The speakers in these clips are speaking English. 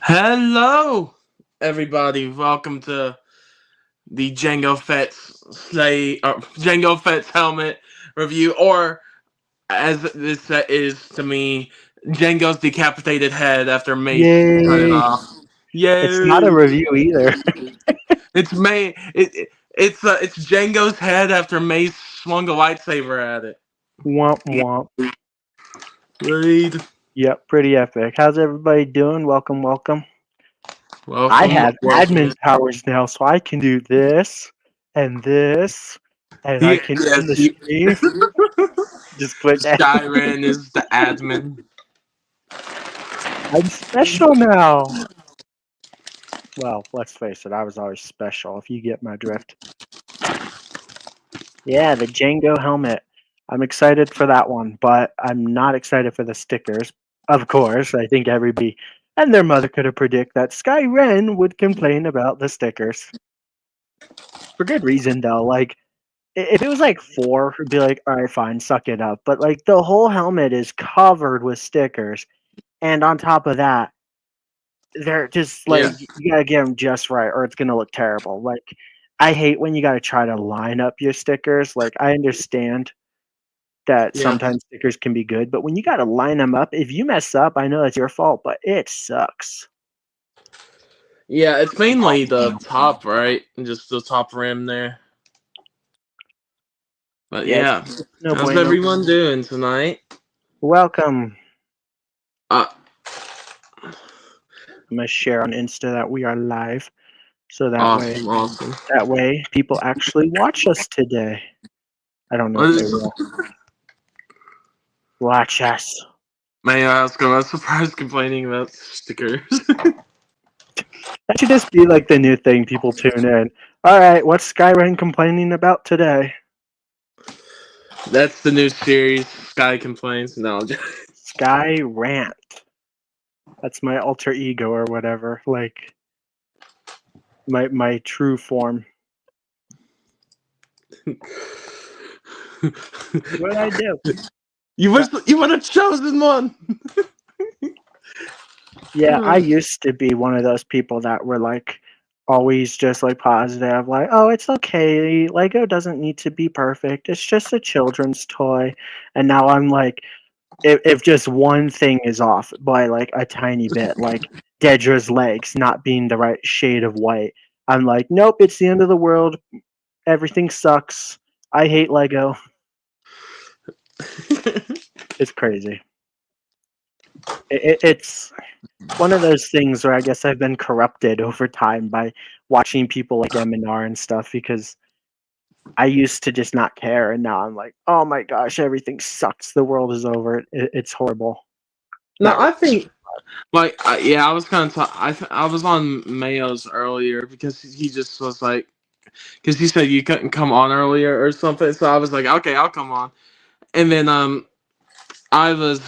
Hello, everybody. Welcome to the Jango Fett's helmet review, or as this is to me, Jango's decapitated head after Mace cut it Yay! off. It's not a Yay! review either. It's May. It's Jango's head after Mace swung a lightsaber at it. Womp womp. Read. Yep, pretty epic. How's everybody doing? Welcome, welcome. I Welcome, have admin welcome. powers now, so I can do this and this, and I can end the Yes, stream. Just click that. Skyren is the admin. I'm special now. Well, let's face it, I was always special, if you get my drift. Yeah, the Jango helmet. I'm excited for that one, but I'm not excited for the stickers. Of course, I think everybody and their mother could have predicted that Skyren would complain about the stickers. For good reason, though. Like, if it was like 4, it'd be like, all right, fine, suck it up. But, like, the whole helmet is covered with stickers. And on top of that, they're just, like, Yeah. you gotta get them just right or it's gonna look terrible. Like, I hate when you gotta try to line up your stickers. Like, I understand that Yeah. sometimes stickers can be good, but when you got to line them up, if you mess up, I know that's your fault, but it sucks. Yeah, it's mainly the top, right? Just the top rim there. But yeah, no how's bueno. everyone doing tonight? Welcome. Uh, I'm gonna share on Insta that we are live, so that awesome. way people actually watch us today. I don't know if they will. Watch us. May I ask, I'm surprised complaining about stickers. That should just be like the new thing. People tune in. All right, what's Skyren complaining about today? That's the new series. Sky complains. No, Sky Rant. That's my alter ego or whatever. Like my true form. What did I do? You would have chosen one. Yeah, I used to be one of those people that were like always just like positive, like, oh, it's okay. Lego doesn't need to be perfect. It's just a children's toy. And now I'm like, if just one thing is off by like a tiny bit, like Dedra's legs not being the right shade of white, I'm like, nope, it's the end of the world. Everything sucks. I hate Lego. It's crazy. It's one of those things where I guess I've been corrupted over time by watching people like Eminar and stuff, because I used to just not care, and now I'm like, oh my gosh, everything sucks. The world is over. It's horrible. No, I think, like, yeah, I was kind of I was on Mayo's earlier because he just was like, because he said you couldn't come on earlier or something, so I was like, okay, I'll come on, and then I was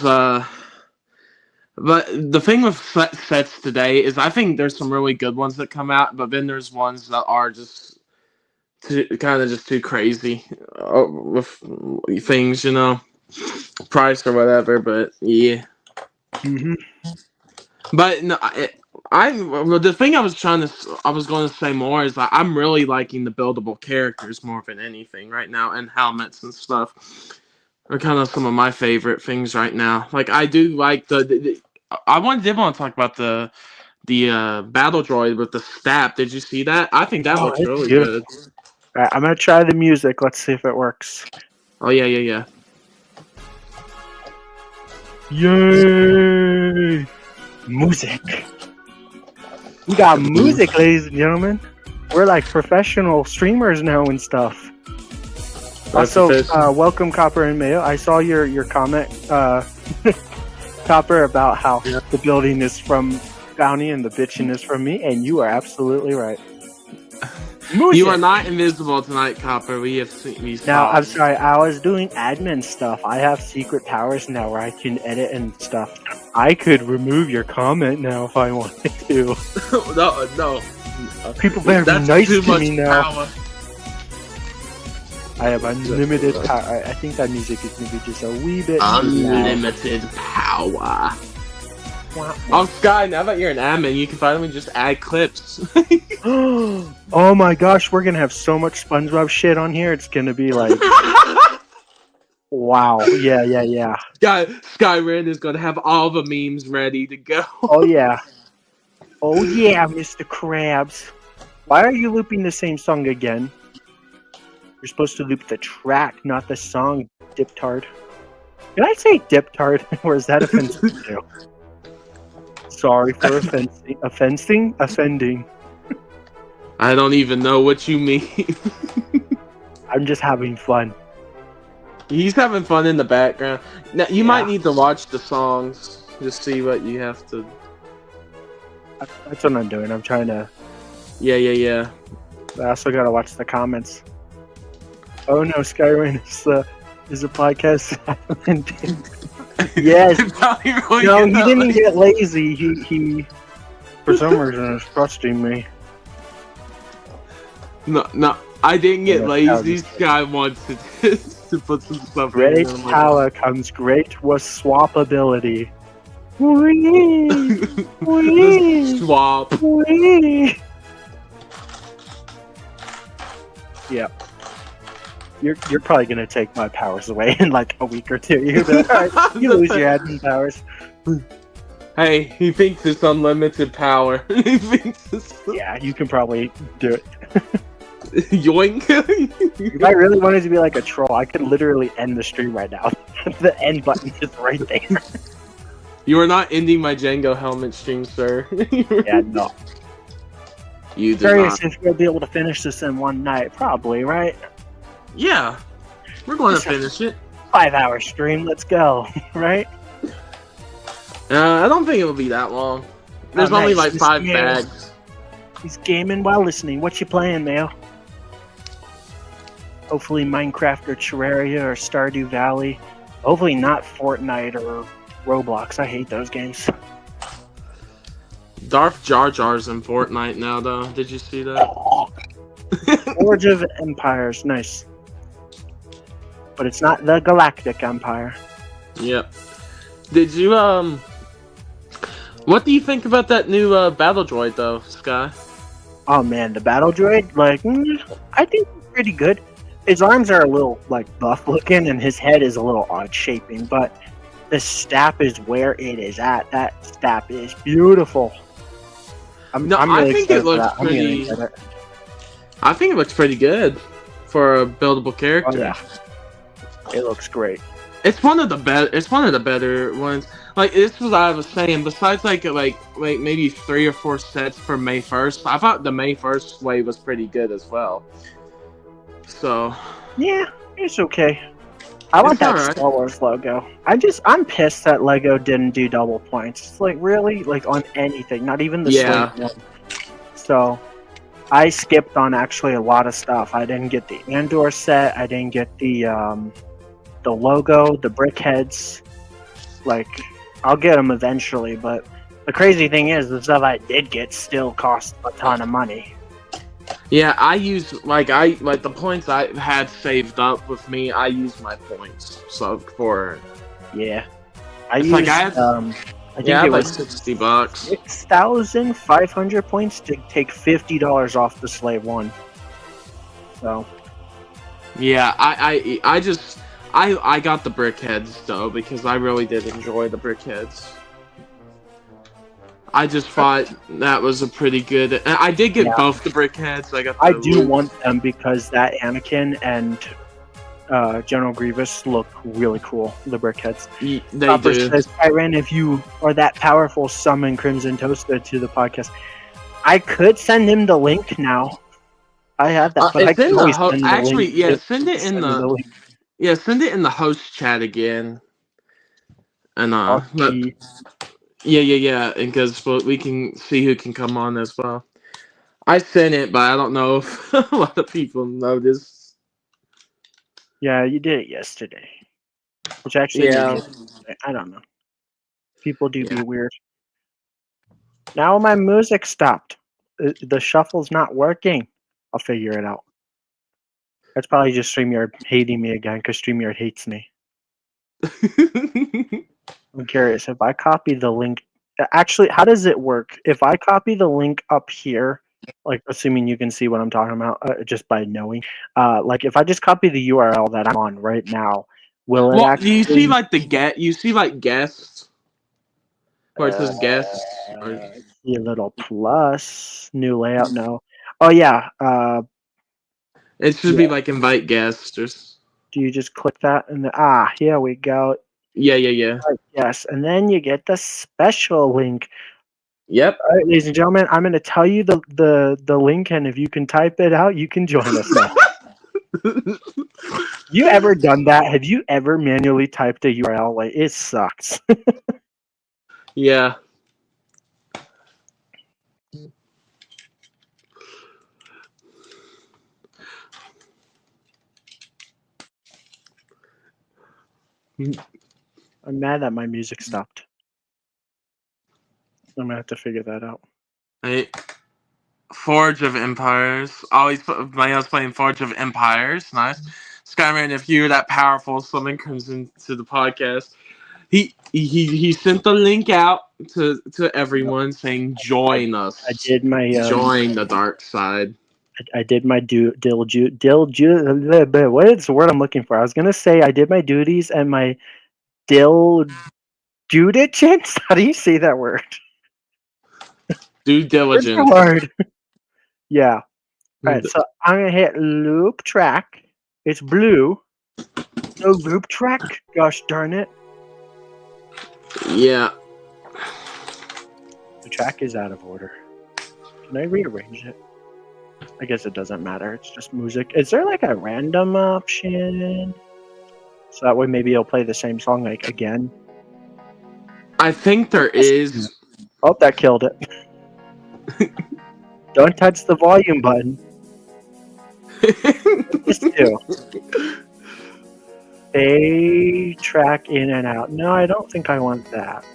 but the thing with sets today is I think there's some really good ones that come out, but then there's ones that are just too crazy with things, price or whatever. But yeah. Mm-hmm. But no, the thing I was going to say more is that I'm really liking the buildable characters more than anything right now, and helmets and stuff are kind of some of my favorite things right now. Like, I do like I did want to talk about the battle droid with the staff. Did you see that? I think that looks really good. All right, I'm gonna try the music. Let's see if it works. Oh yeah. Yay! Music. We got music, ladies and gentlemen. We're like professional streamers now and stuff. Also, welcome Copper and Mayo. I saw your comment, Copper, about how the building is from Bounty and the bitching is from me, and you are absolutely right. Music. You are not invisible tonight, Copper. We have seen. Now, I'm sorry. I was doing admin stuff. I have secret powers now where I can edit and stuff. I could remove your comment now if I wanted to. No. People better be nice to me now. Power. I have unlimited power. I think that music is maybe just a wee bit unlimited power. Oh, Sky, now that you're an admin, you can finally just add clips. Oh my gosh, we're gonna have so much SpongeBob shit on here. It's gonna be like, wow. Yeah. Skyrim is gonna have all the memes ready to go. Oh yeah, Mr. Krabs. Why are you looping the same song again? You're supposed to loop the track, not the song, diptard. Did I say diptard, or is that offensive too? Sorry for offending. I don't even know what you mean. I'm just having fun. He's having fun in the background. Now, you might need to watch the songs. Just see what you have to... That's what I'm doing. I'm trying to... Yeah. I also gotta watch the comments. Oh no, Skyrim is a podcast. Yes. No, he didn't get lazy. He for some reason is trusting me. No, I didn't get lazy. This guy wants to put some stuff Great in. power comes great with swappability. Wee! Swap. Wee! Yeah. You're probably gonna take my powers away in like a week or two. You're like, all right, you lose your admin powers. Hey, he thinks it's unlimited power. He thinks it's... Yeah, you can probably do it. Yoink! If I really wanted to be like a troll, I could literally end the stream right now. The end button is right there. You are not ending my Jango helmet stream, sir. Yeah, no. You do Curious not. if you'll be able to finish this in one night. Probably, right? Yeah, we're going to finish it. 5-hour stream, let's go, right? I don't think it will be that long. There's only like 5 bags. He's gaming while listening. What you playing, Mayo? Hopefully Minecraft or Terraria or Stardew Valley. Hopefully not Fortnite or Roblox. I hate those games. Darth Jar Jar's in Fortnite now, though. Did you see that? Forge of Empires, nice. But it's not the Galactic Empire. Yep. Did you, what do you think about that new, battle droid, though, Sky? Oh man, the battle droid, like, I think it's pretty good. His arms are a little, like, buff looking, and his head is a little odd shaping, but the staff is where it is at. That staff is beautiful. I'm really I think it looks excited for that. pretty... I think it looks pretty good for a buildable character. Oh, yeah. It looks great. It's one of the better ones. Like, this is what I was saying. Besides, like maybe 3 or 4 sets for May 1st, I thought the May 1st wave was pretty good as well. So yeah, it's okay. I want that Star Wars logo. I'm pissed that Lego didn't do double points. It's like, really, like on anything, not even the Slave one. So I skipped on actually a lot of stuff. I didn't get the Andor set. I didn't get the logo, the brick heads. Like, I'll get them eventually, but the crazy thing is, the stuff I did get still cost a ton of money. yeah, I use the points I had saved up with me. I use my points I think it was $60. 6,500 points to take $50 off the Slave one. So yeah, I got the brick heads though because I really did enjoy the brick heads. I just thought that was a pretty good. I did get both the brick heads. I do want them because that Anakin and General Grievous look really cool. The brick heads. They do. Says, Kyren, if you are that powerful, summon Crimson Toaster to the podcast. I could send him the link now. I have that, but I can always send the link. Send it in the. Yeah, send it in the host chat again. And yeah, and because we can see who can come on as well. I sent it, but I don't know if a lot of people noticed. Yeah, you did it yesterday. Which actually, I don't know. People do be weird. Now my music stopped. The shuffle's not working. I'll figure it out. That's probably just StreamYard hating me again, because StreamYard hates me. I'm curious, if I copy the link Actually, how does it work? If I copy the link up here, like assuming you can see what I'm talking about just by knowing, like if I just copy the URL that I'm on right now, will it Well, do you see actually? like you see like guests where it says guests? Or... See a little plus, new layout. No. Oh yeah. It should be Yeah. like invite guests or. Do you just click that and here we go. Yeah. Yes, and then you get the special link. Yep. All right, ladies and gentlemen, I'm going to tell you the link, and if you can type it out, you can join us now. You ever done that? Have you ever manually typed a URL? Like, it sucks. Yeah. I'm mad that my music stopped. I'm going to have to figure that out. Right. Forge of Empires. Always my else playing Forge of Empires. Nice. Skyman, if you're that powerful, someone comes into the podcast. He sent the link out to everyone saying join us. I did my join the dark side. I did my what is the word I'm looking for? I was gonna say I did my duties and my diligence. How do you say that word? Due diligence. Word. Yeah. All right, so I'm gonna hit loop track. It's blue. No loop track. Gosh darn it. Yeah. The track is out of order. Can I rearrange it? I guess it doesn't matter. It's just music. Is there like a random option? So that way maybe it'll play the same song like again. I think there is. Oh, that killed it. Don't touch the volume button. Just do. Stay track in and out. No, I don't think I want that.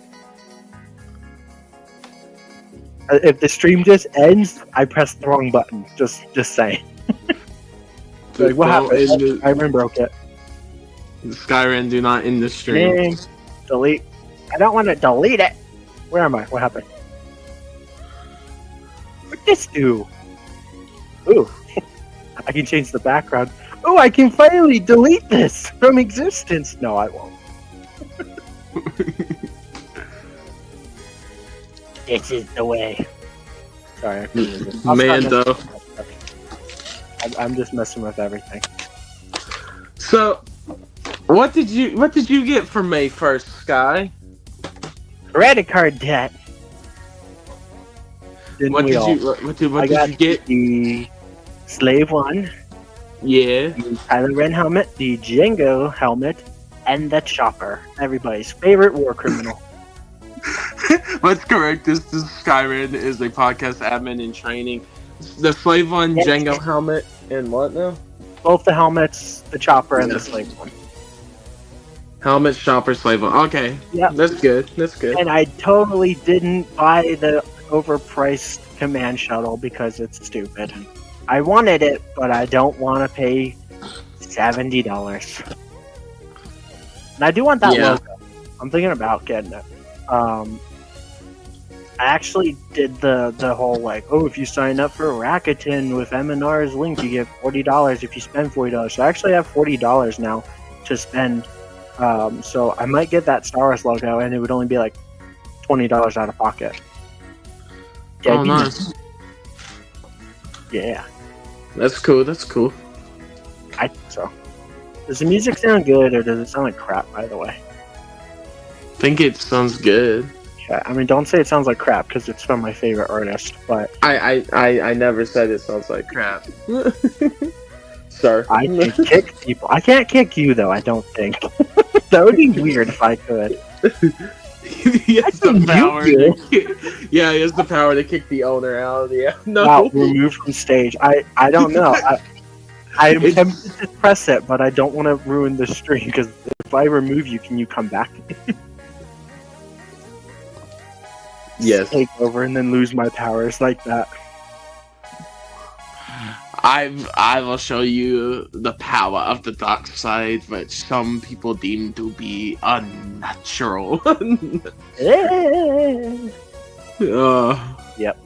If the stream just ends, I pressed the wrong button. Just saying. Like, what happened? I broke it. Skyrim, do not end the stream. Name, delete. I don't want to delete it. Where am I? What happened? What this do? Ooh. I can change the background. Oh, I can finally delete this from existence. No, I won't. This is the way. Sorry, I couldn't. Mando. I'm just messing with everything. So, what did you get for May 1st, Sky? Credit card debt. What did you get? The Slave One. Yeah. The Kylo Ren helmet, the Jango helmet, and the Chopper. Everybody's favorite war criminal. Let's correct this. This Skyrim is a podcast admin in training. The Slave One, Jango helmet, and what now? Both the helmets, the Chopper, and the Slave One. Helmet, Chopper, Slave One. Okay. Yeah. That's good. That's good. And I totally didn't buy the overpriced command shuttle because it's stupid. I wanted it, but I don't want to pay $70. And I do want that logo. I'm thinking about getting it. I actually did the whole like, oh, if you sign up for Rakuten with M&R's link, you get $40 if you spend $40. So I actually have $40 now to spend. So I might get that Star Wars logo, and it would only be like $20 out of pocket. Yeah, oh, nice. Yeah. That's cool. That's cool. I think so. Does the music sound good, or does it sound like crap, by the way? I think it sounds good. Yeah, I mean, don't say it sounds like crap, because it's from my favorite artist, but... I never said it sounds like crap. Sir. I can kick people. I can't kick you, though, I don't think. That would be weird if I could. He has the power he has the power to kick the owner out. Yeah. No. Wow, remove from stage. I don't know. I'm tempted to press it, but I don't want to ruin the stream, because if I remove you, can you come back? Yes. Take over and then lose my powers like that. I will show you the power of the dark side, which some people deem to be unnatural. Yep.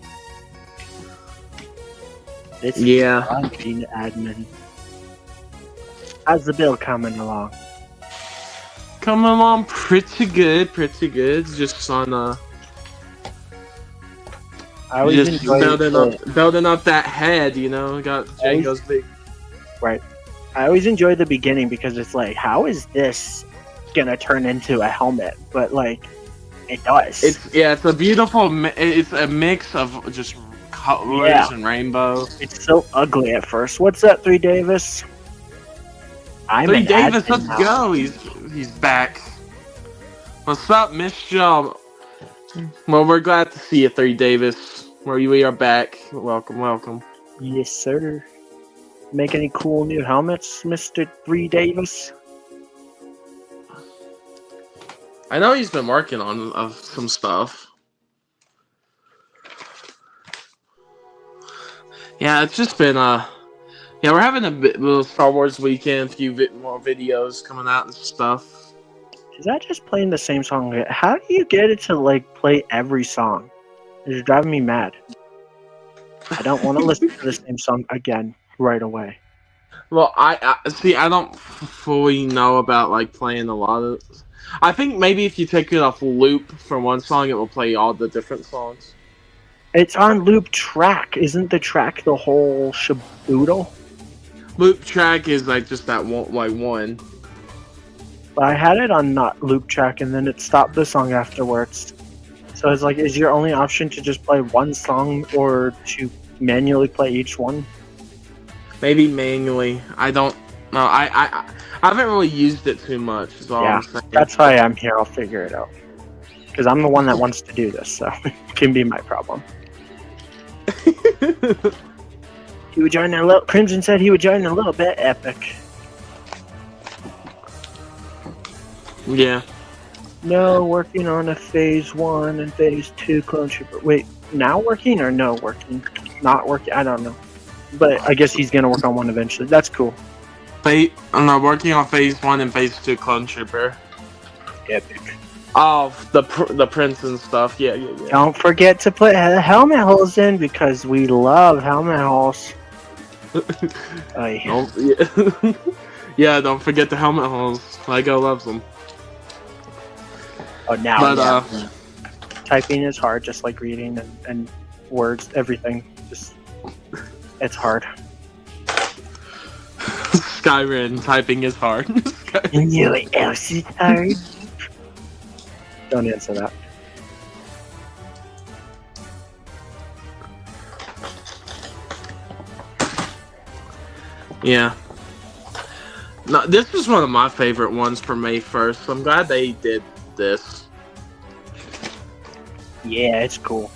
It's Yeah. fun being admin. How's the bill coming along? Coming along pretty good, Just on I always just enjoy building up that head, you know. Got Jango's big. Right. I always enjoy the beginning because it's like, how is this gonna turn into a helmet? But like, it does. It's a beautiful. It's a mix of just colors and rainbow. It's so ugly at first. What's up, 3 Davis? I'm 3 an Davis, admin let's now. go. He's back. What's up, Miss Joe? Well, we're glad to see you, 3 Davis. We are back. Welcome. Yes, sir. Make any cool new helmets, Mr. 3 Davis? I know he's been working on some stuff. Yeah, it's just been yeah, we're having a little Star Wars weekend, a few more videos coming out and stuff. Is that just playing the same song? How do you get it to like play every song? It's driving me mad. I don't want to listen to the same song again right away. Well, I see. I don't fully know about like playing a lot of. I think maybe if you take it off loop for one song, it will play all the different songs. It's on loop track. Isn't the track the whole shaboodle? Loop track is like just that one. But I had it on not loop track, and then it stopped the song afterwards. So it's like, is your only option to just play one song or to manually play each one? Maybe manually. I don't know. I haven't really used it too much. Is all I'm saying. That's why I'm here. I'll figure it out. Because I'm the one that wants to do this, so it can be my problem. He would join a little. Crimson said he would join a little bit. Epic. Yeah. No, working on a phase 1 and phase 2 clone trooper. Wait, now working or no working? Not working. I don't know. But I guess he's gonna work on one eventually. That's cool. I'm not working on phase 1 and phase 2 clone trooper. Epic. Oh, the prints and stuff. Yeah. Don't forget to put helmet holes in because we love helmet holes. Yeah, don't forget the helmet holes. Lego loves them. Oh, now. But typing is hard, just like reading and words, everything. Just it's hard. Skyrim typing is hard. You knew it else is hard. Don't answer that. Yeah. No, this is one of my favorite ones for May 1st. I'm glad they did this. Yeah, it's cool.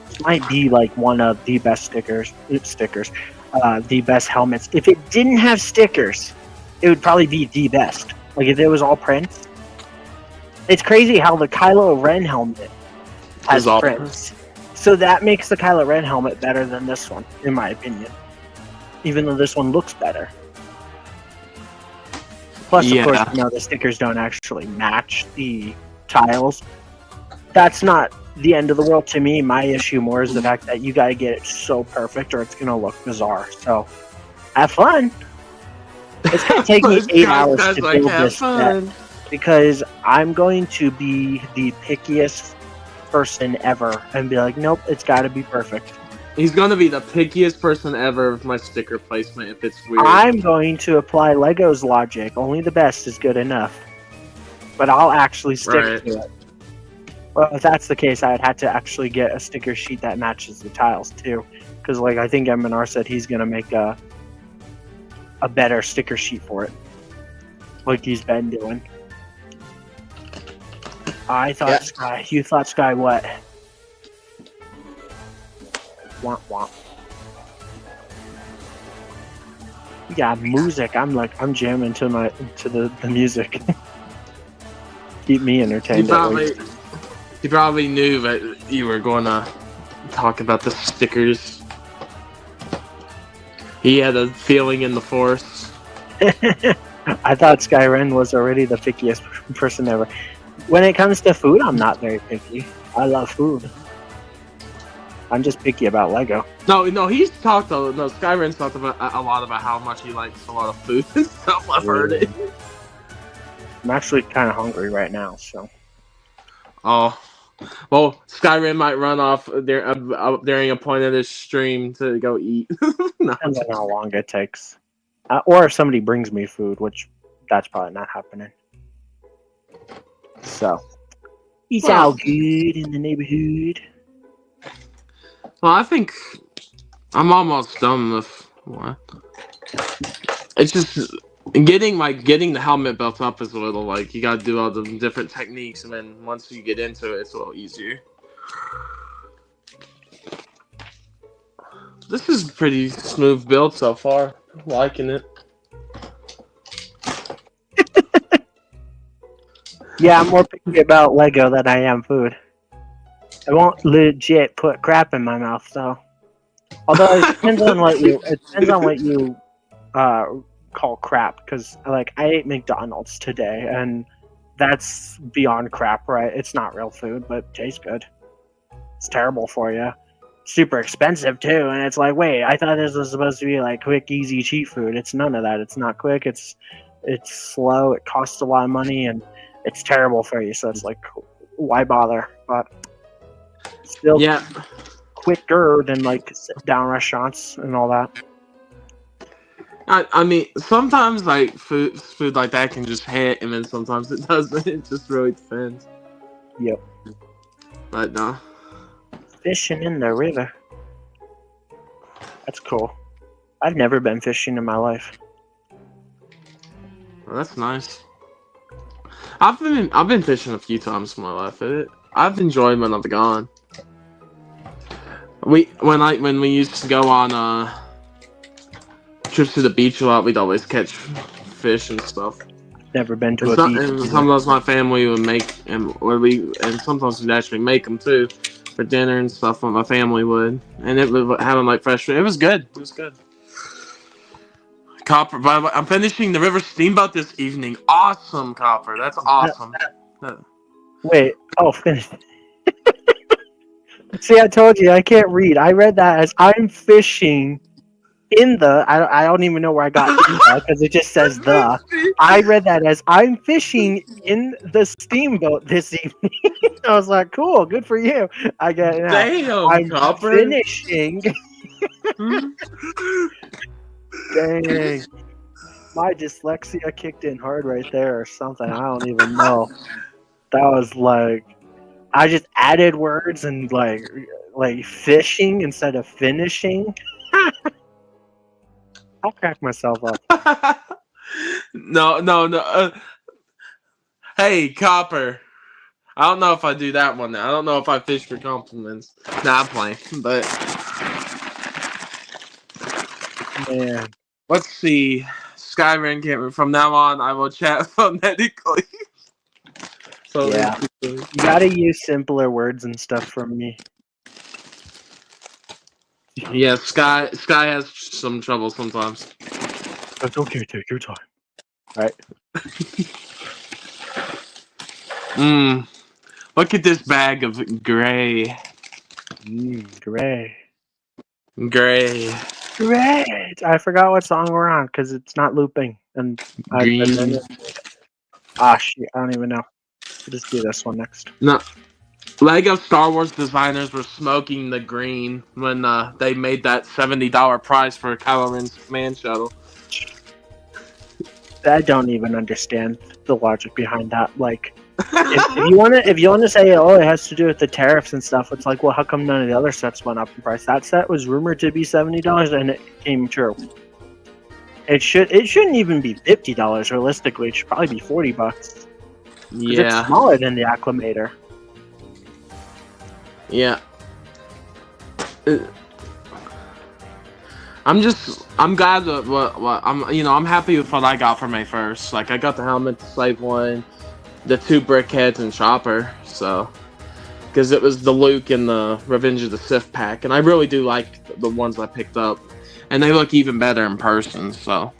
This might be like one of the best stickers. The best helmets. If it didn't have stickers, it would probably be the best. Like if it was all prints. It's crazy how the Kylo Ren helmet has prints. So that makes the Kylo Ren helmet better than this one, in my opinion. Even though this one looks better. Plus, of course, the stickers don't actually match the tiles. That's not the end of the world to me. My issue more is the fact that you gotta get it so perfect or it's gonna look bizarre. So, have fun! It's gonna take me 8 hours to build this set. Because I'm going to be the pickiest person ever and be like, nope, it's got to be perfect. He's going to be the pickiest person ever with my sticker placement if it's weird. I'm going to apply Lego's logic. Only the best is good enough. But I'll actually stick to it. Well, if that's the case, I'd have to actually get a sticker sheet that matches the tiles too. Because like I think MNR said he's going to make a better sticker sheet for it. Like he's been doing. I thought Sky. You thought Sky what? Womp womp. Yeah, music. I'm jamming to the music. Keep me entertained. You probably knew that you were going to talk about the stickers. He had a feeling in the force. I thought Skyren was already the pickiest person ever. When it comes to food, I'm not very picky. I love food. I'm just picky about Lego. No, Skyrim's talked about a lot about how much he likes a lot of food and stuff. I've heard it. I'm actually kind of hungry right now, so. Oh, well, Skyrim might run off during a point of this stream to go eat. No. Depends on how long it takes. Or if somebody brings me food, which that's probably not happening. So, it's all good in the neighborhood. Well, I think I'm almost done with what. It's just getting the helmet built up is a little like you gotta do all the different techniques, and then once you get into it, it's a little easier. This is pretty smooth build so far. Liking it. Yeah, I'm more picky about Lego than I am food. I won't legit put crap in my mouth, though. Although it depends on what you call crap. Because like I ate McDonald's today, and that's beyond crap, right? It's not real food, but it tastes good. It's terrible for you. Super expensive too, and it's like, wait, I thought this was supposed to be like quick, easy, cheap food. It's none of that. It's not quick. It's slow. It costs a lot of money, and it's terrible for you. So it's like, why bother? But still, yeah, quicker than like sit down restaurants and all that. I mean, sometimes like food like that can just hit, and then sometimes it doesn't. It just really depends. Yep. But no. Fishing in the river. That's cool. I've never been fishing in my life. Well, that's nice. I've been fishing a few times in my life. I've enjoyed when I've gone. When we used to go on trips to the beach a lot, we'd always catch fish and stuff. Never been to a beach. And sometimes my family would make and sometimes we'd actually make them too for dinner and stuff. When my family would, and it would have them like fresh. It was good. It was good. Copper. By the way, I'm finishing the River Steamboat this evening. Awesome, Copper. That's awesome. Wait. Oh, finished. See, I told you I can't read. I read that as I'm fishing in the. I don't even know where I got because it just says the. I read that as I'm fishing in the steamboat this evening. I was like, cool, good for you. I get it now. Damn, I'm Copper. finishing. Dang. My dyslexia kicked in hard right there or something. I don't even know. That was like, I just added words and like fishing instead of finishing. I'll crack myself up. No. Hey, Copper. I don't know if I do that one now. I don't know if I fish for compliments. Nah, I'm playing. But Man. Let's see. Skyrim camera. From now on, I will chat phonetically. So yeah. You gotta use simpler words and stuff from me. Yeah, Sky has some trouble sometimes. That's okay. Take your time. Right. Look at this bag of gray. Gray. Gray. Great! I forgot what song we're on because it's not looping. And Green. shit, I don't even know. We'll just do this one next. No. Lego Star Wars designers were smoking the green when they made that $70 price for Kylo Ren's command shuttle. I don't even understand the logic behind that. Like, if you wanna say, oh, it has to do with the tariffs and stuff, it's like, well, how come none of the other sets went up in price? That set was rumored to be $70, and it came true. It shouldn't even be $50 realistically. It should probably be $40. Yeah, it's smaller than the Acclimator. Yeah. I'm glad that I'm happy with what I got for May 1st. Like, I got the helmet, the slave one, the 2 brick heads, and chopper. So, because it was the Luke and the Revenge of the Sith pack, and I really do like the ones I picked up, and they look even better in person. So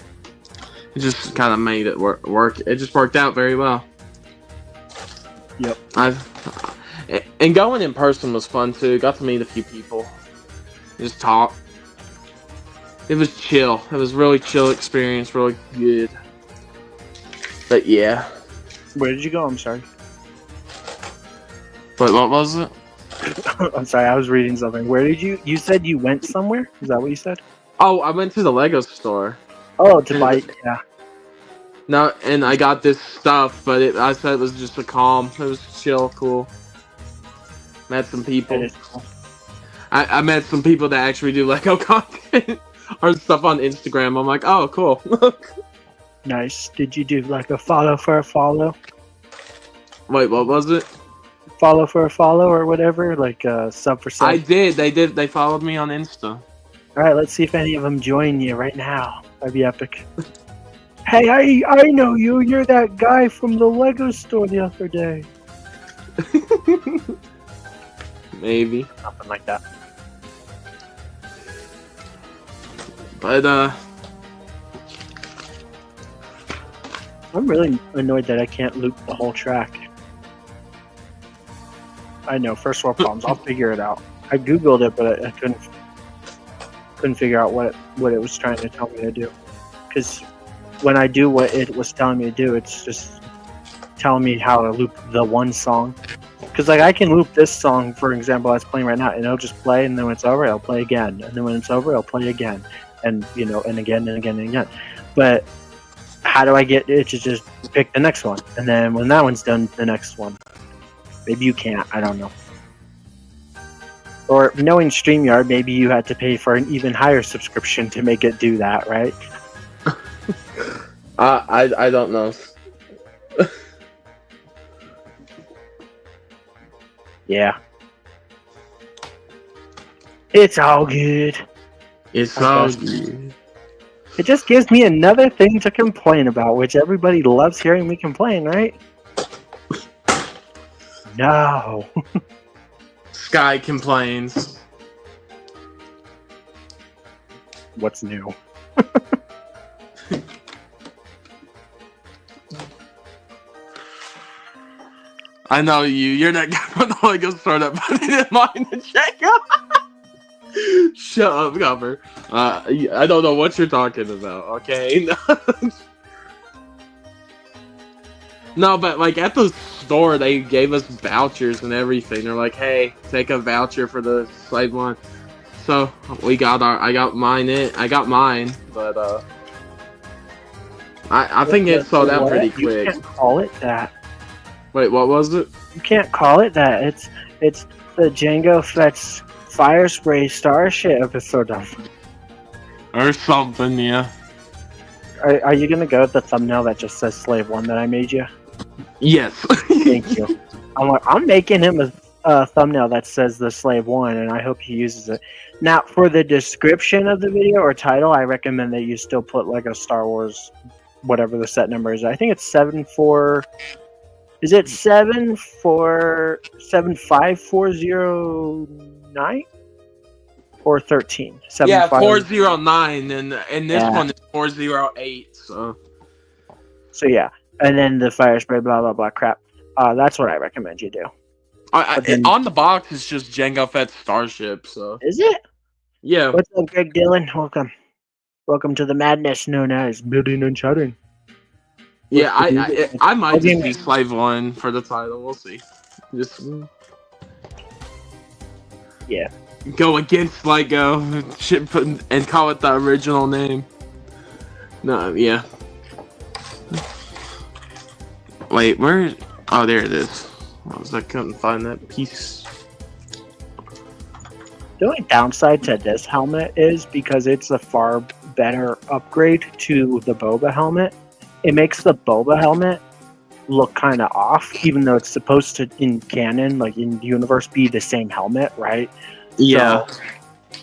it just kind of made it work. It just worked out very well. Yep. And going in person was fun too. Got to meet a few people, just talk. It was chill. It was really chill experience, really good. But yeah. Where did you go? I'm sorry. Wait, what was it? I'm sorry, I was reading something. Where did you said you went somewhere? Is that what you said? Oh, I went to the Lego store. Oh, to buy, yeah. No, and I got this stuff, but I said it was just a calm. It was chill, cool. Met some people. That is cool. I met some people that actually do Lego content or stuff on Instagram. I'm like, oh, cool. Nice. Did you do like a follow for a follow? Wait, what was it? Follow for a follow or whatever? Like sub for sub? I did. They did. They followed me on Insta. Alright, let's see if any of them join you right now. That'd be epic. Hey, I know you. You're that guy from the Lego store the other day. Maybe. Something like that. But, I'm really annoyed that I can't loop the whole track. I know, first world problems. I'll figure it out. I googled it, but I couldn't figure out what it was trying to tell me to do. Because when I do what it was telling me to do, it's just telling me how to loop the one song. Because like I can loop this song, for example, that's playing right now, and it'll just play, and then when it's over, it'll play again, and then when it's over, it'll play again, and and again and again and again. But how do I get it to just pick the next one, and then when that one's done, the next one? Maybe you can't. I don't know. Or knowing StreamYard, maybe you had to pay for an even higher subscription to make it do that, right? I don't know. Yeah. It's all good. It's all good. It just gives me another thing to complain about, which everybody loves hearing me complain, right? No. Sky complains. What's new? I know you. You're that guy from the Lego store that put it in mine to check out. Shut up, Cover. I don't know what you're talking about, okay? No, but like at the store, they gave us vouchers and everything. They're like, "Hey, take a voucher for the slave one." So I got mine, but I think it sold out pretty quick. You can't call it that. Wait, what was it? You can't call it that. It's the Jango Fett's Fire Spray Starship episode of. Or something, yeah. Are you gonna go with the thumbnail that just says Slave 1 that I made you? Yes. Thank you. I'm making him a thumbnail that says the Slave 1, and I hope he uses it. Now, for the description of the video or title, I recommend that you still put like a Star Wars, whatever the set number is. I think it's 74. Is it 75409 or 13? Yeah, 409, and this one is 408. So yeah, and then the fire spray, blah blah blah crap. That's what I recommend you do. On the box, it's just Jango Fett's Starship. So is it? Yeah. What's up, Greg Dillon? Welcome to the madness known as building and chatting. Yeah, I might just be Slave 1 for the title. We'll see. Just yeah, go against Lego and call it the original name. No, yeah. Wait, where? Oh, there it is. I couldn't find that piece. The only downside to this helmet is because it's a far better upgrade to the Boba helmet. It makes the Boba helmet look kind of off, even though it's supposed to, in canon, like in the universe, be the same helmet, right? Yeah. So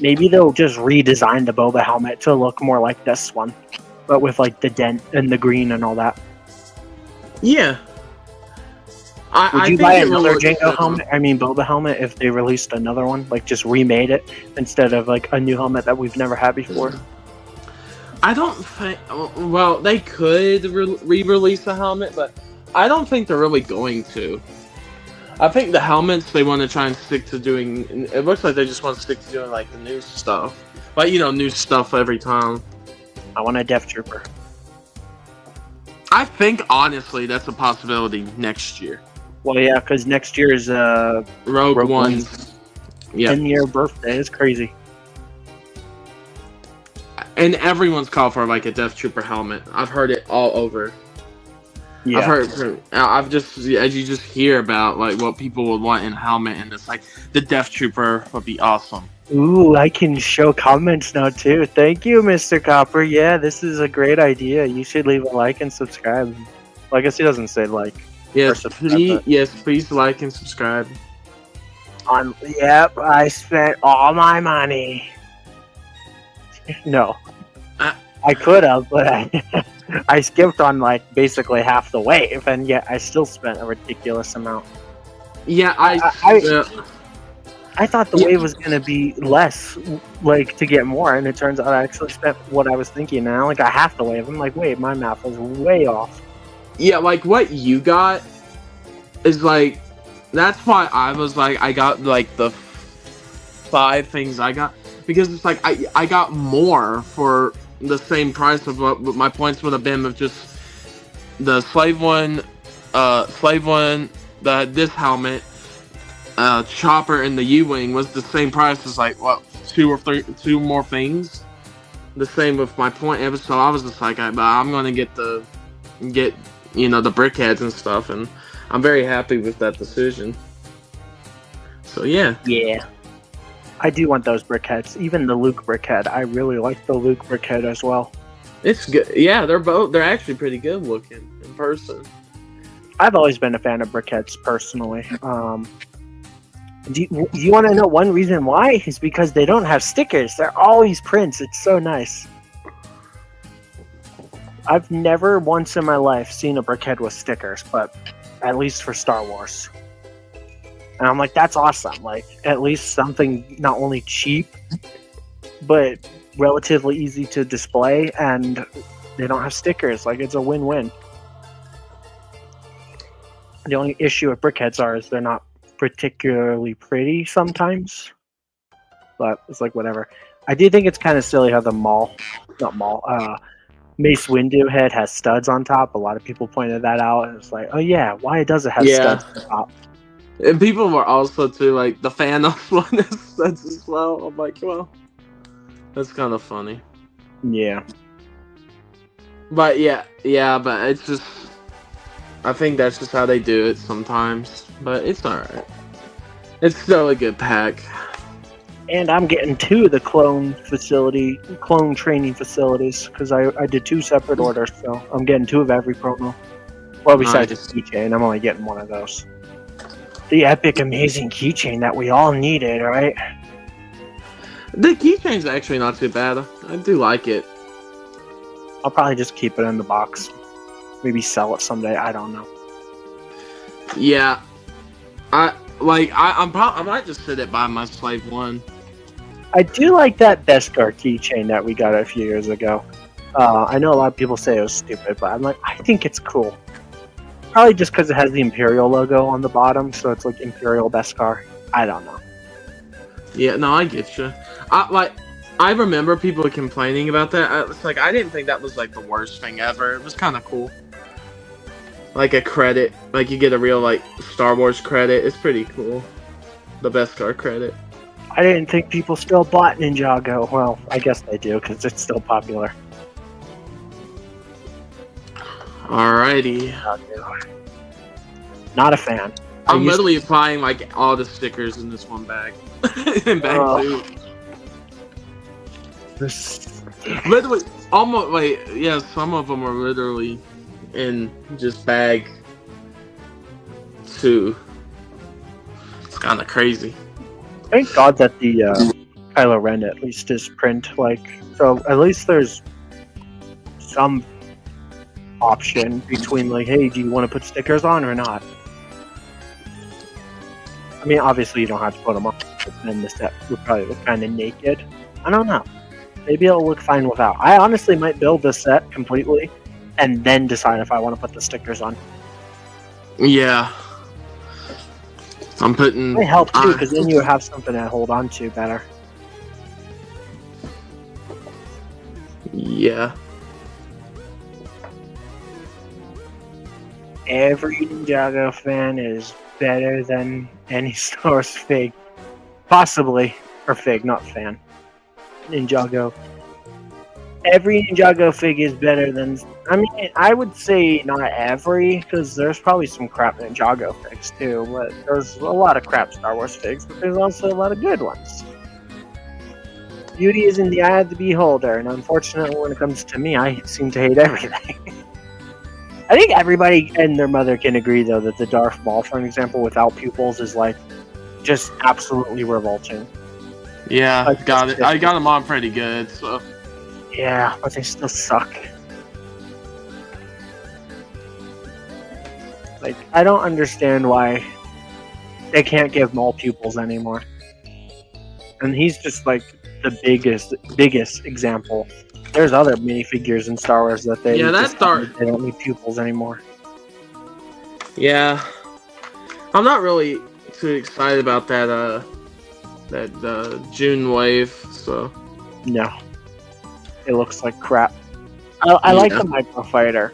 maybe they'll just redesign the Boba helmet to look more like this one, but with like the dent and the green and all that. Yeah. Would I you think buy it will another look Jango good. helmet? I mean, Boba helmet if they released another one, like just remade it instead of like a new helmet that we've never had before? I don't think. Well, they could re-release the helmet, but I don't think they're really going to. I think the helmets they want to try and stick to doing. It looks like they just want to stick to doing like the new stuff, like new stuff every time. I want a Death Trooper. I think honestly that's a possibility next year. Well, yeah, because next year is Rogue One's, yeah, 10-year birthday. It's crazy. and everyone's called for like a Death Trooper helmet. I've heard it all over. Yeah. I've just as you just hear about like what people would want in a helmet, and it's like the Death Trooper would be awesome. Ooh, I can show comments now too. Thank you, Mr. Copper. Yeah, this is a great idea. You should leave a like and subscribe. Well, I guess he doesn't say like. Yes, please like and subscribe. Yep, I spent all my money. No, I could have, but I skipped on like basically half the wave, and yet I still spent a ridiculous amount. Yeah, I thought the wave was gonna be less, like to get more, and it turns out I actually spent what I was thinking, and I only got half the wave. I'm like, wait, my math was way off. Yeah, like what you got is like that's why I was like I got like the 5 things I got because it's like I got more for the same price of what my points would have been with just the slave one, this helmet, chopper, and the U-wing was the same price as like what 2 more things. The same with my point. So I was just like, I'm gonna get the brickheads and stuff, and I'm very happy with that decision. So yeah. Yeah. I do want those brickheads. Even the Luke brickhead. I really like the Luke brickhead as well. It's good. Yeah, they're actually pretty good looking in person. I've always been a fan of brickheads personally. Do you want to know one reason why? Is because they don't have stickers. They're always prints. It's so nice. I've never once in my life seen a brickhead with stickers, but at least for Star Wars. And I'm like, that's awesome. Like, at least something not only cheap, but relatively easy to display, and they don't have stickers. Like, it's a win-win. The only issue with brickheads is they're not particularly pretty sometimes. But it's like, whatever. I do think it's kind of silly how the Mace Windu head has studs on top. A lot of people pointed that out, and it's like, oh yeah, why does it have studs on top? And people were also too like the Thanos one has studs as well. I'm like, well, that's kind of funny. Yeah. But but it's just, I think that's just how they do it sometimes. But it's alright. It's still a good pack. And I'm getting 2 of the clone training facilities, because I did 2 separate orders, so I'm getting 2 of every promo. Well, besides the keychain, I'm only getting 1 of those. The epic, amazing keychain that we all needed, right? The keychain's actually not too bad. I do like it. I'll probably just keep it in the box. Maybe sell it someday. I don't know. Yeah, I might just sit it by my slave one. I do like that Beskar keychain that we got a few years ago. I know a lot of people say it was stupid, but I'm like, I think it's cool. Probably just because it has the Imperial logo on the bottom, so it's like Imperial Beskar. I don't know. Yeah, no, I get you. I remember people complaining about that. It's like I didn't think that was like the worst thing ever. It was kind of cool. Like a credit, like you get a real like Star Wars credit. It's pretty cool. The Beskar credit. I didn't think people still bought Ninjago. Well, I guess they do because it's still popular. Alrighty. Not a fan. I'm literally applying like all the stickers in this one bag. In bag 2. Literally, almost like some of them are literally in just bag 2. It's kind of crazy. Thank God that the Kylo Ren at least is print, so at least there's some option between hey, do you want to put stickers on or not? I mean, obviously you don't have to put them on, but then the set would probably look kind of naked. I don't know. Maybe it'll look fine without. I honestly might build the set completely, and then decide if I want to put the stickers on. Yeah. I'm putting. It might help too, because then you would have something to hold on to better. Yeah. Every Ninjago fan is better than any Star Wars fig. Possibly. Or fig, not fan. Ninjago. Every Ninjago fig is better than... I mean, I would say not every, because there's probably some crap Ninjago figs too, but there's a lot of crap Star Wars figs, but there's also a lot of good ones. Beauty is in the eye of the beholder, and unfortunately when it comes to me, I seem to hate everything. I think everybody and their mother can agree, though, that the Darth Maul, for an example, without pupils is, like, just absolutely revolting. Yeah, Like, got it. I got them on pretty good, so. Yeah, but they still suck. Like, I don't understand why they can't give Maul pupils anymore. And he's just, like, the biggest example. There's other minifigures in Star Wars that they they don't need pupils anymore. Yeah, I'm not really too excited about that June wave. So no, it looks like crap. I like the Microfighter.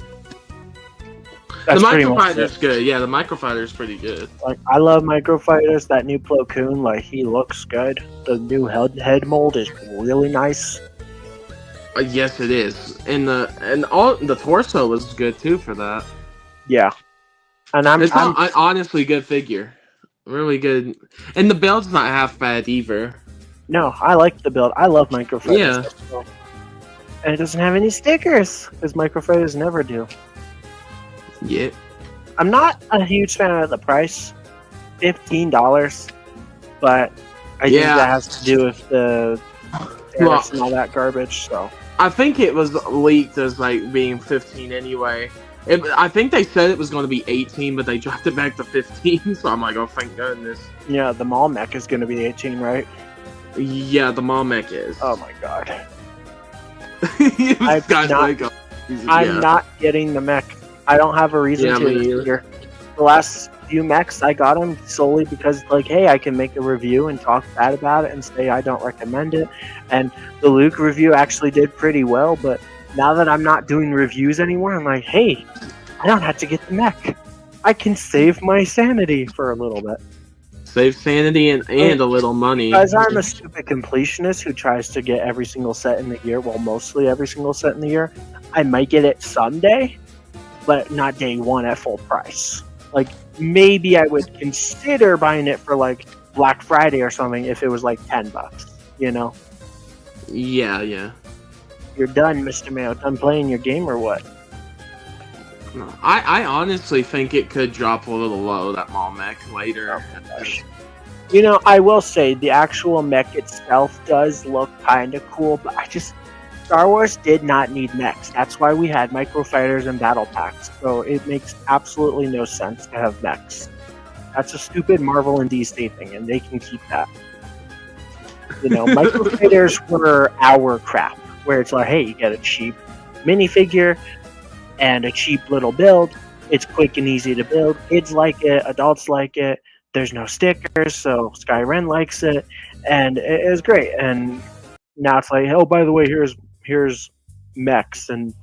The Microfighter's good. Yeah, the Microfighter's pretty good. Like, I love Microfighters. That new Plo Koon, like, he looks good. The new head mold is really nice. Yes, it is, and the torso was good too for that. Yeah, and it's honestly good figure, really good, and the build's not half bad either. No, I like the build. I love Microfighters. Yeah, and it doesn't have any stickers because Microfighters never do. Yeah, I'm not a huge fan of the price, $15, but I think that has to do with the tariffs and all that garbage. So. I think it was leaked as like being 15 anyway. I think they said it was going to be 18, but they dropped it back to 15. So I'm like, oh, thank goodness. Yeah, the Maul mech is going to be 18, right? Yeah, the Maul mech is. Oh my god. I'm not getting the mech. I don't have a reason to either. The last few mechs, I got them solely because, like, hey, I can make a review and talk bad about it and say I don't recommend it. And the Luke review actually did pretty well, but now that I'm not doing reviews anymore, I'm like, hey, I don't have to get the mech. I can save my sanity for a little bit. Save sanity and a little money. Because I'm a stupid completionist who tries to get every single set in the year, well, mostly every single set in the year. I might get it someday, but not day one at full price. Like, maybe I would consider buying it for, like, Black Friday or something if it was, like, $10, you know? Yeah. You're done, Mr. Mayo. Done playing your game or what? No, I honestly think it could drop a little low, that Maul mech, later. Oh, you know, I will say, the actual mech itself does look kind of cool, but Star Wars did not need mechs. That's why we had Microfighters and battle packs. So it makes absolutely no sense to have mechs. That's a stupid Marvel and DC thing, and they can keep that. You know, Microfighters were our crap, where it's like, hey, you get a cheap minifigure and a cheap little build. It's quick and easy to build. Kids like it. Adults like it. There's no stickers, so Sky Ren likes it. And it was great. And now it's like, oh, by the way, here's mechs, and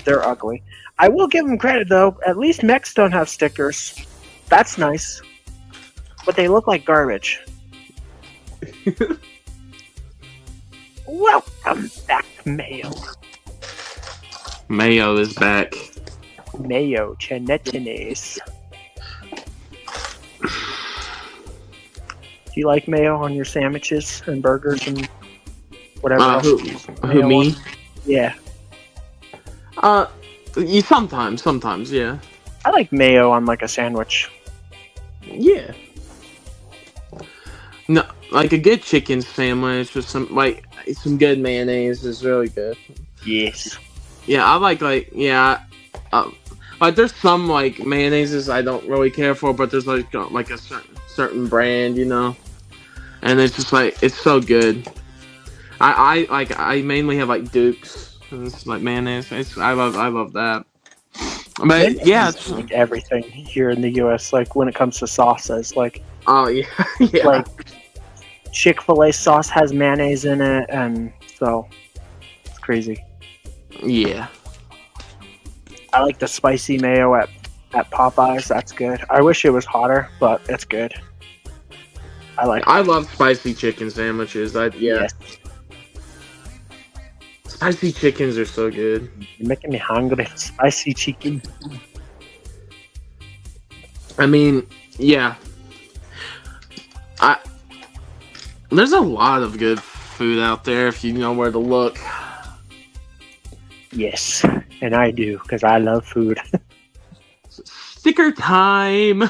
they're ugly. I will give them credit, though. At least mechs don't have stickers. That's nice. But they look like garbage. Welcome back, Mayo. Mayo is back. Mayo Chenetines. Do you like mayo on your sandwiches and burgers and whatever else? Who me? Yeah. Sometimes, yeah. I like mayo on, like, a sandwich. Yeah. No, like a good chicken sandwich with some good mayonnaise is really good. Yes. Yeah, I like there's some like mayonnaises I don't really care for, but there's like a certain brand, you know, and it's just like it's so good. I mainly have like Dukes and it's like mayonnaise. I love that. But yeah, Mayonnaise is like everything here in the U.S. Like when it comes to sauces, like oh yeah, yeah, like Chick-fil-A sauce has mayonnaise in it, and so it's crazy. yeah. I like the spicy mayo at Popeyes. That's good. I wish it was hotter, but it's good. I love spicy chicken sandwiches. Yes. Spicy chickens are so good. You're making me hungry. Spicy chicken. I mean, yeah. There's a lot of good food out there if you know where to look. Yes, and I do because I love food. Sticker time.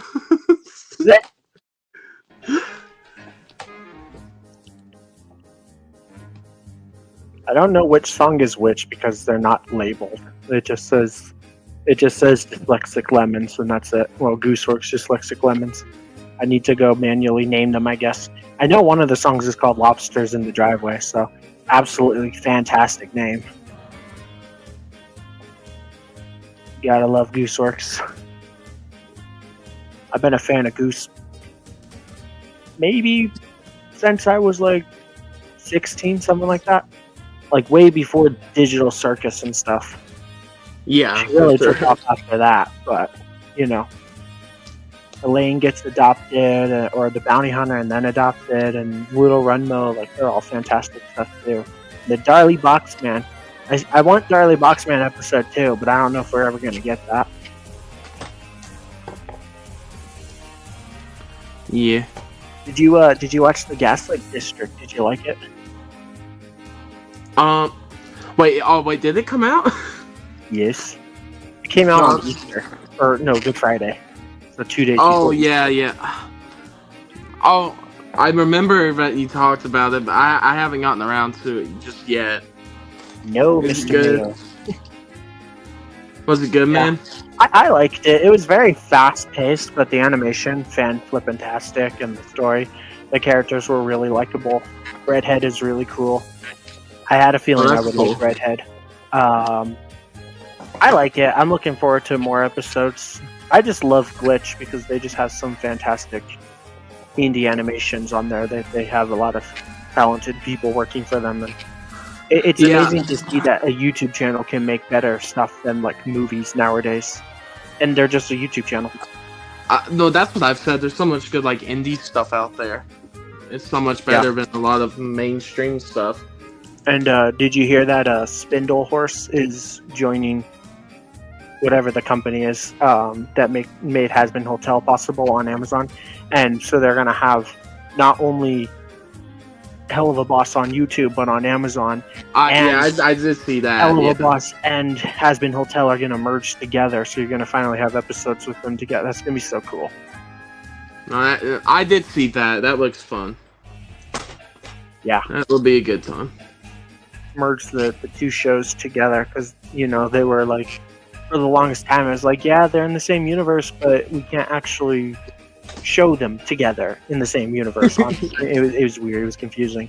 I don't know which song is which because they're not labeled. It just says Dyslexic Lemons, and that's it. Well, Gooseworx Dyslexic Lemons. I need to go manually name them, I guess. I know one of the songs is called Lobsters in the Driveway, so absolutely fantastic name. Gotta love Gooseworx. I've been a fan of Goose maybe since I was like 16, something like that. Like way before Digital Circus and stuff. Yeah, She really took off after that, but you know, Elaine gets adopted, or the bounty hunter and then adopted, and Little Runmo, like they're all fantastic stuff too. The Darlie Boxman, I want Darlie Boxman episode 2, but I don't know if we're ever gonna get that. Yeah. Did you watch the Gaslight District? Did you like it? Wait, did it come out? Yes. It came out on Easter. Or, no, Good Friday. So 2 days Oh, before. yeah. Oh, I remember that you talked about it, but I haven't gotten around to it just yet. No, Is it Mr. good? Mayo. Was it good, man? I liked it. It was very fast-paced, but the animation, fan-flippantastic, and the story, the characters were really likable. Redhead is really cool. I had a feeling I would like Redhead. I like it. I'm looking forward to more episodes. I just love Glitch because they just have some fantastic indie animations on there. They have a lot of talented people working for them, and it's amazing to see that a YouTube channel can make better stuff than like movies nowadays. And they're just a YouTube channel. No, that's what I've said. There's so much good like indie stuff out there. It's so much better than a lot of mainstream stuff. And did you hear that Spindle Horse is joining whatever the company is that made Has Been Hotel possible on Amazon? And so they're going to have not only Hell of a Boss on YouTube, but on Amazon. I did see that. Hell of a Boss and Has Been Hotel are going to merge together, so you're going to finally have episodes with them together. That's going to be so cool. I did see that. That looks fun. Yeah. That will be a good time. Merge the two shows together, because, you know, they were like, for the longest time, it was like, yeah, they're in the same universe, but we can't actually show them together in the same universe. It was weird. It was confusing.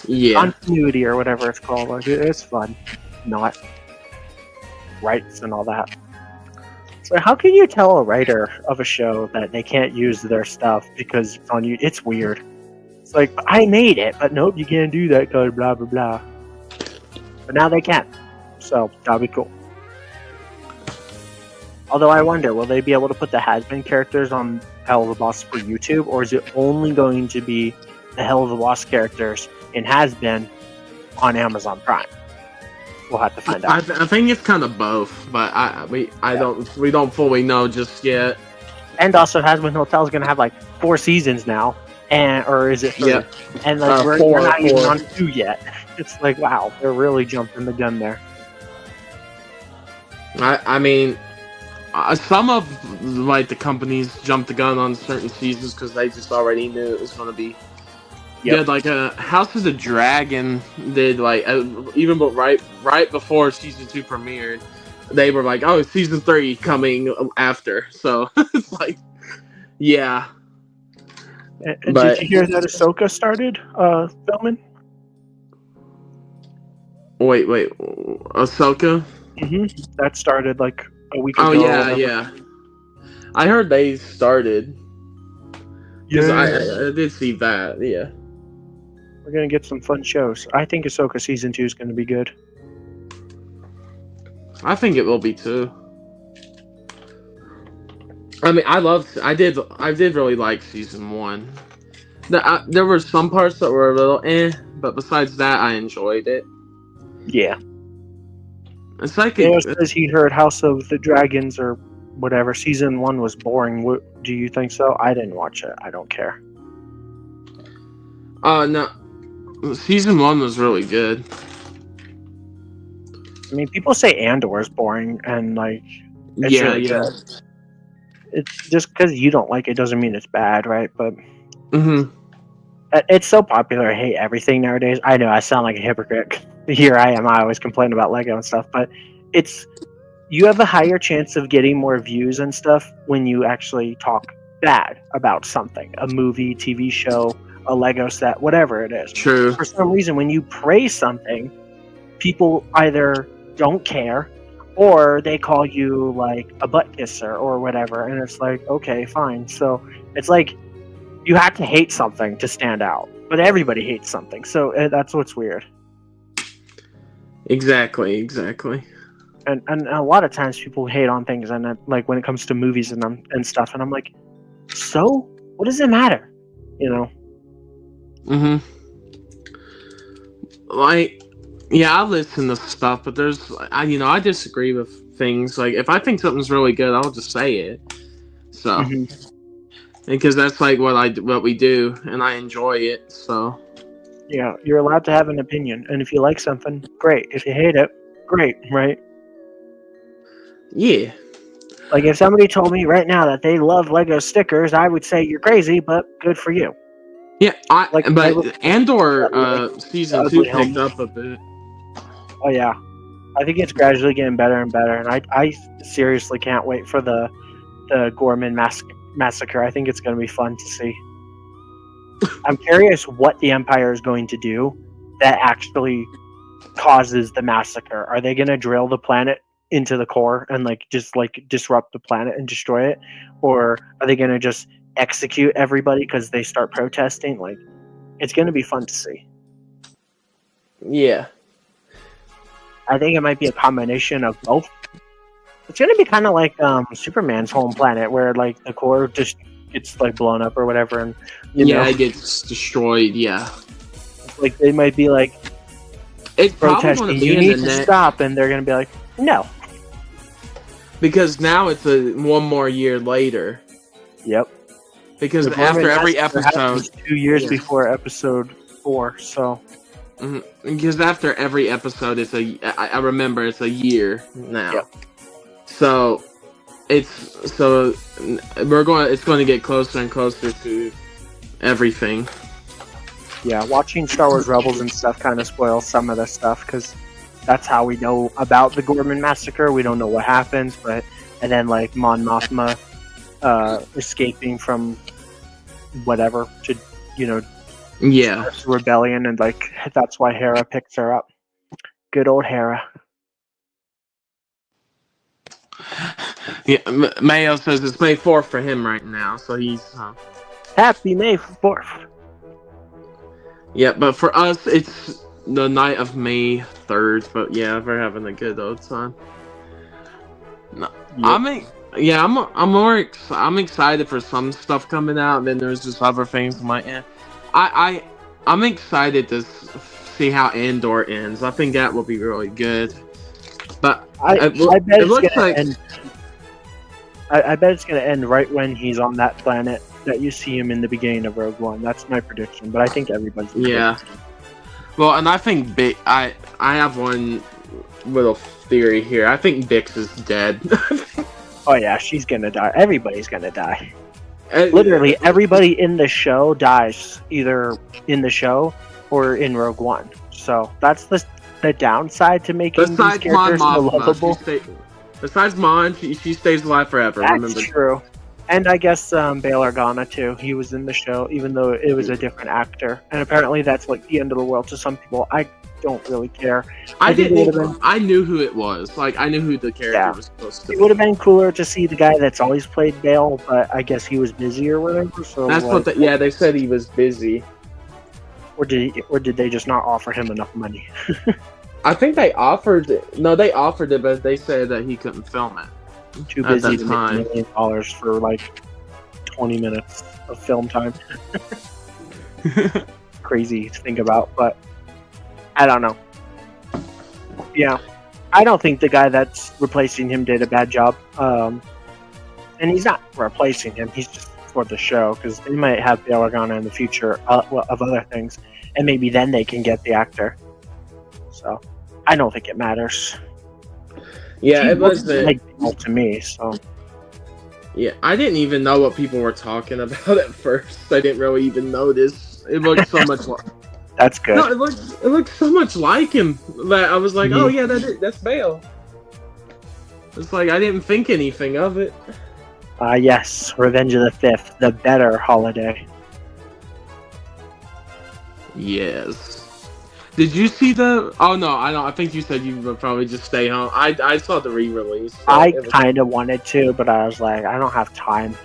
Yeah. Continuity or whatever it's called. Like, it's fun. Not rights and all that. So how can you tell a writer of a show that they can't use their stuff because it's on you? It's weird. It's like, I made it, but nope, you can't do that because blah, blah, blah. But now they can. So that'll be cool. Although I wonder, will they be able to put the Has-Been characters on Hell of a Boss for YouTube, or is it only going to be the Hell of a Boss characters in Has-Been on Amazon Prime? We'll have to find out. I think it's kind of both, but we don't fully know just yet. And also, Has-Been Hotel is going to have like 4 seasons now, or is it 3? Yeah. And like we're not even on 2 yet. It's like, wow, they're really jumping the gun there. I mean, some of like the companies jumped the gun on certain seasons because they just already knew it was going to be good. Like House of the Dragon did like even but right before season 2 premiered, they were like, oh, season 3 coming after. So it's like, yeah, And did But you hear that Ahsoka started filming? wait, Ahsoka. That started like a week Oh ago or yeah, whatever. yeah. I heard they started because Yeah, I did see that. Yeah, we're gonna get some fun shows. I think Ahsoka season 2 is gonna be good. I think it will be too. I mean, I did really like season one. There were some parts that were a little but besides that, I enjoyed it. Yeah. It's like Mayo says he heard House of the Dragons or whatever. Season 1 was boring. Do you think so? I didn't watch it. I don't care. no, season one was really good. I mean, people say Andor is boring, and like, it's Yeah, really good. It's just because you don't like it doesn't mean it's bad, right? But it's so popular. I hate everything nowadays. I know I sound like a hypocrite. Here I am. I always complain about Lego and stuff, but you have a higher chance of getting more views and stuff when you actually talk bad about something, a movie, TV show, a Lego set, whatever it is. True. For some reason, when you praise something, people either don't care or they call you like a butt kisser or whatever, and it's like, okay, fine. So it's like you have to hate something to stand out, but everybody hates something, so that's what's weird. Exactly. And a lot of times people hate on things, and like when it comes to movies and stuff, and I'm like, so what does it matter, you know? Like, yeah, I listen to stuff, but I disagree with things. Like, if I think something's really good, I'll just say it. So, because that's like what we do, and I enjoy it. So, yeah, you're allowed to have an opinion, and if you like something, great. If you hate it, great, right? Yeah. Like if somebody told me right now that they love Lego stickers, I would say you're crazy, but good for you. Yeah, but Andor season 2 picked up a bit. Oh yeah, I think it's gradually getting better and better, and I seriously can't wait for the Gorman massacre. I think it's going to be fun to see. I'm curious what the Empire is going to do that actually causes the massacre. Are they going to drill the planet into the core and just disrupt the planet and destroy it, or are they going to just execute everybody because they start protesting? Like, it's going to be fun to see. Yeah, I think it might be a combination of both. It's going to be kind of like Superman's home planet, where like the core just gets like blown up or whatever, and it gets destroyed. Yeah, like they might be like it's protesting. You need to stop, and they're going to be like, no, because now it's one more year later. Yep. Because after every episode, 2 years before episode 4, so. Because after every episode, I remember it's a year now. Yep. So it's going to get closer and closer to everything. Yeah, watching Star Wars Rebels and stuff kind of spoils some of the stuff because that's how we know about the Gorman massacre. We don't know what happens, and then like Mon Mothma escaping from whatever to rebellion, and like that's why Hera picks her up. Good old Hera. Yeah, Mayo says it's May 4th for him right now, so he's happy May 4th. Yeah, but for us it's the night of May 3rd. But yeah, we're having a good old time. No, yep. I'm excited for some stuff coming out, and then there's just other things I'm like, I'm excited to see how Andor ends. I think that will be really good. But I bet it's gonna end right when he's on that planet that you see him in the beginning of Rogue One. That's my prediction, but I think everybody's Well, and I think I have one little theory here. I think Bix is dead. Oh yeah, she's gonna die. Everybody's gonna die. Literally, everybody in the show dies, either in the show or in Rogue One. So that's the downside to making these characters so lovable. Besides Mon, she stays alive forever. That's true. And I guess Bail Organa too. He was in the show, even though it was a different actor. And apparently, that's like the end of the world to some people. I don't really care. I think it didn't. would have been, I knew who it was. Like I knew who the character yeah, was supposed to it be. would have been cooler to see the guy that's always played Bail, but I guess he was busy or whatever. So That's what. Yeah, they said he was busy. or did they just not offer him enough money? I think they offered it. No, they offered it, but they said that he couldn't film it. Too At busy that to make time. $1 million for like 20 minutes of film time. Crazy to think about, but I don't know. Yeah, I don't think the guy that's replacing him did a bad job. And he's not replacing him; he's just for the show because they might have Bail Organa in the future of other things, and maybe then they can get the actor. So I don't think it matters. Yeah, He it looks was. like Bail to me. So Yeah, I didn't even know what people were talking about at first. I didn't really even notice. It looked so much like. that's good. No, it looked so much like him that I was like, Mhm. oh yeah, that's Bale. It's like I didn't think anything of it. Yes, Revenge of the Fifth, the better holiday. Yes. Did you see the? Oh no, I don't. I think you said you would probably just stay home. I saw the re-release. So I it was- kind of wanted to, but I was like, I don't have time.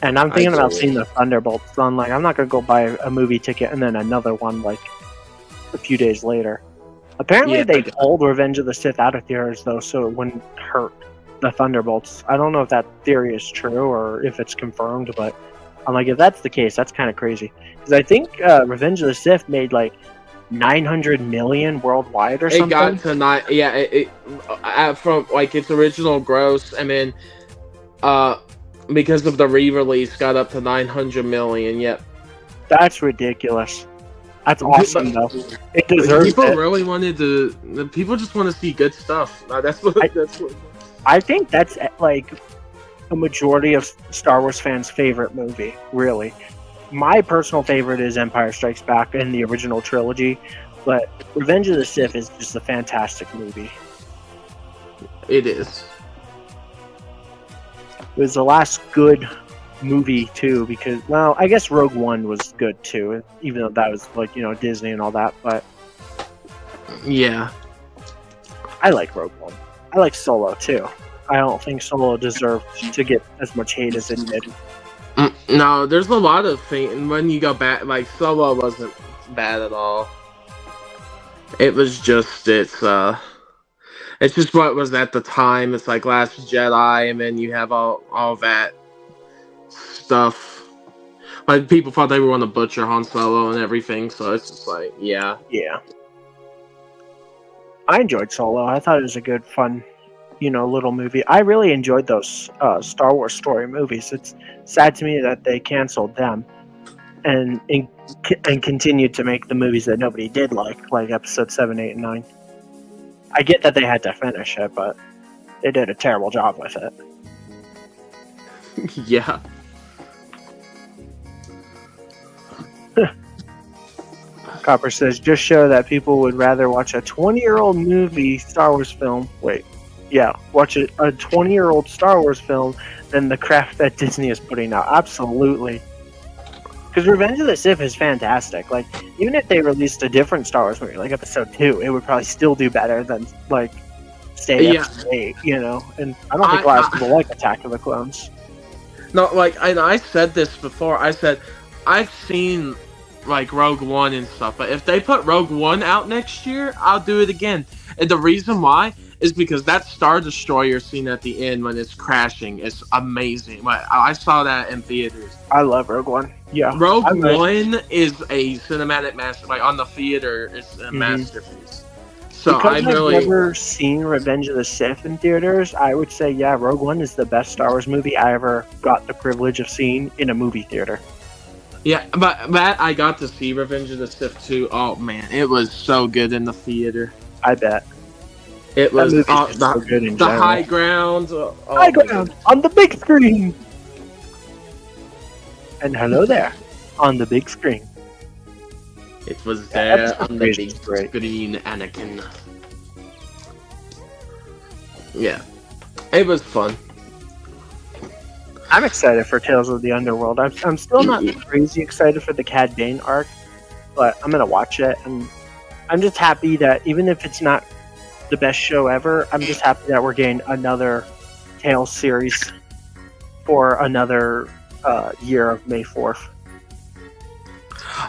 And I'm thinking about seeing the Thunderbolts. So I'm like, I'm not gonna go buy a movie ticket and then another one like a few days later. Apparently, Yeah. they pulled Revenge of the Sith out of theaters though, so it wouldn't hurt the Thunderbolts. I don't know if that theory is true or if it's confirmed, but I'm like, if that's the case, that's kind of crazy. Because I think Revenge of the Sith made like 900 million worldwide or It something. got to nine. Yeah, from like its original gross, and then because of the re-release, got up to 900 million. Yep. That's ridiculous. That's awesome though. It deserves People it. really wanted to. People just want to see good stuff. That's what. That's what. I think that's like a majority of Star Wars fans' favorite movie, really. My personal favorite is Empire Strikes Back and the original trilogy, but Revenge of the Sith is just a fantastic movie. It is. It was the last good movie too, because well, I guess Rogue One was good too, even though that was like, you know, Disney and all that, but Yeah. I like Rogue One. I like Solo too. I don't think Solo deserved to get as much hate as it did. No, there's a lot of things. When you go back, like Solo wasn't bad at all. It was just it's just what was at the time. It's like Last Jedi, and then you have all that stuff. Like people thought they were going to butcher Han Solo and everything, so it's just like, yeah. Yeah. I enjoyed Solo. I thought it was a good, fun, you know, little movie. I really enjoyed those Star Wars story movies. It's sad to me that they canceled them and continued to make the movies that nobody did like Episode 7, 8, and 9. I get that they had to finish it, but they did a terrible job with it. Yeah. Copper says, just show that people would rather watch a 20-year-old movie Star Wars film. Wait. Yeah, watch a 20-year-old Star Wars film than the crap that Disney is putting out. Absolutely. Because Revenge of the Sith is fantastic. Like, even if they released a different Star Wars movie, like Episode 2, it would probably still do better than, like, stay Episode 8, you know? And I don't think a lot of people like Attack of the Clones. No, like, and I said this before. I said, I've seen, like, Rogue One and stuff, but if they put Rogue One out next year, I'll do it again. And the reason why is because that Star Destroyer scene at the end when it's crashing is amazing. Like, I saw that in theaters. I love Rogue One. Yeah. Rogue One is a cinematic master. Like, on the theater, it's a masterpiece. So because I've never seen Revenge of the Sith in theaters, I would say, yeah, Rogue One is the best Star Wars movie I ever got the privilege of seeing in a movie theater. Yeah, but that I got to see Revenge of the Sith too. Oh man, it was so good in the theater. I bet. It was so good in the general. high ground. High ground on the big screen. And hello there, on the big screen. It was there that's on the big great. screen, Anakin. Yeah, it was fun. I'm excited for Tales of the Underworld. I'm still not crazy excited for the Cad Bane arc, but I'm gonna watch it, and I'm just happy that even if it's not the best show ever, I'm just happy that we're getting another Tales series for another year of May 4th.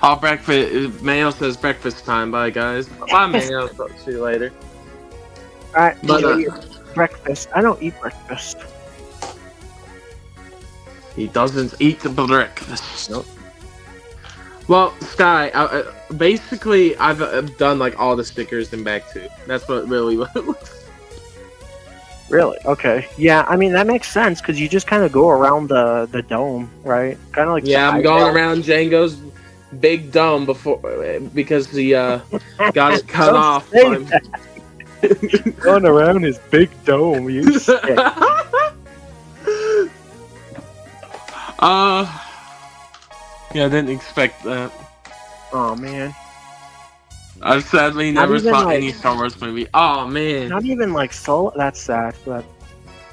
Oh, breakfast. Mayo says breakfast time. Bye, guys. Bye, Mayo. Talk to you later. All right, But, enjoy your breakfast. I don't eat breakfast. He doesn't eat the breakfast. Nope. Well, Sky, basically, I've done like all the stickers in back 2. That's what really was. Really? Okay. Yeah, I mean that makes sense because you just kind of go around the dome, right? Kind of like Yeah, I'm going around Jango's big dome because he got it cut off. Going around his big dome, you sick. Yeah, I didn't expect that. Oh man. I've sadly never saw any Star Wars movie. Oh man. Not even like Solo. That's sad, but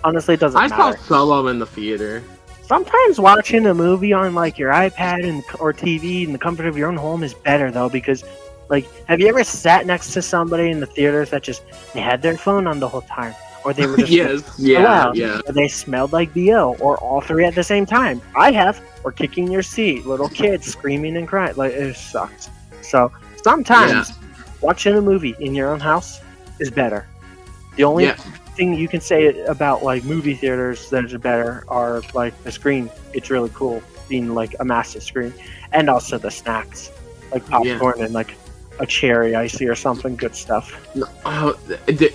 honestly, it doesn't matter. I saw Solo in the theater. Sometimes watching a movie on like your iPad or TV in the comfort of your own home is better though, because like, have you ever sat next to somebody in the theaters that just they had their phone on the whole time, or they were just yeah, or they smelled like BO, or all three at the same time? I have. Or kicking your seat, little kids screaming and crying, like it sucks. So sometimes watching a movie in your own house is better. The only thing you can say about like movie theaters that is better are like the screen. It's really cool being like a massive screen, and also the snacks like popcorn and like a cherry icy or something good stuff. No,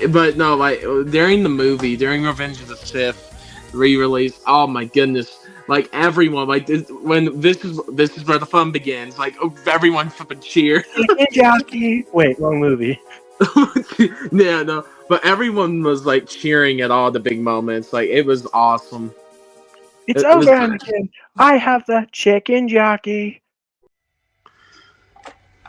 but no, like during the movie, during Revenge of the Sith re-release, oh my goodness. Like everyone, like when this is where the fun begins. Like everyone flipping cheer. Jockey. Wait, wrong movie. Yeah, no, but everyone was like cheering at all the big moments. Like it was awesome. It's over, Anakin. I have the chicken jockey.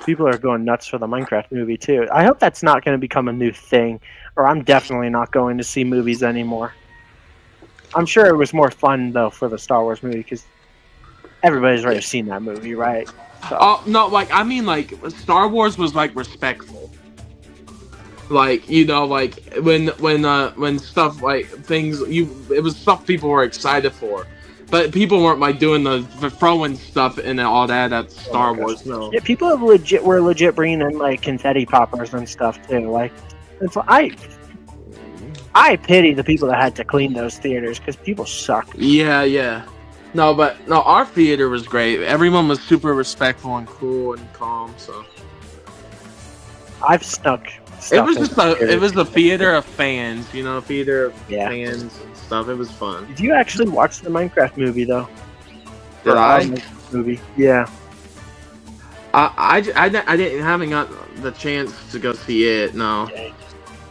People are going nuts for the Minecraft movie too. I hope that's not going to become a new thing, or I'm definitely not going to see movies anymore. I'm sure it was more fun though for the Star Wars movie because everybody's already seen that movie, right? So. Oh no, like I mean, like Star Wars was like respectful. Like like when stuff like things it was stuff people were excited for, but people weren't like doing the throwing stuff and all that at Star Wars. No. Yeah, people were legit bringing in like confetti poppers and stuff too. Like, it's I pity the people that had to clean those theaters because people suck. Yeah. No, our theater was great. Everyone was super respectful and cool and calm. So I've snuck. It was a theater of fans, theater of fans and stuff. It was fun. Did you actually watch the Minecraft movie though? Did I? Movie, yeah. I haven't got the chance to go see it. No. Okay.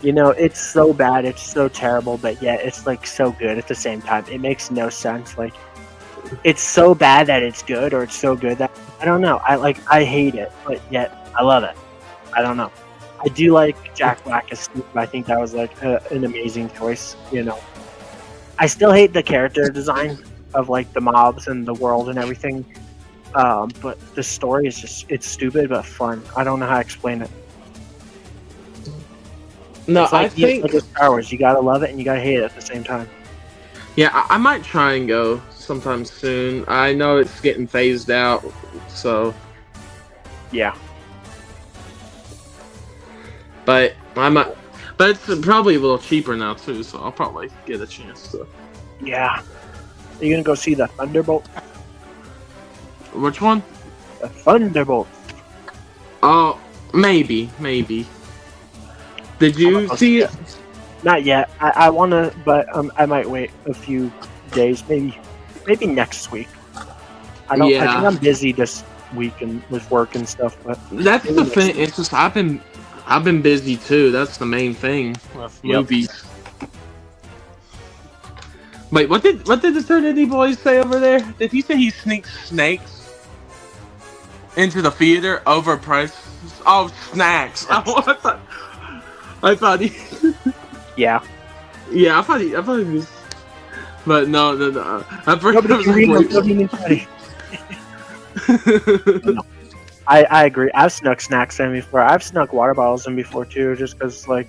It's so bad, it's so terrible, but yet it's like so good at the same time. It makes no sense. Like, it's so bad that it's good, or it's so good that I don't know. I hate it, but yet I love it. I don't know. I do like Jack Black as Steve. I think that was like an amazing choice. I still hate the character design of like the mobs and the world and everything. But the story is it's stupid but fun. I don't know how to explain it. No, it's like, I think like Star Wars. You gotta love it and you gotta hate it at the same time. Yeah, I might try and go sometime soon. I know it's getting phased out, so yeah. But I might. But it's probably a little cheaper now too, so I'll probably get a chance to. Yeah. Are you gonna go see the Thunderbolt? Which one? The Thunderbolt. Oh, maybe. Did you see it? Not yet. I want to, but I might wait a few days, maybe next week. I think I'm busy this week and with work and stuff. But that's the thing. It's just I've been busy too. That's the main thing with movies. Wait, what did the Eternity Boys say over there? Did he say he sneaks snakes into the theater overpriced? Oh, snacks! I thought he. Yeah. Yeah, I thought he was. But no. At first Nobody I was can read like, no coding study. No, I agree. I've snuck snacks in before. I've snuck water bottles in before too, just because like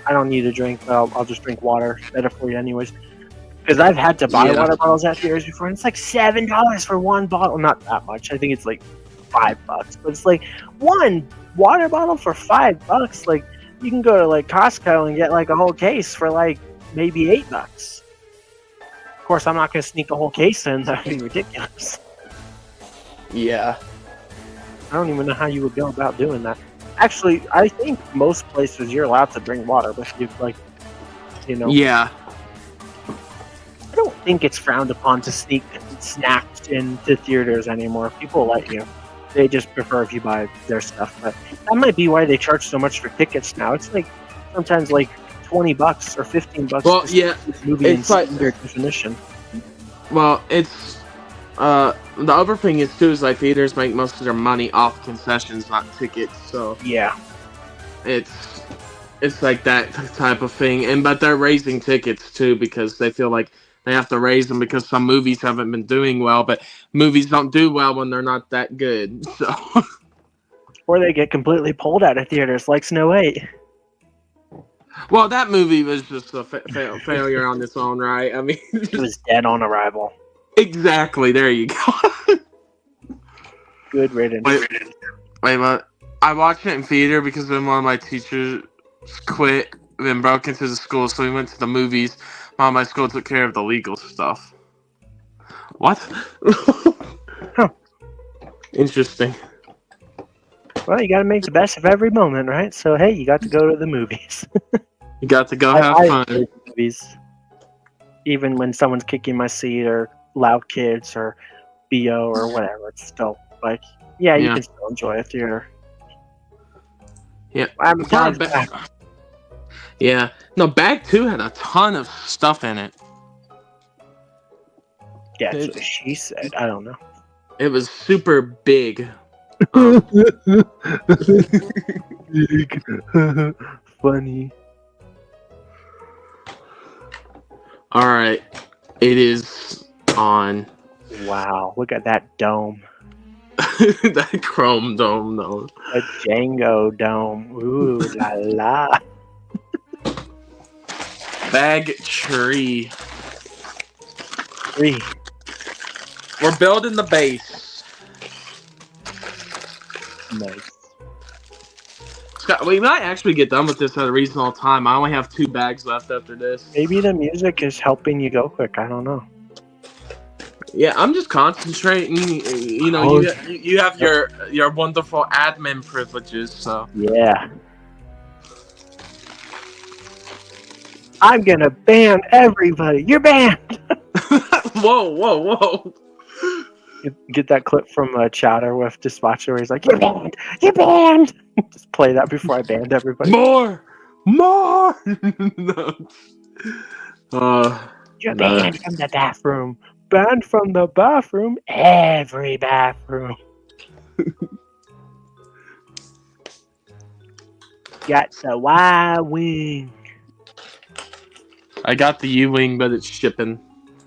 I don't need a drink. I'll just drink water. It's better for you anyways. Because I've had to buy Yeah. water bottles at theaters before, and it's like $7 for one bottle. Not that much. I think it's like $5, but it's like one water bottle for $5. Like you can go to like Costco and get like a whole case for like maybe $8. Of course, I'm not gonna sneak a whole case in. That'd be ridiculous. Yeah. I don't even know how you would go about doing that. Actually, I think most places you're allowed to bring water with you, like, you know. Yeah. I don't think it's frowned upon to sneak snacks into theaters anymore. People let you. They just prefer if you buy their stuff. But that might be why they charge so much for tickets now. It's like sometimes like $20 or $15. Well, to yeah, see this movie it's in like- standard definition. Well, it's the other thing is too is like theaters make most of their money off concessions, not tickets. So Yeah. it's like that type of thing, but they're raising tickets too because they feel like they have to raise them because some movies haven't been doing well, but movies don't do well when they're not that good. So Or they get completely pulled out of theaters, like Snow 8. well, that movie was just a failure on its own, right? I mean, It was dead on arrival. exactly. There you go. Good riddance. Wait, what? I watched it in theater because then one of my teachers quit, then broke into the school, so we went to the movies. While my school took care of the legal stuff. What? Huh. Interesting. Well, you got to make the best of every moment, right? So, hey, you got to go to the movies. You got to go have I fun. enjoy the movies. Even when someone's kicking my seat or loud kids or BO or whatever, it's still like, yeah, you Yeah. can still enjoy a theater. Yeah. I'm glad Yeah. No, Bag 2 had a ton of stuff in it. Yeah, that's what she said. I don't know. It was super big. Funny. Alright. It is on. Wow, look at that dome. That chrome dome, though. A Jango dome. Ooh la la. Bag tree. 3. We're building the base. Nice. Scott, we might actually get done with this at a reasonable time. I only have 2 bags left after this. Maybe the music is helping you go quick. I don't know. Yeah, I'm just concentrating. You know, Oh. you have your wonderful admin privileges. So Yeah. I'm gonna ban everybody. You're banned. whoa. Get that clip from Chowder with Dispatcher where he's like, "You're banned. You're banned." Just play that before I banned everybody. More. No. You're banned from the bathroom. Banned from the bathroom. Every bathroom. Got the Y wing. I got the U-wing, but it's shipping.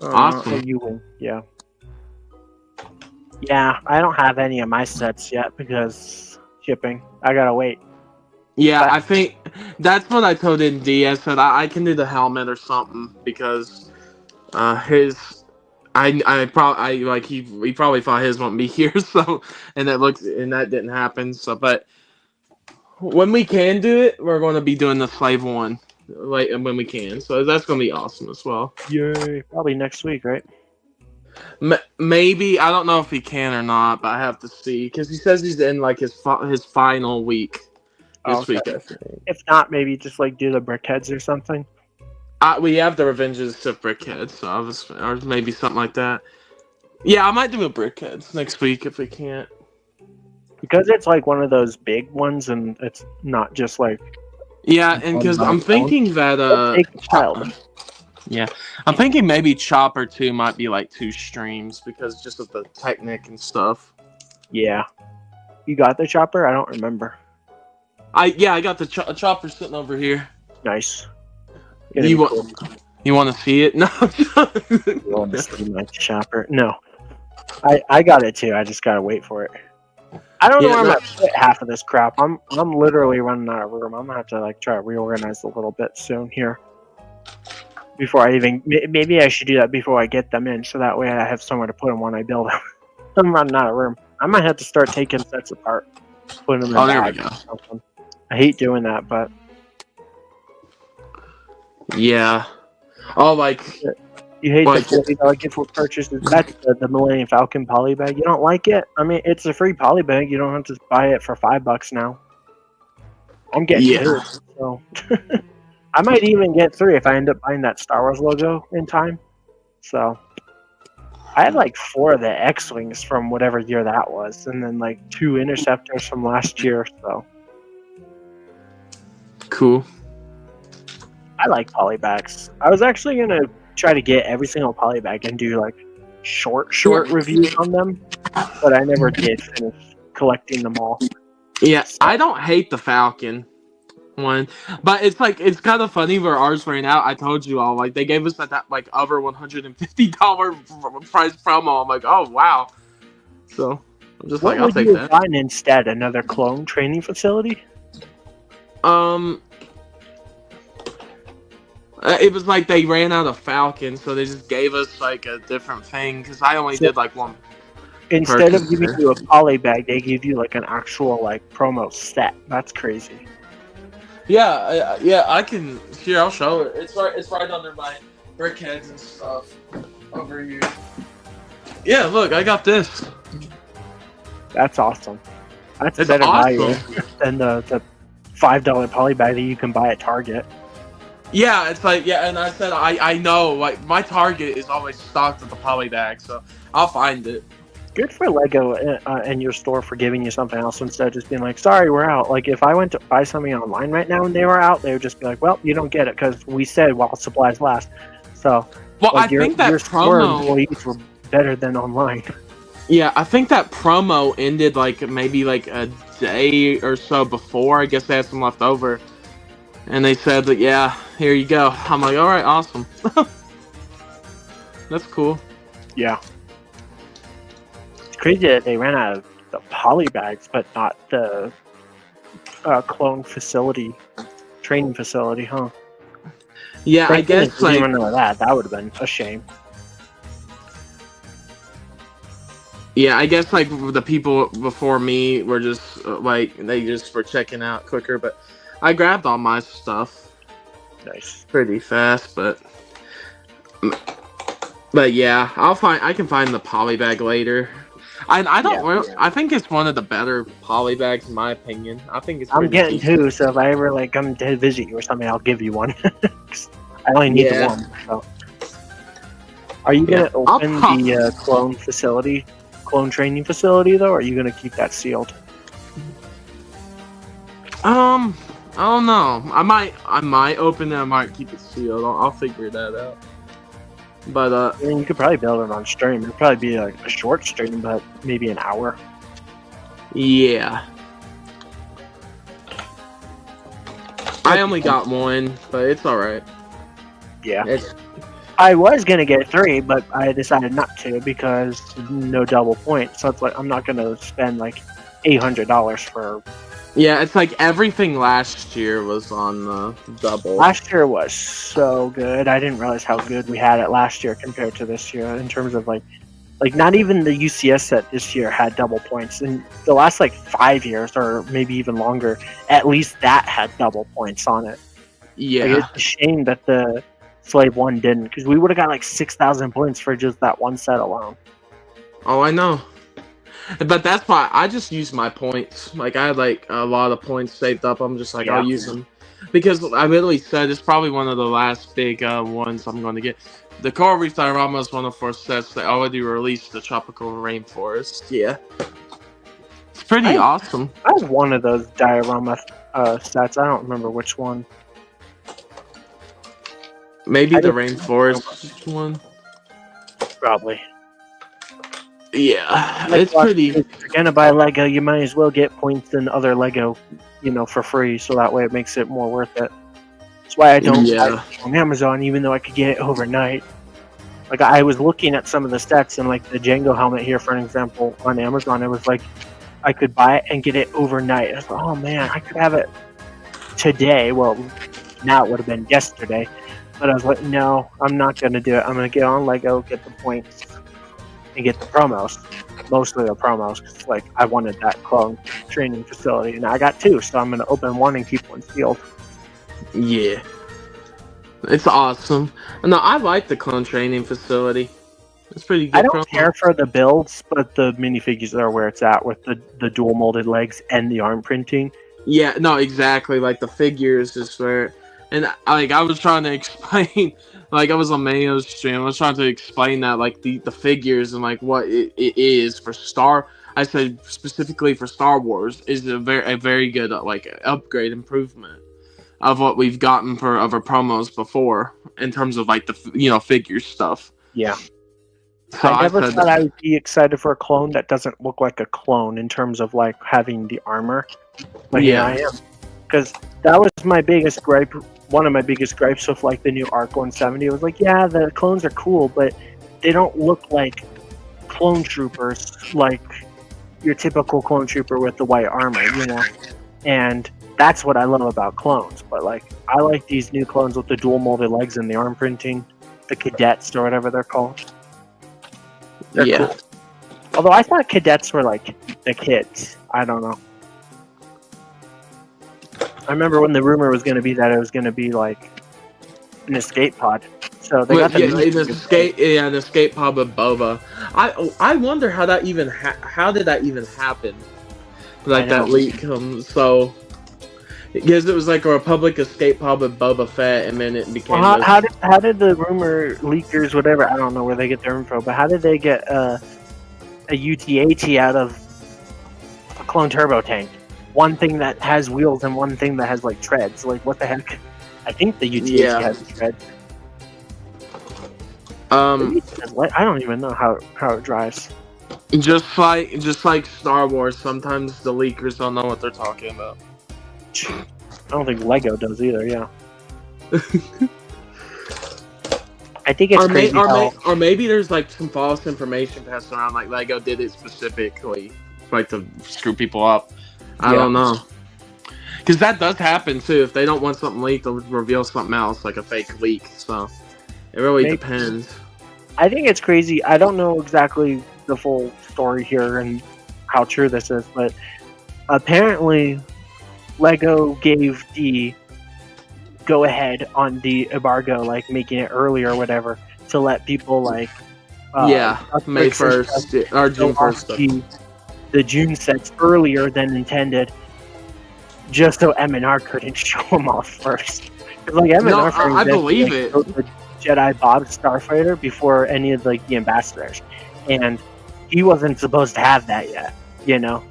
Awesome. The U-wing. Yeah. Yeah, I don't have any of my sets yet because shipping. I gotta wait. Yeah, But- I think that's what I told D. I said I can do the helmet or something because I probably like he probably thought his wouldn't be here, so and that didn't happen. So, but when we can do it, we're going to be doing the slave one, like when we can. So that's going to be awesome as well. Yay! Probably next week, right? Maybe I don't know if he can or not, but I have to see because he says he's in like his final week this week. I think. If not, maybe just like do the brickheads or something. We have the Revenges of Brickheads, so or maybe something like that. Yeah, I might do a Brickheads next week if we can't. Because it's like one of those big ones, and it's not just like Yeah, and because I'm thinking that take a child. Yeah, I'm thinking maybe Chopper 2 might be like 2 streams because just of the technique and stuff. Yeah, you got the chopper? I don't remember. I got the Chopper sitting over here. Nice. You Cool. You want to see it? No. You want to see my shopper? No. I got it too. I just gotta wait for it. I don't know Yeah, where I'm no. gonna fit half of this crap. I'm literally running out of room. I'm gonna have to like try to reorganize a little bit soon here. Before I even maybe I should do that before I get them in, so that way I have somewhere to put them when I build them. I'm running out of room. I might have to start taking sets apart, putting them in Oh, there we bags. go. Or something. I hate doing that, but Yeah. Oh, like you hate the like $40 gift with purchases. That's the Millennium Falcon poly bag. You don't like it? I mean, it's a free poly bag. You don't have to buy it for $5 now. I'm getting yeah. two, so I might even get three if I end up buying that Star Wars logo in time. So I have like 4 of the X-wings from whatever year that was, and then like 2 interceptors from last year. So Cool. I like polybags. I was actually gonna try to get every single polybag and do like short reviews on them, but I never did finish collecting them all. Yeah, So, I don't hate the Falcon one, but it's like it's kind of funny where ours ran out. I told you all, like they gave us that like over $150 price promo. I'm like, oh wow. So I'm just what like, I'll would take you have that. gotten instead? Another clone training facility? It was like they ran out of Falcon, so they just gave us like a different thing because I only So did like one. instead of giving Purchaser. you a poly bag, they give you like an actual like promo set. That's crazy. Yeah, yeah, I can. Here, I'll show it. It's right under my brickheads and stuff over here. Yeah, look, I got this. That's awesome. That's It's better value awesome. than the $5 poly bag that you can buy at Target. Yeah, it's like and I said I know like my Target is always stocked with the poly bag, so I'll find it. Good for Lego and your store for giving you something else instead of just being like, sorry, we're out. Like, if I went to buy something online right now and they were out, they would just be like, well, you don't get it because we said while supplies last. So, Well, like, I think that your store promo. employees were better than online. Yeah, I think that promo ended like maybe like a day or so before. I guess they had some left over, and they said that yeah, here you go. I'm like, all right, awesome. That's cool. Yeah. It's crazy that they ran out of the poly bags, but not the clone facility, training facility, huh? Yeah, I Thank goodness guess we like didn't run out of that. That would have been a shame. yeah, I guess like the people before me were just like they just were checking out quicker, but I grabbed all my stuff Nice. pretty fast, but yeah, I can find the poly bag later. I don't Yeah. I think it's one of the better poly bags in my opinion. I think it's I'm pretty getting decent. 2, so if I ever like come to visit you or something, I'll give you one. I only need the Yeah. one. So, are you gonna Yeah. I'll open pop- the clone training facility though, or are you gonna keep that sealed? I don't know. I might open it. I might keep it sealed. I'll figure that out. But I mean, you could probably build it on stream. It'd probably be like a short stream, but maybe an hour. yeah. I only got one, but it's all right. Yeah. It's I was gonna get 3, but I decided not to because no double points. So it's like I'm not gonna spend like $800 for. yeah. It's like everything last year was on the double. Last year was so good. I didn't realize how good we had it last year compared to this year in terms of like not even the UCS set this year had double points. In the last like 5 years or maybe even longer, at least that had double points on it. Yeah. Like, it's a shame that the Slave 1 didn't, because we would have got like 6,000 points for just that one set alone. Oh, I know. But that's why I just use my points. Like I had like a lot of points saved up. I'm just like Yeah. I'll use them because I literally said it's probably one of the last big ones I'm going to get. The Coral Reef Diorama is one of 4 sets. They already released the Tropical Rainforest. Yeah, it's pretty awesome. I have one of those diorama sets. I don't remember which one. Maybe I the just- Rainforest one. Probably. Yeah, Like, it's pretty. If you're gonna buy Lego, you might as well get points in other Lego, for free, so that way it makes it more worth it. That's why I don't buy Yeah. it on Amazon, even though I could get it overnight. Like, I was looking at some of the stats, and like the Jango helmet here, for an example, on Amazon, it was like I could buy it and get it overnight. I was like, oh man, I could have it today. Well, now it would have been yesterday. But I was like, no, I'm not going to do it. I'm going to get on Lego, get the points, and get the promos. Mostly the promos, 'cause, like, I wanted that clone training facility, and I got two, so I'm going to open one and keep one sealed. Yeah. It's awesome. No, I like the clone training facility. It's pretty good. I don't care for the builds, but the minifigures are where it's at, with the dual molded legs and the arm printing. Yeah, no, exactly. Like the figures is where, and like I was trying to explain, like I was on Mayo's stream, I was trying to explain that like the figures and like what it is for Star. I said specifically for Star Wars is a very good like upgrade improvement of what we've gotten for other promos before in terms of like the figure stuff. Yeah. So I never said thought I would be excited for a clone that doesn't look like a clone in terms of like having the armor. But yeah, I am. Because that was my biggest gripe. One of my biggest gripes with like the new Arc 170 was like, yeah, the clones are cool, but they don't look like clone troopers, like your typical clone trooper with the white armor, you know? And that's what I love about clones. But like, I like these new clones with the dual molded legs and the arm printing, the cadets or whatever they're called. They're cool. Although I thought cadets were like the kids. I don't know. I remember when the rumor was going to be that it was going to be like an escape pod. So they got the escape pod with Boba. I wonder how that even how did that even happen? Like that leak so. Because it was like a Republic escape pod with Boba Fett, and then it became. Well, how did the rumor leakers, whatever, I don't know where they get their info, but how did they get a UTAT out of a clone turbo tank? One thing that has wheels and one thing that has like treads. Like, what the heck? I think the UTAT has treads. I don't even know how it drives. Just like Star Wars, sometimes the leakers don't know what they're talking about. I don't think Lego does either. Yeah. I think it's crazy or maybe there's like some false information passed around, like Lego did it specifically, like to screw people up. I don't know, because that does happen too. If they don't want something leaked, they'll reveal something else, like a fake leak. So it really depends. I think it's crazy. I don't know exactly the full story here and how true this is, but apparently Lego gave the go-ahead on the embargo, like making it early or whatever, to let people like May 1st or June 1st. The June sets earlier than intended, just so M&R couldn't show them off first. Like M&R, I believe it. The Jedi Bob Starfighter before any of like the ambassadors, and he wasn't supposed to have that yet. You know.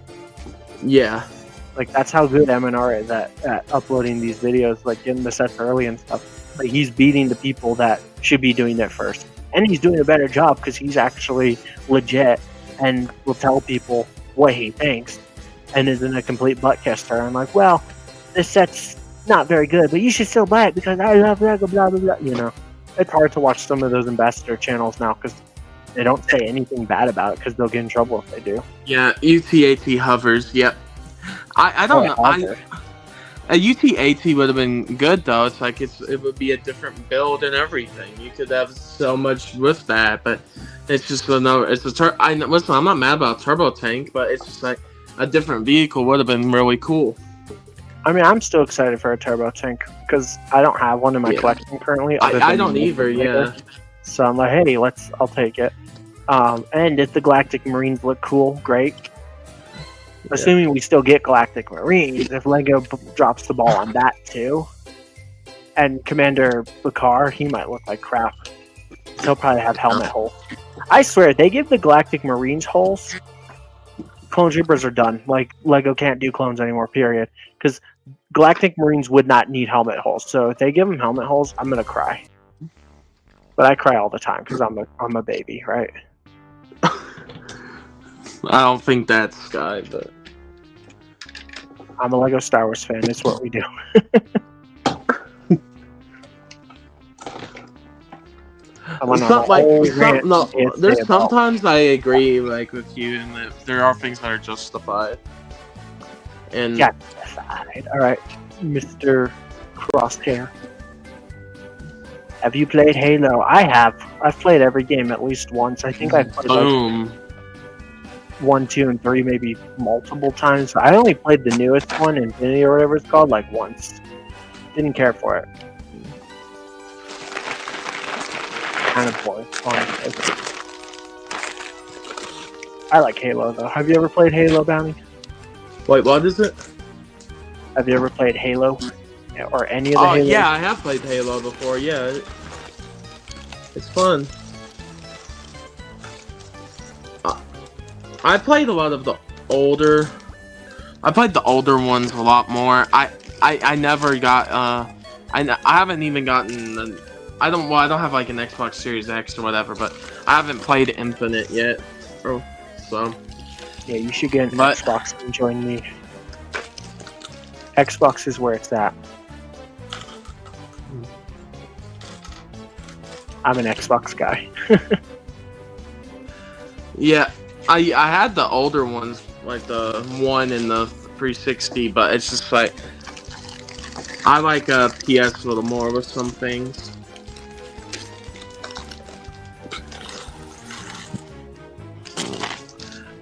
Yeah. Like, that's how good M&R is at uploading these videos, like getting the sets early and stuff. Like, he's beating the people that should be doing it first. And he's doing a better job because he's actually legit and will tell people what he thinks and isn't a complete butt kisser. I'm like, well, this set's not very good, but you should still buy it because I love Lego, blah, blah, blah. You know, it's hard to watch some of those ambassador channels now because they don't say anything bad about it because they'll get in trouble if they do. Yeah, UTAT hovers, yep. I don't know. A UTAT would have been good though. It's like it would be a different build and everything. You could have so much with that, but it's just another. It's a listen. I'm not mad about Turbo Tank, but it's just like a different vehicle would have been really cool. I mean, I'm still excited for a Turbo Tank because I don't have one in my collection currently. I don't either. Yeah. So I'm like, hey, I'll take it. And if the Galactic Marines look cool, great. Assuming we still get Galactic Marines, if Lego drops the ball on that too, and Commander Bakar, he might look like crap. He'll probably have helmet holes. I swear, they give the Galactic Marines holes, Clone Troopers are done. Like, Lego can't do clones anymore, period. Because Galactic Marines would not need helmet holes. So if they give them helmet holes, I'm going to cry. But I cry all the time because I'm a baby, right? I don't think that's Sky, but I'm a Lego Star Wars fan. It's what we do. I went on a whole rant. There's sometimes I agree like with you, and that there are things that are justified. And justified. All right, Mr. Crosshair. Have you played Halo? I have. I've played every game at least once. I think I've played like 1, 2, and 3 maybe multiple times. I only played the newest one, Infinity or whatever it's called, like once. Didn't care for it. Kind of boring, honestly. I like Halo though. Have you ever played Halo, Bounty? Wait, what is it? Have you ever played Halo? Or any of the Halo? Yeah, I have played Halo before, yeah. It's fun. I played a lot of the older... I played the older ones a lot more. I never got, I haven't even gotten... I don't have like an Xbox Series X or whatever, but I haven't played Infinite yet. So... Yeah, you should get an Xbox and join me. Xbox is where it's at. I'm an Xbox guy. Yeah, I had the older ones, like the 1 and the 360, but it's just like I like PS a little more with some things.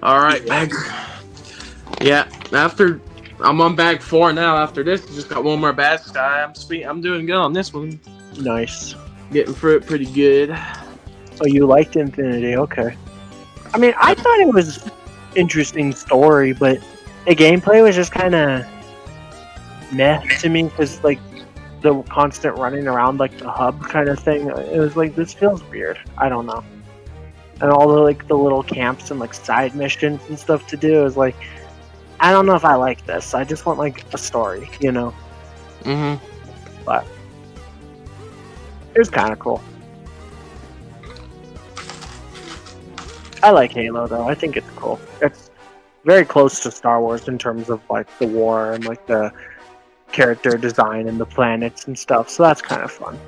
All right, bag. Yeah, after I'm on bag 4 now. After this, just got one more bad sky. I'm doing good on this one. Nice. Getting through it pretty good. Oh, you liked Infinity? Okay. I mean, I thought it was interesting story, but the gameplay was just kind of meh to me because like the constant running around like the hub kind of thing. It was like, this feels weird. I don't know. And all the like the little camps and like side missions and stuff to do is like, I don't know if I like this. I just want like a story, you know. But it was kind of cool. I like Halo though. I think it's cool. It's very close to Star Wars in terms of like the war and like the character design and the planets and stuff. So that's kind of fun.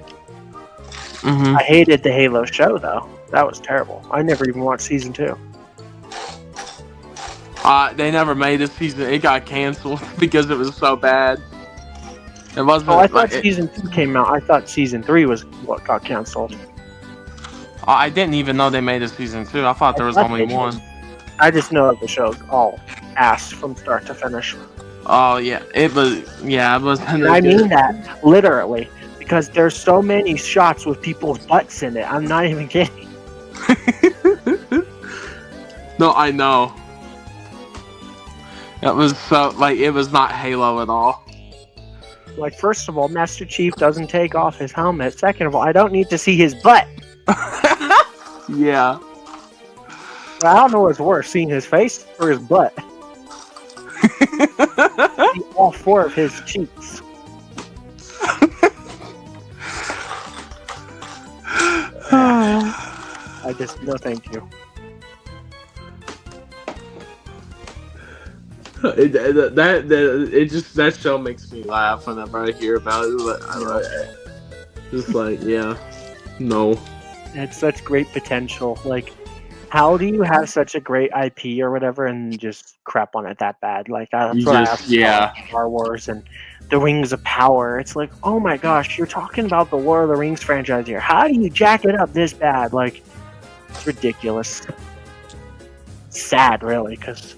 I hated the Halo show though. That was terrible. I never even watched season 2. They never made a season. It got canceled because it was so bad. It wasn't. Oh, I thought season 2 came out. I thought season 3 was what got canceled. I didn't even know they made a season 2. I thought there was only one. I just know that the show's all ass from start to finish. Oh yeah, it was. Yeah, it was. I mean that literally because there's so many shots with people's butts in it. I'm not even kidding. No, I know. It was so like it was not Halo at all. Like, first of all, Master Chief doesn't take off his helmet. Second of all, I don't need to see his butt. Yeah. I don't know what's worse, seeing his face or his butt. See all 4 of his cheeks. I just no thank you. That show makes me laugh whenever I hear about it. Just like, yeah, no. It's such great potential. Like, how do you have such a great IP or whatever and just crap on it that bad? Like, that's what I asked about Star Wars and the Rings of Power. It's like, oh my gosh, you're talking about the Lord of the Rings franchise here. How do you jack it up this bad? Like, it's ridiculous. Sad, really, because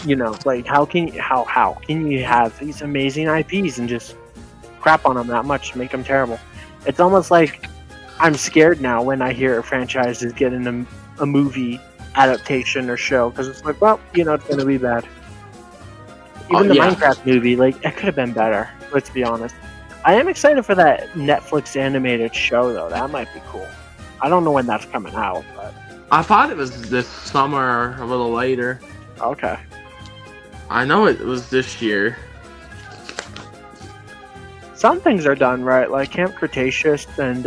you know, like, how can you have these amazing IPs and just crap on them that much to make them terrible? It's almost like I'm scared now when I hear a franchise is getting a movie adaptation or show because it's like, well, you know, it's going to be bad. Even the Minecraft movie, like, it could have been better. Let's be honest. I am excited for that Netflix animated show though. That might be cool. I don't know when that's coming out, but I thought it was this summer or a little later. Okay. I know it was this year. Some things are done right, like Camp Cretaceous and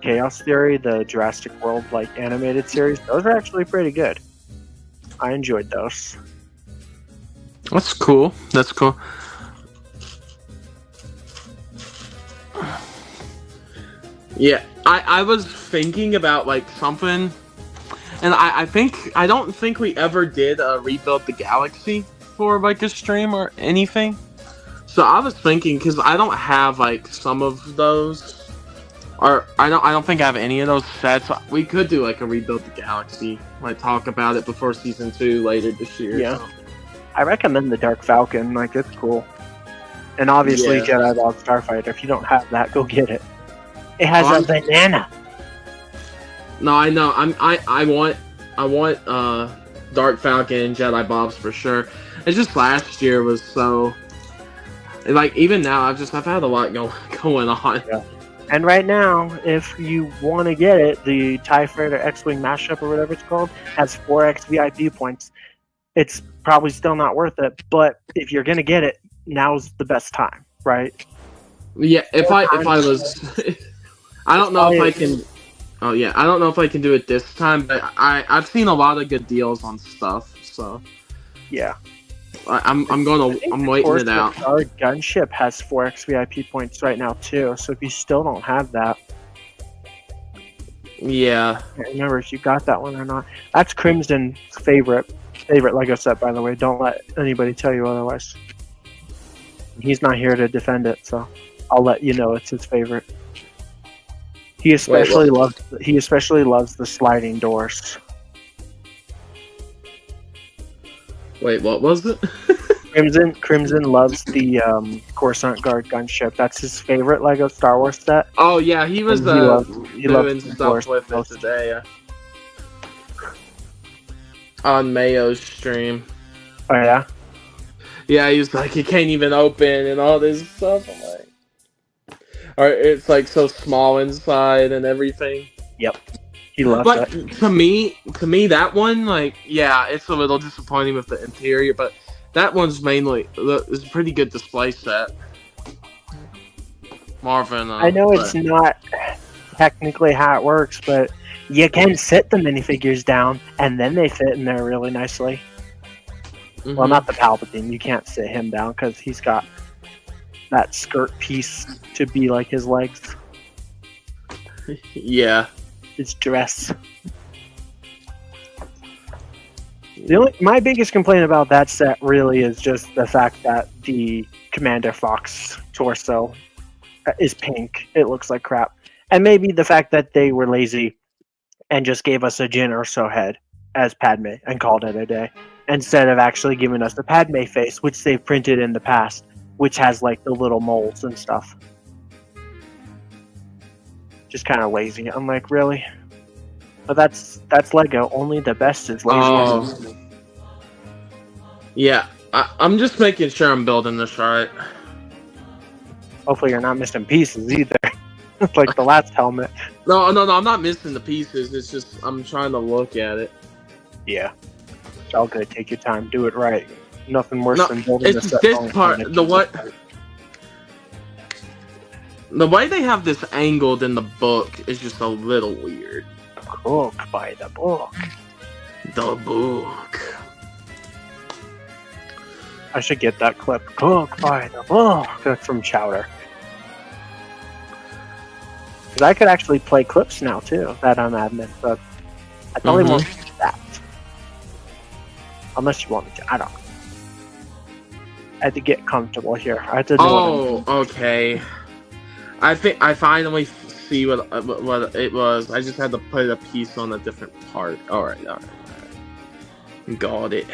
Chaos Theory, the Jurassic World like animated series. Those are actually pretty good. I enjoyed those. That's cool. That's cool. Yeah, I was thinking about like something, and I don't think we ever did rebuild the galaxy for like a stream or anything. So I was thinking because I don't have like some of those, or I don't think I have any of those sets. We could do like a rebuild the galaxy, like talk about it before season 2 later this year. Yeah. So. I recommend the Dark Falcon. Like, it's cool. And obviously, Yeah. Jedi Ball Starfighter. If you don't have that, go get it. It has a banana. No, I know. I want Dark Falcon and Jedi Bobs for sure. It's just last year was so like even now I've had a lot going on. Yeah. And right now, if you want to get it, the TIE Fighter X-Wing mashup or whatever it's called has 4x VIP points. It's probably still not worth it, but if you're gonna get it, now's the best time, right? Yeah, if I was, I don't know if I can. Oh yeah, I don't know if I can do it this time, but I've seen a lot of good deals on stuff, so yeah, I'm waiting it out. Our gunship has 4x VIP points right now too, so if you still don't have that, yeah, I can't remember if you got that one or not. That's Crimson's favorite Lego set, by the way. Don't let anybody tell you otherwise. He's not here to defend it, so I'll let you know it's his favorite. He especially loves the sliding doors. Wait, what was it? Crimson loves the Coruscant Guard gunship. That's his favorite Lego Star Wars set. Oh yeah, he was he doing stuff with it today. Yeah. On Mayo's stream. Oh yeah? Yeah, he was like, you can't even open and all this stuff. I'm like, or it's like so small inside and everything. Yep. He loves but it. To me, that one, like, yeah, it's a little disappointing with the interior, but that one's mainly is a pretty good display set. Marvin. I know it's not technically how it works, but you can sit the minifigures down, and then they fit in there really nicely. Mm-hmm. Well, not the Palpatine. You can't sit him down because he's got that skirt piece to be like his legs. Yeah. His dress. My biggest complaint about that set really is just the fact that the Commander Fox torso is pink. It looks like crap. And maybe the fact that they were lazy and just gave us a Jyn Erso head as Padme and called it a day, instead of actually giving us the Padme face, which they've printed in the past, which has like the little moles and stuff. Just kind of lazy. I'm like, really? But that's Lego. Only the best is lazy. Yeah, I'm just making sure I'm building this right. Hopefully you're not missing pieces either. Like the last helmet. No, I'm not missing the pieces. It's just I'm trying to look at it. Yeah. It's all good. Take your time. Do it right. Nothing worse than building this part. The way they have this angled in the book is just a little weird. Cook by the book. The book. I should get that clip. Cook by the book. That's from Chowder. Because I could actually play clips now too that I'm admin, but I probably won't do that. Unless you want me to. I don't know. I had to get comfortable here. I had to know okay. I think I finally see what it was. I just had to put a piece on a different part. Alright. Got it.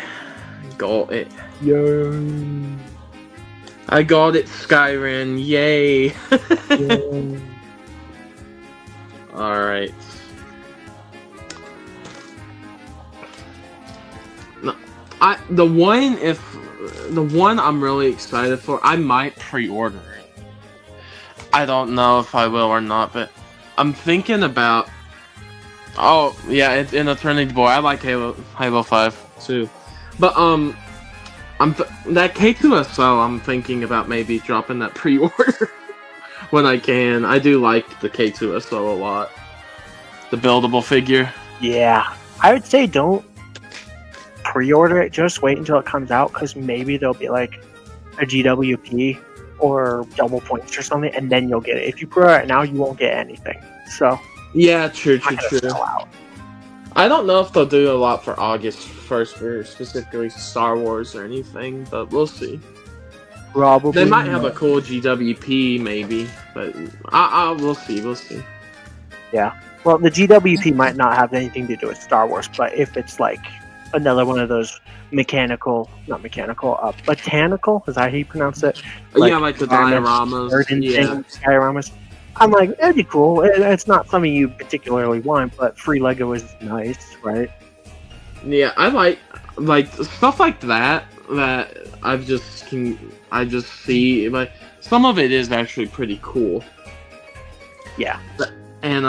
Yo. I got it, Skyrim. Yay. Alright. No, the one I'm really excited for, I might pre-order it. I don't know if I will or not, but I'm thinking about. Oh yeah, it's in Eternity Boy. I like Halo 5 too, but that K2SO. I'm thinking about maybe dropping that pre-order when I can. I do like the K2SO a lot. The buildable figure. Yeah, I would say don't pre-order it. Just wait until it comes out, because maybe there'll be like a GWP or double points or something, and then you'll get it. If you pre-order it now, you won't get anything. So Yeah, true. it's not gonna sell out. I don't know if they'll do a lot for August 1st for specifically Star Wars or anything, but we'll see. Probably They might have not. a cool GWP maybe, but we'll see. We'll see. Yeah. Well, the GWP might not have anything to do with Star Wars, but if it's like another one of those botanical, is that how you pronounce it? Yeah, like the dioramas. Yeah. Dioramas. I'm like, it'd be cool. It's not something you particularly want, but free Lego is nice, right? Yeah, I like stuff like that. That I just see like some of it is actually pretty cool. Yeah. And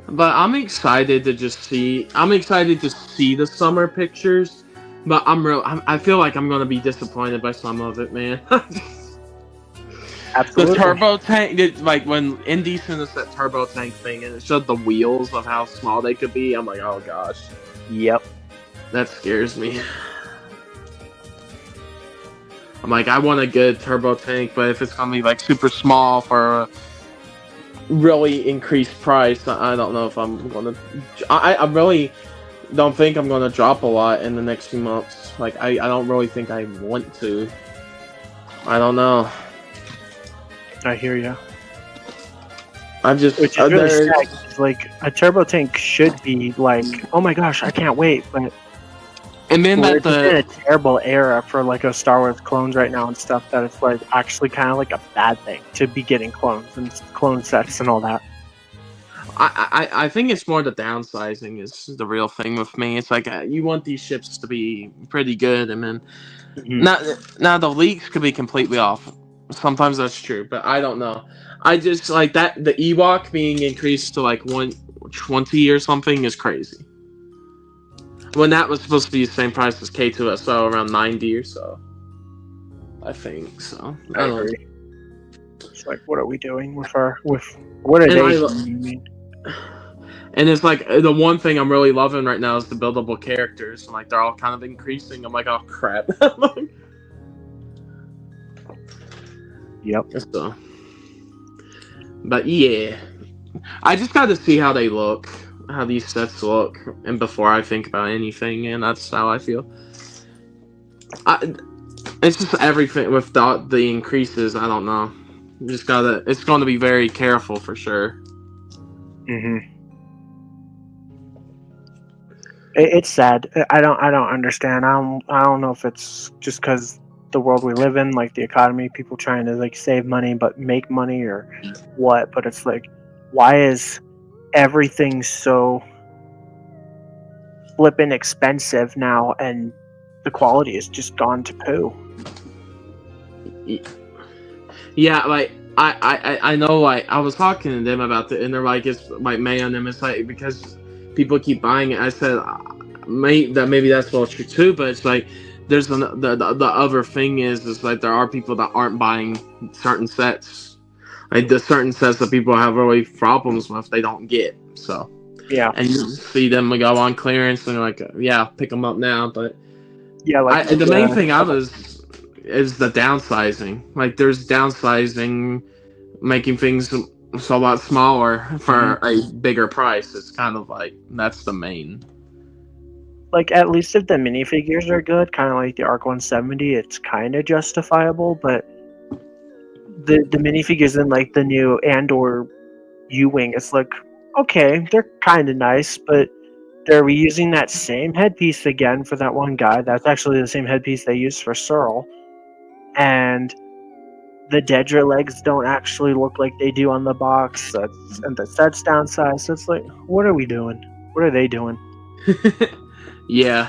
but I'm excited to see the summer pictures. But I feel like I'm gonna be disappointed by some of it, man. Absolutely. The turbo tank, like when Indy sent us that turbo tank thing, and it showed the wheels of how small they could be. I'm like, oh gosh. Yep. That scares me. I'm like, I want a good turbo tank, but if it's gonna be like super small for a really increased price, I don't know if I'm gonna. I really don't think I'm gonna drop a lot in the next few months. Like, I don't really think I want to. I don't know. I hear you. I'm just. Which is really sad. It's like a turbo tank should be like, oh my gosh, I can't wait, but. And then it's in a terrible era for like a Star Wars clones right now and stuff that it's like actually kind of like a bad thing to be getting clones and clone sets and all that. I think it's more the downsizing is the real thing with me. It's like you want these ships to be pretty good, and then now the leaks could be completely off. Sometimes that's true, but I don't know. I just like that the Ewok being increased to like 120 or something is crazy. When that was supposed to be the same price as K2SO, around 90 or so. I think so. I agree. It's like, what are we doing with what are they doing? And it's like, the one thing I'm really loving right now is the buildable characters. And like, they're all kind of increasing. I'm like, oh crap. Yep. So, but yeah. I just got to see how they look. How these sets look, and before I think about anything, and that's how I feel. It's just everything with the increases. I don't know. You just gotta. It's going to be very careful for sure. It's sad. I don't understand. I don't know if it's just because the world we live in, like the economy, people trying to like save money but make money or what. But it's like, why is everything so flippin' expensive now, and the quality has just gone to poo? Yeah, like I know, like I was talking to them about it, and they're like, it's like man, and it's like because people keep buying it. I said maybe that's well true too, but it's like there's the other thing is like there are people that aren't buying certain sets. Like the certain sets that people have really problems with, they don't get. So yeah, and you see them go on clearance and you're like, yeah, pick them up now. But yeah, like the main thing is the downsizing. Like there's downsizing, making things so a lot smaller for a bigger price. It's kind of like that's the main. Like at least if the minifigures are good, kind of like the Arc 170, it's kind of justifiable, but. The minifigures in like the new Andor U-Wing, it's like, okay, they're kind of nice, but they're reusing that same headpiece again for that one guy. That's actually the same headpiece they used for Searle. And the Dedra legs don't actually look like they do on the box. And the set's downsized. So it's like, what are we doing? What are they doing? Yeah.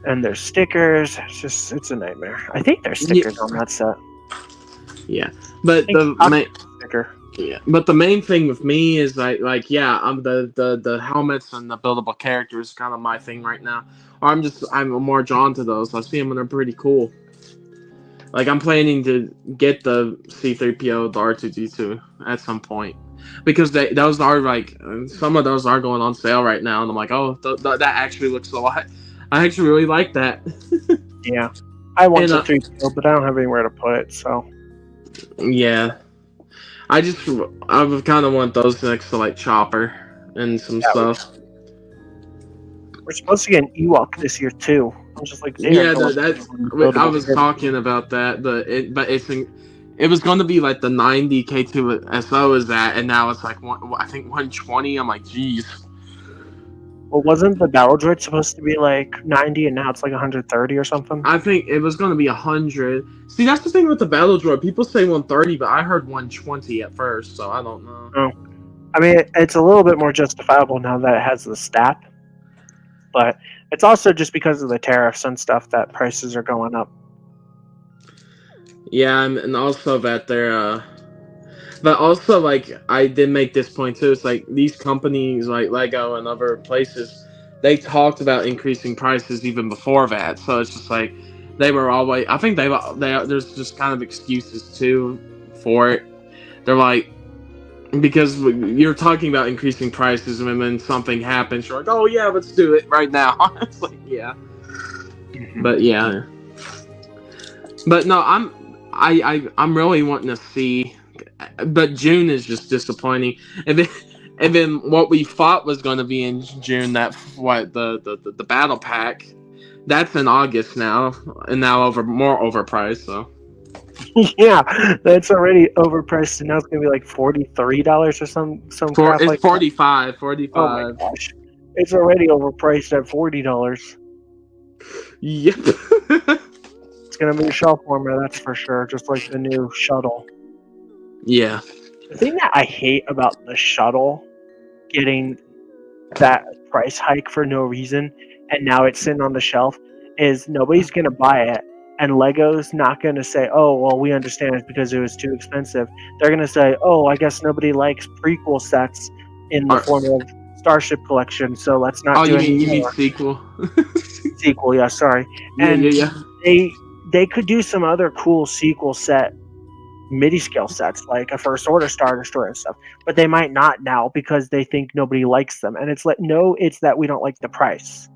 And there's stickers. It's a nightmare. I think there's stickers on that set. Yeah, but the main thing with me is I'm the helmets and the buildable characters kind of my thing right now. Or I'm more drawn to those. I see them and they're pretty cool. Like I'm planning to get the C-3PO, the R2-D2 at some point because those are like some of those are going on sale right now, and I'm like, oh, that actually looks a lot. I actually really like that. Yeah. I want And the 3PO, but I don't have anywhere to put it, so. yeah, I would kind of want those next to like Chopper and some Yeah, stuff. we're supposed to get an Ewok this year, too. I'm just like, they are Yeah, going that's. I buildable was characters. talking about that, but it was going to be like the 90 K2 SO is that, and now it's like I think 120. I'm like, geez. Well, wasn't the Battle Droid supposed to be like 90 and now it's like 130 or something? I think it was going to be 100. See, that's the thing with the Battle Droid. People say 130, but I heard 120 at first, so I don't know. Oh. I mean, it's a little bit more justifiable now that it has the stat, but it's also just because of the tariffs and stuff that prices are going up. Yeah, and also that they're. But also, like, I did make this point too. It's like these companies, like Lego and other places, they talked about increasing prices even before that. So it's just like they were always. I think there's just kind of excuses too for it. They're like, because you're talking about increasing prices, and then something happens, you're like, oh yeah, let's do it right now. It's like, yeah, but yeah, but no, I'm really wanting to see. But June is just disappointing, and then what we thought was going to be in June, that what the battle pack, that's in August now, and now more overpriced. So Yeah, that's already overpriced, and now it's gonna be like $43 or some crap it's like that. 45. Oh my gosh, it's already overpriced at $40. Yep. It's gonna be a shelf warmer, that's for sure. Just like the new shuttle. Yeah. The thing that I hate about the shuttle getting that price hike for no reason, and now it's sitting on the shelf, is nobody's gonna buy it, and Lego's not gonna say, "Oh, well, we understand it's because it was too expensive." They're gonna say, "Oh, I guess nobody likes prequel sets in the form of Starship Collection, so let's not do any you mean more." sequel? Sequel, yeah, sorry. Yeah, And yeah. they could do some other cool sequel set MIDI scale sets, like a First Order Star Destroyer and stuff, but they might not now because they think nobody likes them. And it's like, no, it's that we don't like the price.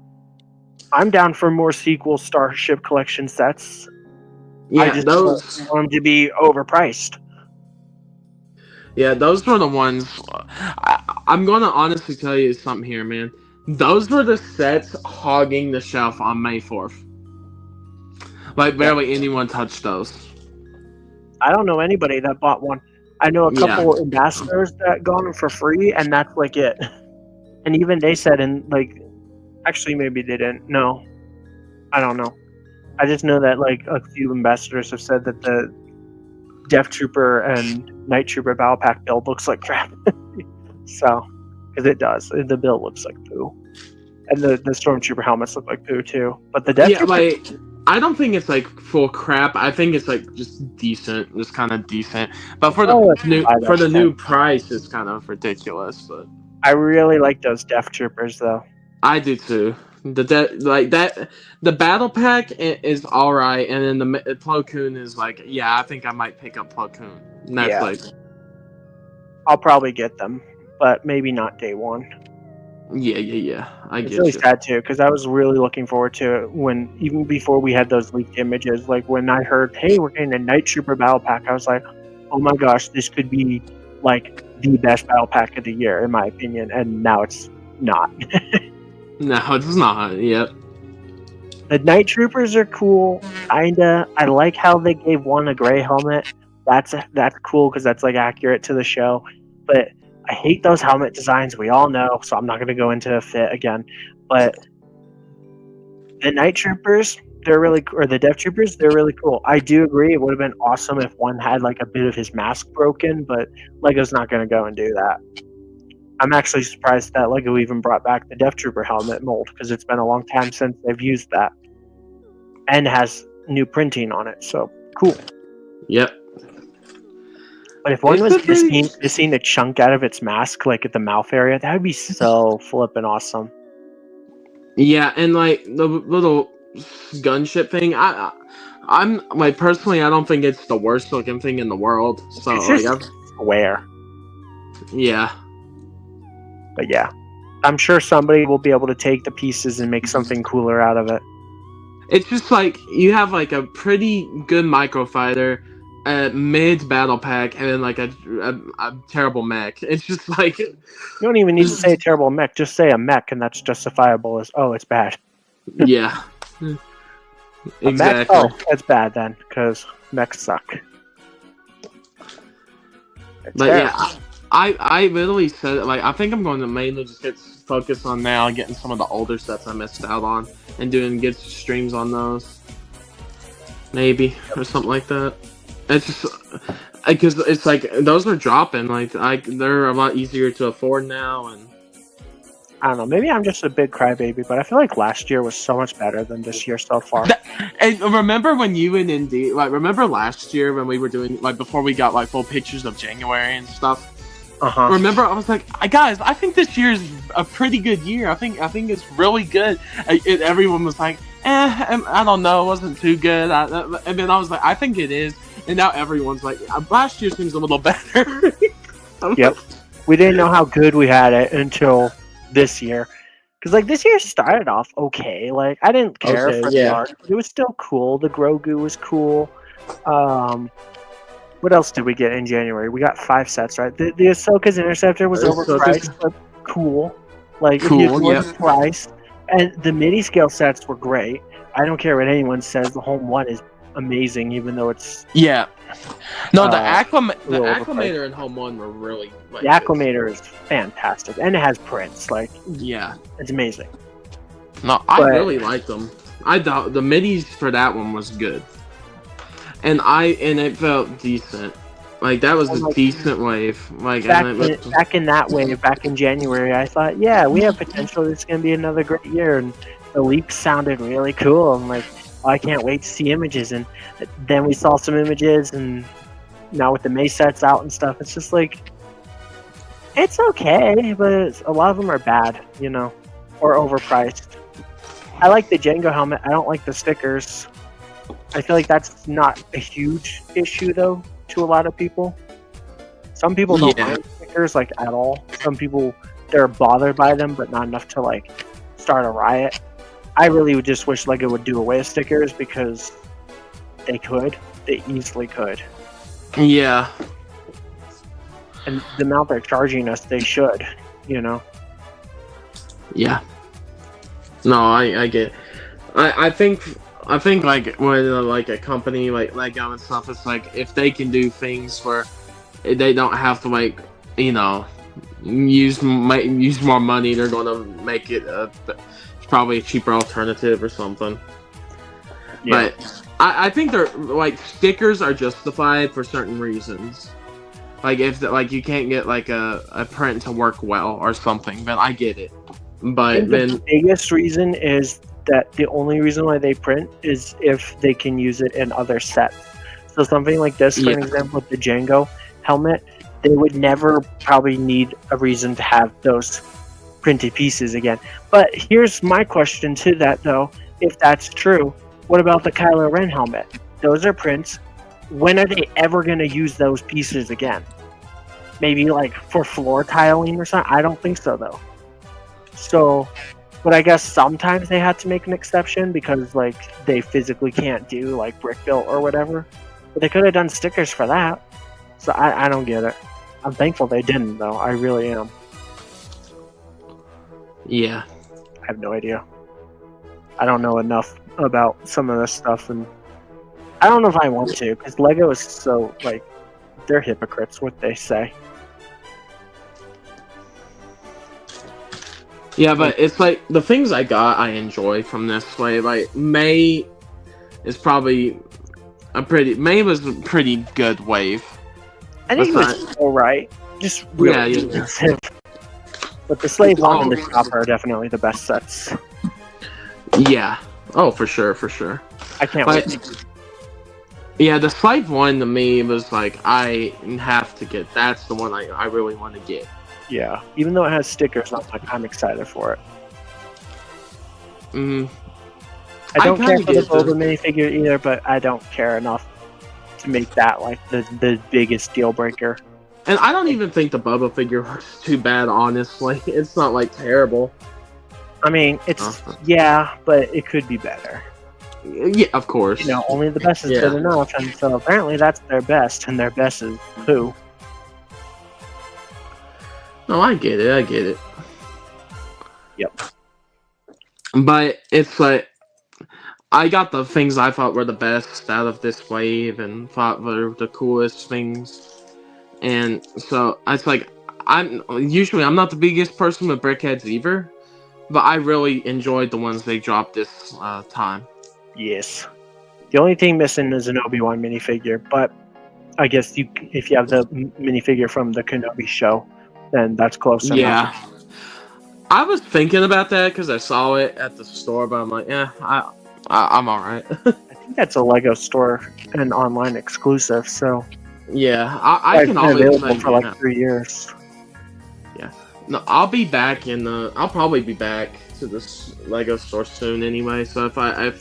I'm down for more sequel Starship Collection sets. Yeah, I just those. don't want them to be overpriced. Yeah, those were the ones. I'm gonna honestly tell you something here, man. Those were the sets hogging the shelf on May 4th. Like barely anyone touched those. I don't know anybody that bought one. I know a couple ambassadors that got them for free, and that's like it. And even they said, actually, maybe they didn't. No, I don't know. I just know that like a few ambassadors have said that the Death Trooper and Night Trooper battle pack build looks like crap. So, because it does, the build looks like poo, and the Stormtrooper helmets look like poo too. But the Death Trooper, I don't think it's like full crap. I think it's like just decent, just kind of decent. But for the new price, it's kind of ridiculous. But I really like those Death Troopers though. I do too. The battle pack is all right, and then the Plo Koon is like, yeah, I think I might pick up Plo Koon. And that's like, I'll probably get them, but maybe not day one. Yeah. It's really sad too, because I was really looking forward to it even before we had those leaked images. Like when I heard, "Hey, we're getting a Night Trooper battle pack," I was like, "Oh my gosh, this could be like the best battle pack of the year, in my opinion." And now it's not. No, it's not. Yep. The Night Troopers are cool, kinda. I like how they gave one a gray helmet. That's cool because that's like accurate to the show, but I hate those helmet designs. We all know, so I'm not going to go into Fett again. But the Night Troopers, or the Death Troopers, they're really cool. I do agree it would have been awesome if one had like a bit of his mask broken, but Lego's not going to go and do that. I'm actually surprised that Lego even brought back the Death Trooper helmet mold because it's been a long time since they've used that, and has new printing on it. So cool. Yep. But if one was missing a chunk out of its mask, like at the mouth area, that would be so flippin' awesome. Yeah, and like the little gunship thing, I'm like personally, I don't think it's the worst looking thing in the world. So it's just square. Yeah. But yeah, I'm sure somebody will be able to take the pieces and make something cooler out of it. It's just like you have like a pretty good microfighter, a mid battle pack, and then like a terrible mech. It's just like You don't even need to say a terrible mech. Just say a mech, and that's justifiable as, oh, it's bad. yeah, A mech? exactly. Oh, that's bad then, because mechs suck. It's But terrible. yeah, I literally said like I think I'm going to mainly just get focused on now getting some of the older sets I missed out on and doing good streams on those, maybe or something like that. It's just because it's like those are dropping like they're a lot easier to afford now and. I don't know. Maybe I'm just a big crybaby, but I feel like last year was so much better than this year so far. And remember when you and Indy, like, remember last year when we were doing, like, before we got, like, full pictures of January and stuff? Uh-huh. Remember, I was like, guys, I think this year's a pretty good year. I think it's really good. Everyone was like, I don't know, it wasn't too good. And then I was like, I think it is. And now everyone's like, last year seems a little better. Yep. We didn't know how good we had it until this year. Because, like, this year started off okay. Like, I didn't care Okay, for yeah. the art. It was still cool. The Grogu was cool. What else did we get in January? We got 5 sets, right? The Ahsoka's Interceptor was overpriced, but cool. Like, if you Cool, ignore yeah. the price. And the mini-scale sets were great. I don't care what anyone says. The home one is amazing, even though it's... Yeah. No, the little Acclimator and Home 1 were really, like, The Acclimator is fantastic. And it has prints. Like, yeah. it's amazing. No, I But- really liked them. The middies for that one was good, and it felt decent. Like that was a decent wave. Like Back and in that wave, back in January, I thought, yeah, we have potential. This is going to be another great year. And the leaks sounded really cool. I'm like, oh, I can't wait to see images. And then we saw some images, and now with the May sets out and stuff, it's just like, it's okay, but a lot of them are bad, or overpriced. I like the Jango helmet. I don't like the stickers. I feel like that's not a huge issue, though, to a lot of people. Some people don't mind stickers, like, at all. Some people, they're bothered by them, but not enough to, like, start a riot. I really would just wish LEGO would do away with stickers, because they could. They easily could. yeah. And the amount they're charging us, they should, Yeah. No, I get. I think like when like a company like Lego and stuff, it's like if they can do things where they don't have to like use more money, they're gonna make it probably a cheaper alternative or something. Yeah. But I think they're like stickers are justified for certain reasons. Like if you can't get like a print to work well or something, then I get it. But then the biggest reason is that the only reason why they print is if they can use it in other sets. So something like this, for an example, with the Jango helmet, they would never probably need a reason to have those printed pieces again. But here's my question to that, though. If that's true, what about the Kylo Ren helmet? Those are prints. When are they ever going to use those pieces again? Maybe like for floor tiling or something? I don't think so, though. So, but I guess sometimes they had to make an exception because like they physically can't do like brick built or whatever. But they could have done stickers for that. So I don't get it. I'm thankful they didn't, though. I really am. yeah. I have no idea. I don't know enough about some of this stuff, and I don't know if I want to, because LEGO is so, like, they're hypocrites, what they say. Yeah, but it's like the things I got I enjoy from this way. Like May is probably May was a pretty good wave. I think it was alright. Just really expensive. But the Slave 1 and the Chopper are definitely the best sets. Yeah. Oh, for sure. I can't wait. Yeah, the Slave 1 to me was like, I have to get. That's the one I really want to get. Yeah. Even though it has stickers, I'm excited for it. I don't care for the Boba minifigure either, but I don't care enough to make that like the biggest deal breaker. And I don't even think the Boba figure was too bad, honestly. It's not like terrible. I mean, it's yeah, but it could be better. Yeah, of course. Only the best is Yeah. good enough, and so apparently that's their best, and their best is who? No, I get it. I get it. Yep. But it's like I got the things I thought were the best out of this wave and thought were the coolest things, and so it's like I'm not the biggest person with brickheads either, but I really enjoyed the ones they dropped this time. Yes. The only thing missing is an Obi-Wan minifigure, but I guess if you have the minifigure from the Kenobi show, then that's close enough. Yeah. I was thinking about that because I saw it at the store, but I'm like, I'm alright. I think that's a Lego store and online exclusive, so Yeah, I can always available for like 3 years. Yeah, no, I'll be back I'll probably be back to this Lego store soon anyway. So if I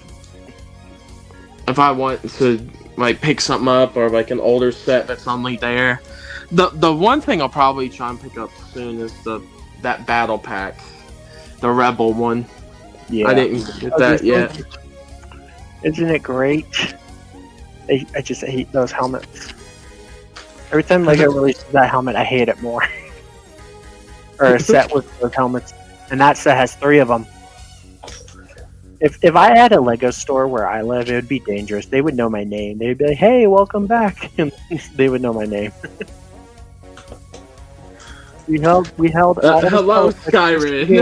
want to like pick something up or like an older set that's only there, the one thing I'll probably try and pick up soon is that battle pack, the Rebel one. Yeah, I didn't get that yet. Isn't it great? I just hate those helmets. Every time Lego releases that helmet, I hate it more. Or a set with those helmets, and that set has 3 of them. If I had a Lego store where I live, it would be dangerous. They would know my name. They'd be like, "Hey, welcome back," and they would know my name. We held. Hello, Skyrim.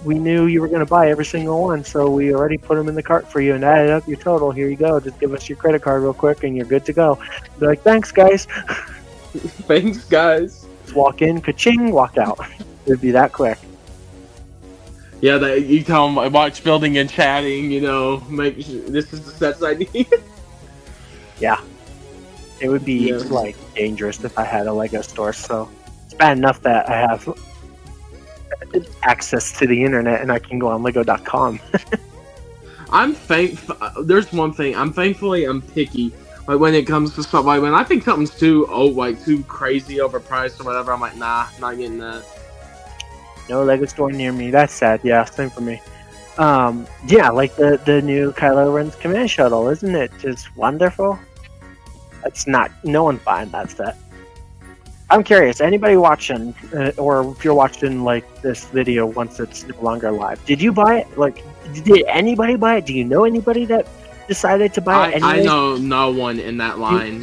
We knew you were going to buy every single one, so we already put them in the cart for you and added up your total. Here you go. Just give us your credit card real quick, and you're good to go. Be like, "Thanks, guys." Thanks, guys. Just walk in, ka-ching, walk out. It'd be that quick. Yeah, you tell them watch building and chatting. Make sure this is the sets I need. Yeah, it would be like dangerous if I had a Lego store. So it's bad enough that I have access to the internet and I can go on Lego.com. There's one thing I'm picky. Like when it comes to stuff, like when I think something's too crazy overpriced or whatever, I'm like, nah, not getting that. No Lego store near me. That's sad. Yeah, same for me. Yeah, like the new Kylo Ren's command shuttle, isn't it just wonderful? No one's buying that set. I'm curious, anybody watching, or if you're watching like this video once it's no longer live, did you buy it? Like, did anybody buy it? Do you know anybody that decided to buy it anyways? I know no one in that line.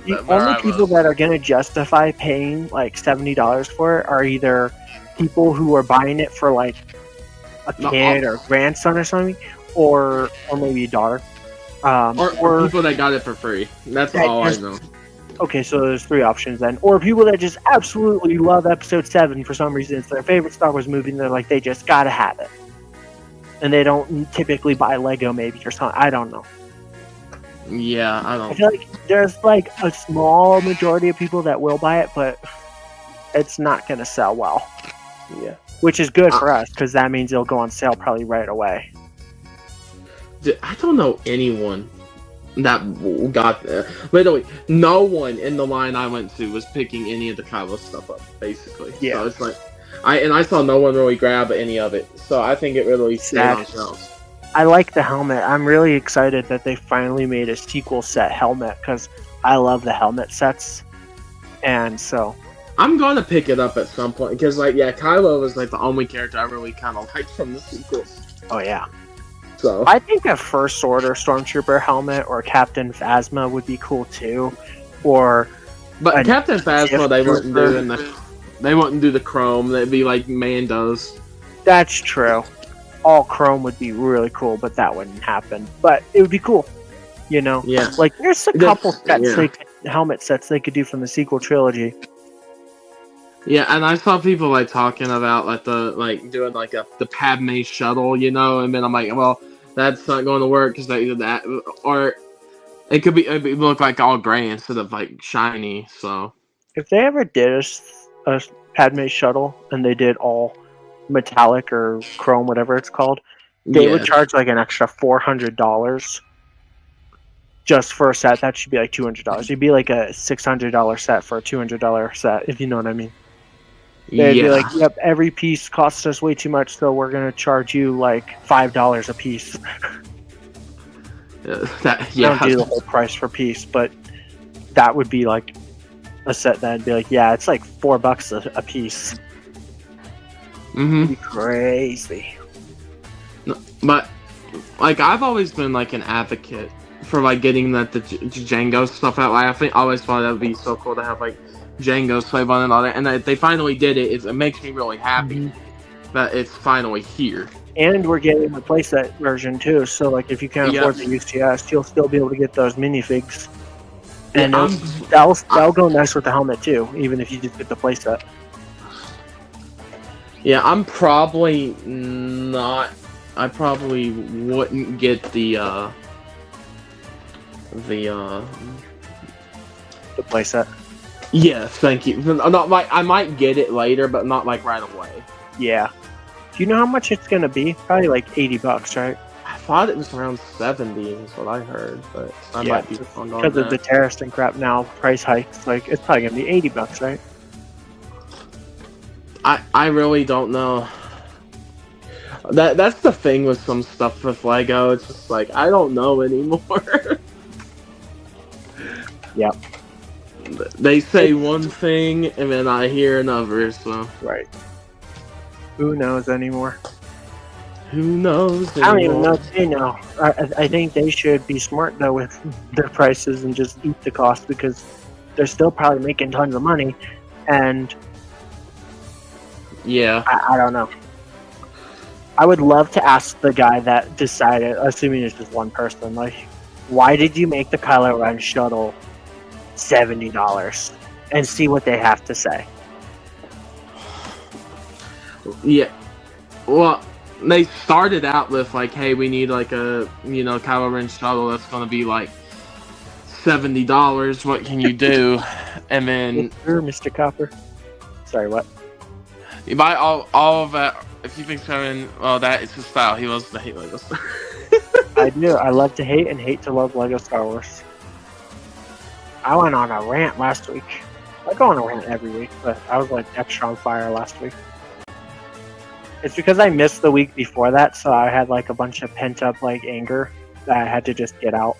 The only people that are going to justify paying like $70 for it are either people who are buying it for like a kid or grandson or something, or maybe a daughter. Or people that got it for free. That's all I know. Okay, so there's 3 options then. Or people that just absolutely love Episode 7 for some reason. It's their favorite Star Wars movie, and they're like, they just gotta have it. And they don't typically buy Lego maybe or something. I don't know. Yeah, I don't. I feel like there's like a small majority of people that will buy it, but it's not gonna sell well. Yeah. Which is good for us, because that means it'll go on sale probably right away. I don't know anyone that got there. Literally, no one in the line I went to was picking any of the Kylo stuff up, basically. Yeah. So it's like, I saw no one really grab any of it. So I think it really stayed on shelves. I like the helmet. I'm really excited that they finally made a sequel set helmet, because I love the helmet sets. And so I'm going to pick it up at some point, because Kylo was like the only character I really kind of liked from the sequels. Oh yeah. So I think a First Order Stormtrooper helmet or Captain Phasma would be cool too. But Captain Phasma, they wouldn't do the chrome. They'd be like Mando's. That's true. All chrome would be really cool, but that wouldn't happen. But it would be cool, Yeah. Like there's a couple helmet sets they could do from the sequel trilogy. Yeah, and I saw people like talking about doing the Padme shuttle, and then I'm like, well, that's not going to work because they did that, or it look like all gray instead of like shiny. So if they ever did a Padme shuttle and they did all metallic or chrome, whatever it's called, they would charge like an extra $400 just for a set. That should be like $200. It'd be like a $600 set for a $200 set, if you know what I mean. They'd be like, yep, every piece costs us way too much, so we're going to charge you like $5 a piece. That I yeah. don't do the whole price per piece, but that would be like a set that'd be like, yeah, it's like $4 a piece. Mm-hmm. It'd be crazy. No, but like I've always been like an advocate for like getting the Jango stuff out. Like, I always thought that would be so cool to have like Jango slave on and all that. And that they finally did it. It makes me really happy that it's finally here. And we're getting the playset version too. So like, if you can't afford the UCS, you'll still be able to get those minifigs. And that'll go nice with the helmet too, even if you just get the playset. Yeah, I'm probably not. I probably wouldn't get the playset. Yeah, thank you. Not like I might get it later, but not like right away. Yeah. Do you know how much it's gonna be? Probably like $80, right? I thought it was around 70 is what I heard, but I might be wrong on that. Because of the tariffs and crap now, price hikes, like it's probably gonna be $80, right? I really don't know. That's the thing with some stuff with Lego. It's just like I don't know anymore. Yep. They say one thing and then I hear another. So right. Who knows anymore? Who knows anymore? I don't even know if they know. I think they should be smart though with their prices and just eat the cost, because they're still probably making tons of money. And yeah, I don't know. I would love to ask the guy that decided, assuming it's just one person, like, why did you make the Kylo Ren shuttle $70? And see what they have to say. Yeah. Well, they started out with like, hey, we need like a Kylo Ren shuttle that's gonna be like $70. What can you do? And then Mr. Copper. Sorry, what? You buy all of that. If you think so, well, that is his style. He loves to hate Lego Star I do. I love to hate and hate to love Lego Star Wars. I went on a rant last week. I go on a rant every week, but I was like extra on fire last week. It's because I missed the week before that, so I had like a bunch of pent up like anger that I had to just get out.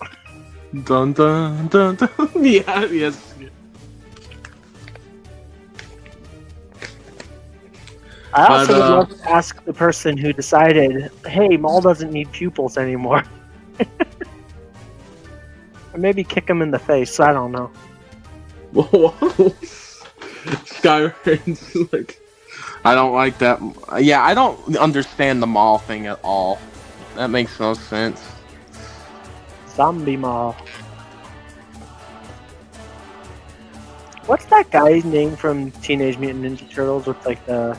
Dun dun dun dun. Yeah, yes. I also would love to ask the person who decided, hey, Maul doesn't need pupils anymore. Or maybe kick him in the face, I don't know. Skyrim's like, I don't like that. Yeah, I don't understand the Maul thing at all. That makes no sense. Zombie Maul. What's that guy's name from Teenage Mutant Ninja Turtles with like the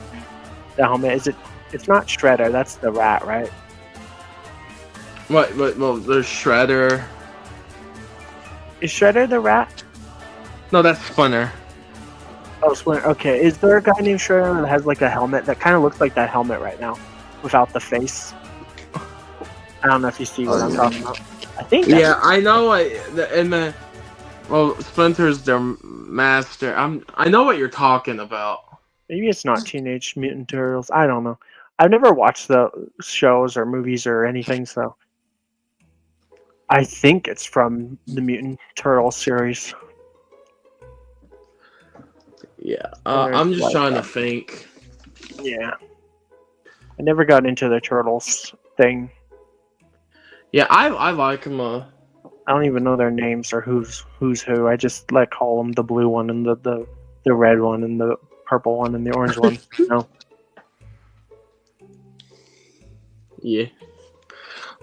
helmet? Is it? It's not Shredder. That's the rat, right? What? Well, there's Shredder. Is Shredder the rat? No, that's Splinter. Oh, Splinter. Okay. Is there a guy named Shredder that has like a helmet that kind of looks like that helmet right now, without the face? I don't know if you see what I'm talking about. I think. Yeah, I know. Well, Splinter's their master. I know what you're talking about. Maybe it's not Teenage Mutant Turtles. I don't know. I've never watched the shows or movies or anything, so I think it's from the Mutant Turtles series. Yeah, I'm just trying to think. Yeah, I never got into the Turtles thing. Yeah, I like them. I don't even know their names or who's who. I just like call them the blue one and the red one and the purple one and the orange one. No. Yeah.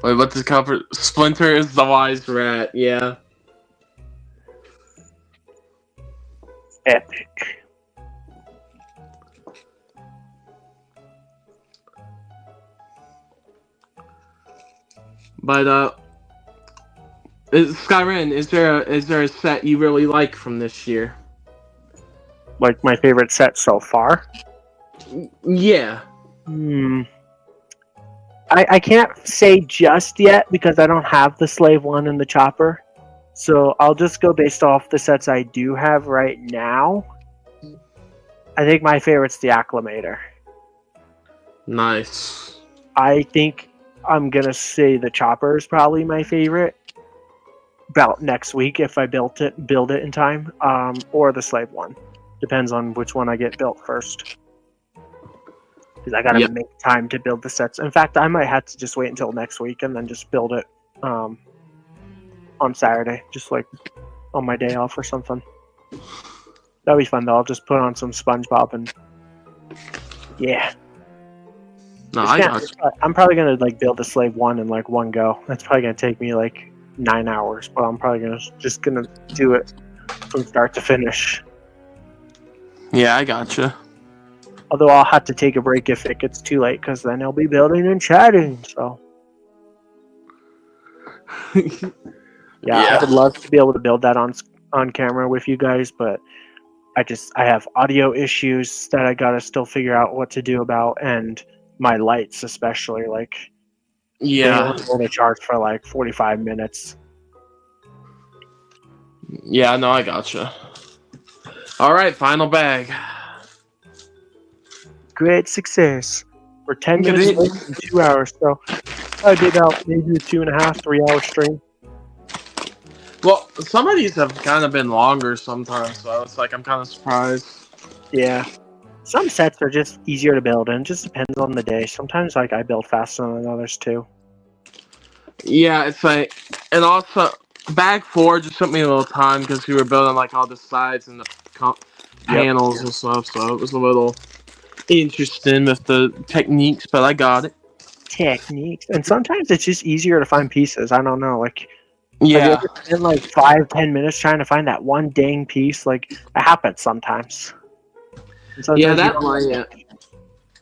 Wait, what's the cover? Splinter is the wise rat. Yeah. Epic. But Skyrim, is there a set you really like from this year? Like my favorite set so far? Yeah. I can't say just yet because I don't have the Slave one and the Chopper. So I'll just go based off the sets I do have right now. I think my favorite's the Acclimator. Nice. I think I'm going to say the Chopper is probably my favorite. about next week if I build it in time, or the slave one. Depends on which one I get built first. Because I gotta Yep. make time to build the sets. In fact, I might have to just wait until next week and then just build it on Saturday, just like on my day off or something. That'll be fun though. I'll just put on some SpongeBob and yeah. No, I got you. I'm probably gonna like build the slave one in like one go. That's probably gonna take me like 9 hours, but I'm probably gonna do it from start to finish. Yeah, I gotcha. Although I'll have to take a break if it gets too late, because then I'll be building and chatting. So yeah, I would love to be able to build that on camera with you guys, but I have audio issues that I gotta still figure out what to do about, and my lights especially, like they only hold a charge for like 45 minutes. Yeah, no, I gotcha. All right, final bag. Great success. For 10 minutes late and 2 hours, so I did out maybe a 2.5, 3 hour stream. Well, some of these have kind of been longer sometimes, so it's like I'm kind of surprised. Yeah. Some sets are just easier to build, and it just depends on the day. Sometimes like I build faster than others too. Yeah, it's like, and also bag 4 just took me a little time because we were building like all the sides and the panels and stuff, so it was a little interesting with the techniques, but I got it. Techniques, and sometimes it's just easier to find pieces. I don't know, like Yeah, have you ever spent like 5-10 minutes trying to find that one dang piece? Like it happens sometimes. Yeah, that Leia.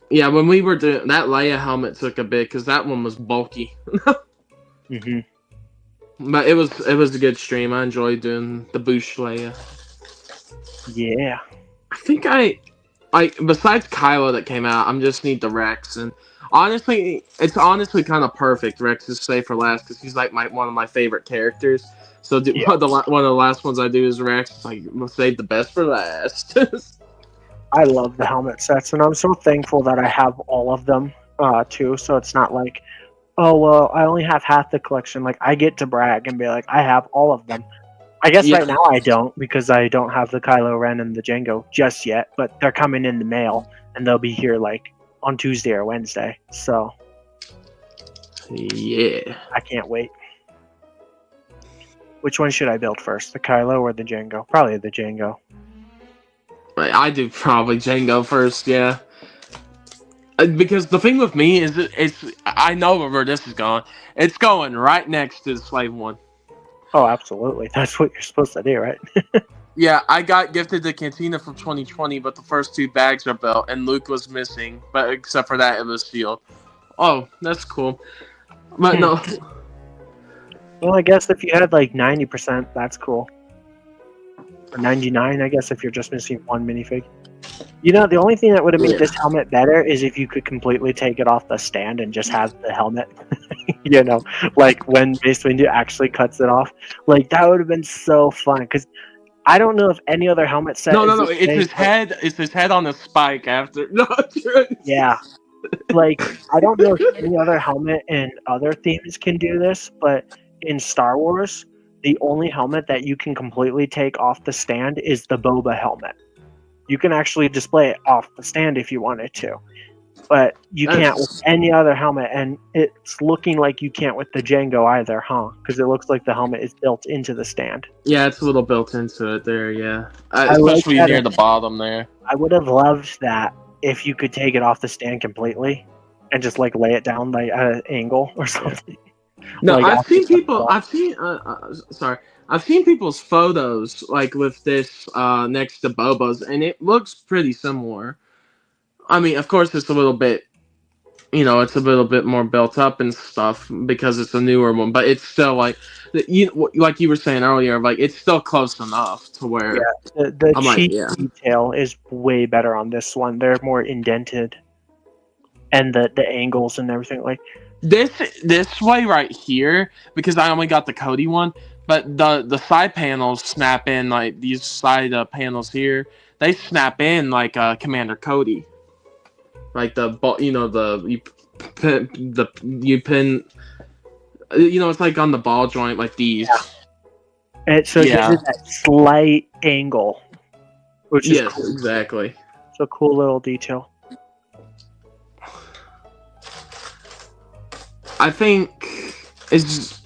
Yeah, when we were doing that, Leia helmet took a bit because that one was bulky. But it was a good stream. I enjoyed doing the Boosh Leia. Yeah. I think I besides Kylo that came out, I just need the Rex, and honestly, it's kind of perfect. Rex is safe for last because he's like one of my favorite characters. So one of the last ones I do is Rex. It's like I'm gonna save the best for last. I love the helmet sets, and I'm so thankful that I have all of them too. So it's not like, oh well, I only have half the collection. Like I get to brag and be like, I have all of them. I guess right now I don't, because I don't have the Kylo Ren and the Jango just yet, but they're coming in the mail and they'll be here like on Tuesday or Wednesday. So yeah, I can't wait. Which one should I build first, the Kylo or the Jango? Probably the Jango. I do probably Jango first, yeah. Because the thing with me is, I know where this is going. It's going right next to the Slave one. Oh, absolutely. That's what you're supposed to do, right? Yeah, I got gifted the Cantina from 2020, but the first 2 bags are built, and Luke was missing. But except for that, it was sealed. Oh, that's cool. But no. Well, I guess if you had like 90%, that's cool. Or 99, I guess, if you're just missing one minifig. You know, the only thing that would have made this helmet better is if you could completely take it off the stand and just have the helmet. You know, like when Mace Windu actually cuts it off. Like, that would have been so fun, because I don't know if any other helmet set. No. It's his head. It's his head on a spike after. No, yeah. Like, I don't know if any other helmet in other themes can do this, but in Star Wars, the only helmet that you can completely take off the stand is the Boba helmet. You can actually display it off the stand if you wanted to, but you can't with any other helmet, and it's looking like you can't with the Jango either, huh? Because it looks like the helmet is built into the stand. Yeah, it's a little built into it there, yeah. Especially like near the bottom there. I would have loved that if you could take it off the stand completely and just like lay it down like at an angle or something. No, like, I've seen people's photos like with this next to Boba's, and it looks pretty similar. I mean, of course, it's a little bit, it's a little bit more built up and stuff because it's a newer one, but it's still like like you were saying earlier, like it's still close enough to where the cheek detail is way better on this one. They're more indented, and the angles and everything like. This way right here, because I only got the Cody one, but the side panels snap in, like these side panels here, they snap in like Commander Cody, like you pin, it's like on the ball joint like these. And so it gives Yeah. it that slight angle, which is Yes, cool. exactly. It's a cool little detail. I think it's.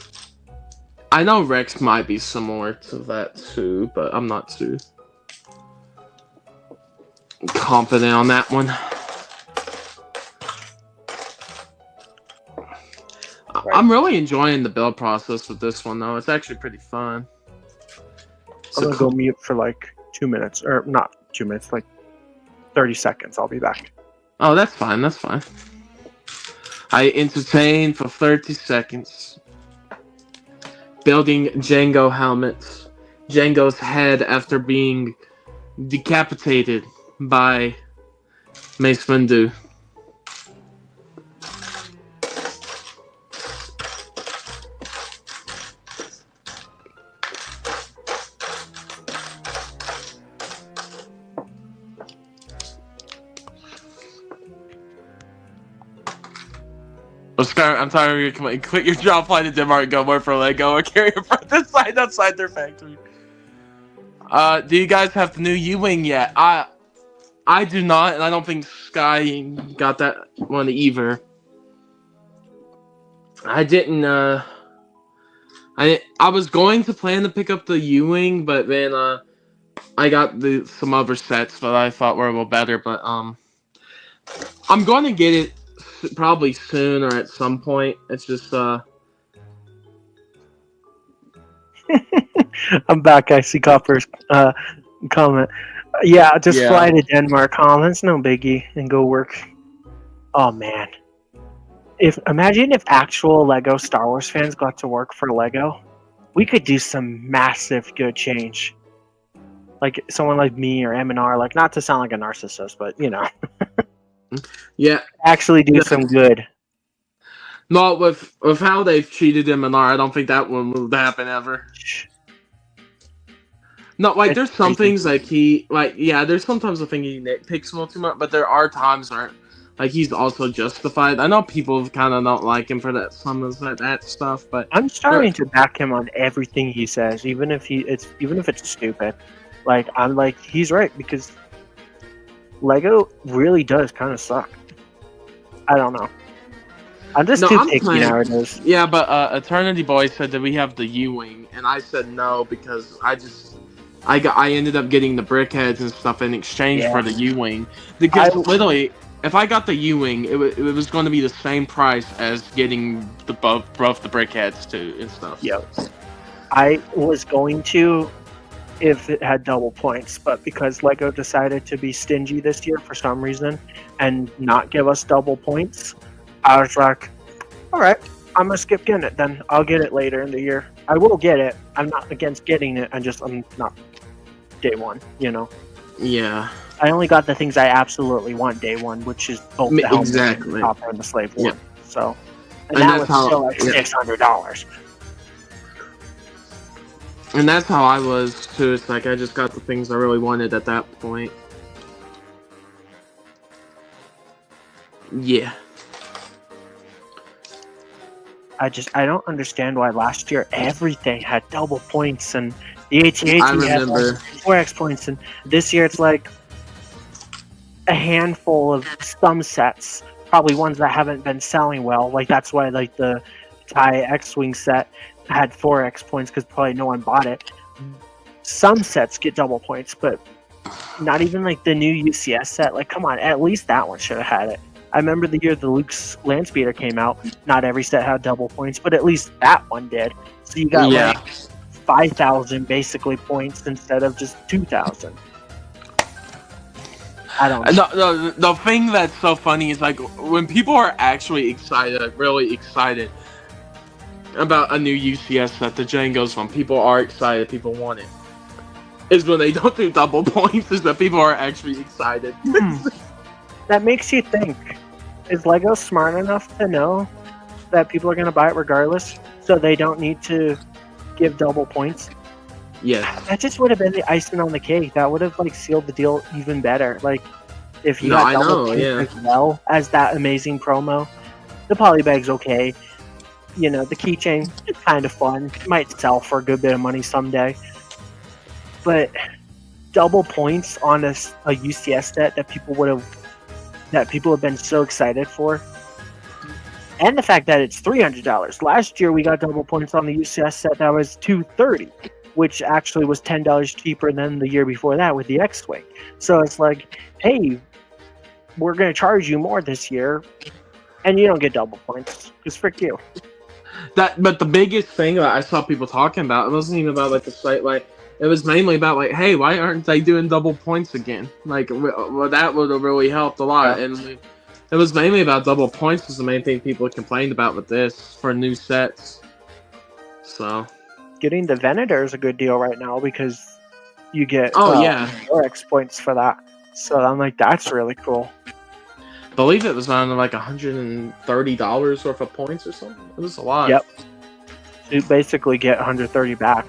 I know Rex might be similar to that too, but I'm not too confident on that one. Right. I'm really enjoying the build process with this one, though. It's actually pretty fun. I'm gonna go mute for like 2 minutes, or not 2 minutes, like 30 seconds. I'll be back. Oh, that's fine. That's fine. I entertain for 30 seconds. Building Jango helmets. Jango's head after being decapitated by Mace Windu. Oscar, I'm sorry, quit your job, fly to Denmark, and go work for Lego or carry a front sign outside their factory. Do you guys have the new U-Wing yet? I do not, and I don't think Sky got that one either. I didn't, I was going to plan to pick up the U-Wing, but then, I got some other sets that I thought were a little better, but, I'm going to get it probably soon or at some point. It's just, I'm back. I see Copper's comment. Yeah, just fly to Denmark, Holland's no biggie, and go work. Oh man, imagine if actual Lego Star Wars fans got to work for Lego, we could do some massive good change. Like someone like me or M&R, like not to sound like a narcissist, but you know, yeah, actually do some good. Not with how they've treated M&R. I don't think that one will happen ever. No, like there's some things like there's sometimes I think he nitpicks a little too much, but there are times where like he's also justified. I know people kind of don't like him for that stuff, but I'm starting to back him on everything he says, even if it's stupid. Like I'm like he's right because Lego really does kind of suck. I don't know. I'm just too picky nowadays. Yeah, but Eternity Boy said that we have the U-Wing, and I said no because I ended up getting the brickheads and stuff in exchange for the U-Wing. Because literally, if I got the U-Wing, it was going to be the same price as getting both the brickheads too and stuff. Yep. I was going to if it had double points, but because Lego decided to be stingy this year for some reason and not give us double points, I was like, all right, I'm gonna skip getting it then. I'll get it later in the year. I will get it. I'm not against getting it. I'm not day one, you know. Yeah. I only got the things I absolutely want day one, which is both the helmet, the Hopper, and the Slave one. Yeah. So, and that was still like $600. And that's how I was too. It's like I just got the things I really wanted at that point. Yeah. I don't understand why last year everything had double points and the AT-AT had 4x points, and this year it's like a handful of some sets, probably ones that haven't been selling well. Like that's why like the TIE X-Wing set had 4x points because probably no one bought it. Some sets get double points, but not even like the new UCS set. Like come on, at least that one should have had it. I remember the year the Luke's Landspeeder came out, not every set had double points, but at least that one did. So you got like 5,000 basically points instead of just 2,000. I don't know. The thing that's so funny is like when people are actually excited, like really excited about a new UCS set, the Jango's one, people are excited, people want it. Is when they don't do double points, is that people are actually excited. That makes you think. Is Lego smart enough to know that people are going to buy it regardless, so they don't need to give double points? Yeah. That just would have been the icing on the cake. That would have like sealed the deal even better. Like if you got double points as well as that amazing promo. The polybag's okay. the keychain is kind of fun. Might sell for a good bit of money someday. But double points on a UCS set that people have been so excited for, and the fact that it's $300. Last year we got double points on the UCS set that was $230, which actually was $10 cheaper than the year before that with the X-Wing. So it's like, hey, we're going to charge you more this year, and you don't get double points. Just frick you. But the biggest thing that I saw people talking about, it wasn't even about like the site, like it was mainly about like, hey, why aren't they doing double points again? Like, well, that would have really helped a lot. Yeah. And it was mainly about double points was the main thing people complained about with this for new sets. So Getting the Venator is a good deal right now because you get Gooseworx points for that. So I'm like, that's really cool. I believe it was on like $130 worth of points or something. It was a lot. Yep. You basically get 130 back.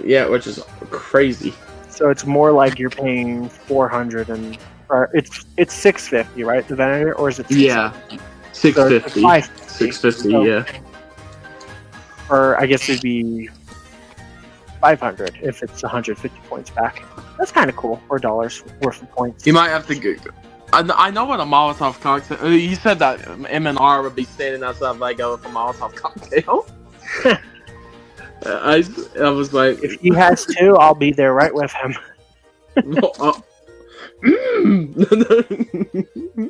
Yeah, which is crazy. So it's more like you're paying 400 or it's 650, right? The Venator, or is it? Yeah, 650. So 650, so, yeah. Or I guess it'd be 500 if it's 150 points back. That's kind of cool. $4 worth of points. You might have to. I know what a Molotov cocktail. You said that M&R would be standing outside Lego with a Molotov cocktail. I was like, if he has two, I'll be there right with him.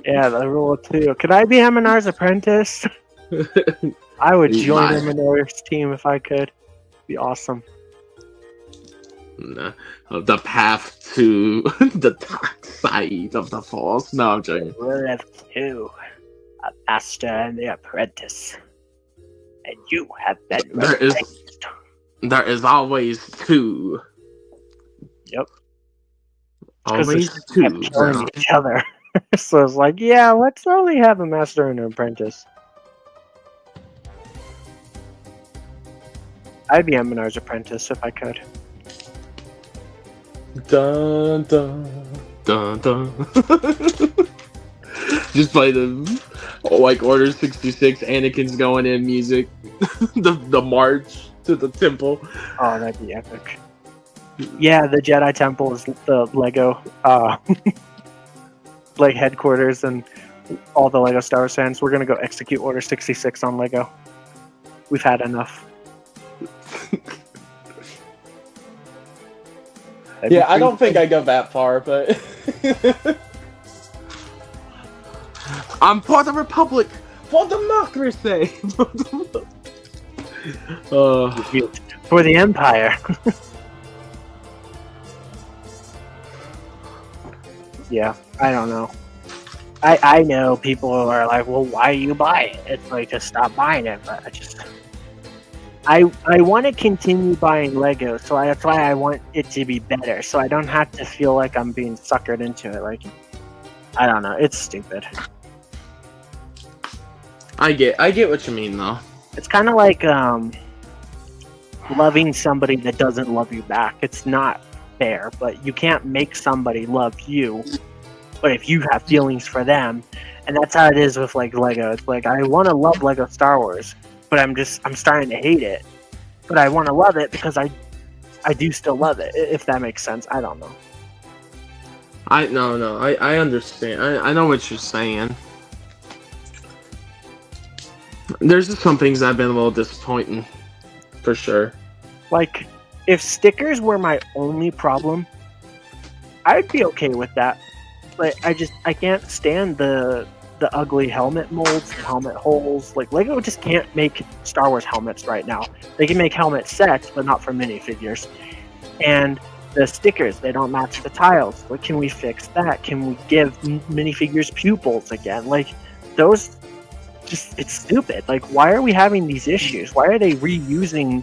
Yeah, the rule of two. Could I be M&R's apprentice? I would join M&R's team if I could. Be awesome. The path to the dark side of the Force. No, I'm joking. Rule of two. A master and the apprentice. And you have been replaced. There is always two. Yep. Always two. Killing each other. So it's like, yeah, let's only have a master and an apprentice. I'd be M&R's apprentice if I could. Dun dun dun dun. Just play the like Order 66. Anakin's going in music. the march to the temple. Oh, that'd be epic. Yeah, the Jedi Temple is the Lego like headquarters, and all the Lego Star Wars fans. We're gonna go execute Order 66 on Lego. We've had enough. Yeah, I don't think I go that far, but I'm for the Republic, for democracy, for the Empire. Yeah, I don't know. I know people are like, well, why you buy it? It's like, just stop buying it. But I want to continue buying Lego, so that's why I want it to be better, so I don't have to feel like I'm being suckered into it. Like, I don't know, it's stupid. I get what you mean, though. It's kind of like loving somebody that doesn't love you back. It's not fair, but you can't make somebody love you. But if you have feelings for them, and that's how it is with like Lego. It's like, I want to love Lego Star Wars, but I'm starting to hate it. But I want to love it because I do still love it, if that makes sense. I don't know. I understand. I know what you're saying. There's just some things that have been a little disappointing, for sure. Like, if stickers were my only problem, I'd be okay with that. But I can't stand the ugly helmet molds, the helmet holes. Like, Lego just can't make Star Wars helmets right now. They can make helmet sets, but not for minifigures. And the stickers, they don't match the tiles. Like, can we fix that? Can we give minifigures pupils again? Like, those, just, it's stupid. Like, why are we having these issues? Why are they reusing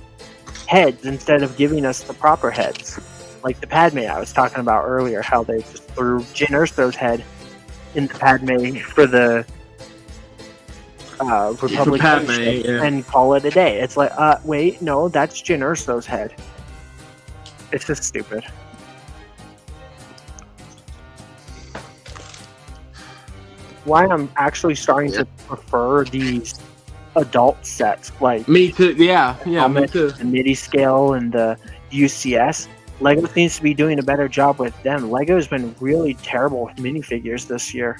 heads instead of giving us the proper heads? Like the Padme I was talking about earlier, how they just threw Jyn Erso's head in the Padme for the Republic Padme, yeah. And call it a day. It's like, wait, no, that's Jyn Erso's head. It's just stupid. Why I'm actually starting to prefer these adult sets like Me too. Yeah, yeah, me helmet, too. the MIDI scale, and the UCS. Lego seems to be doing a better job with them. Lego's been really terrible with minifigures this year.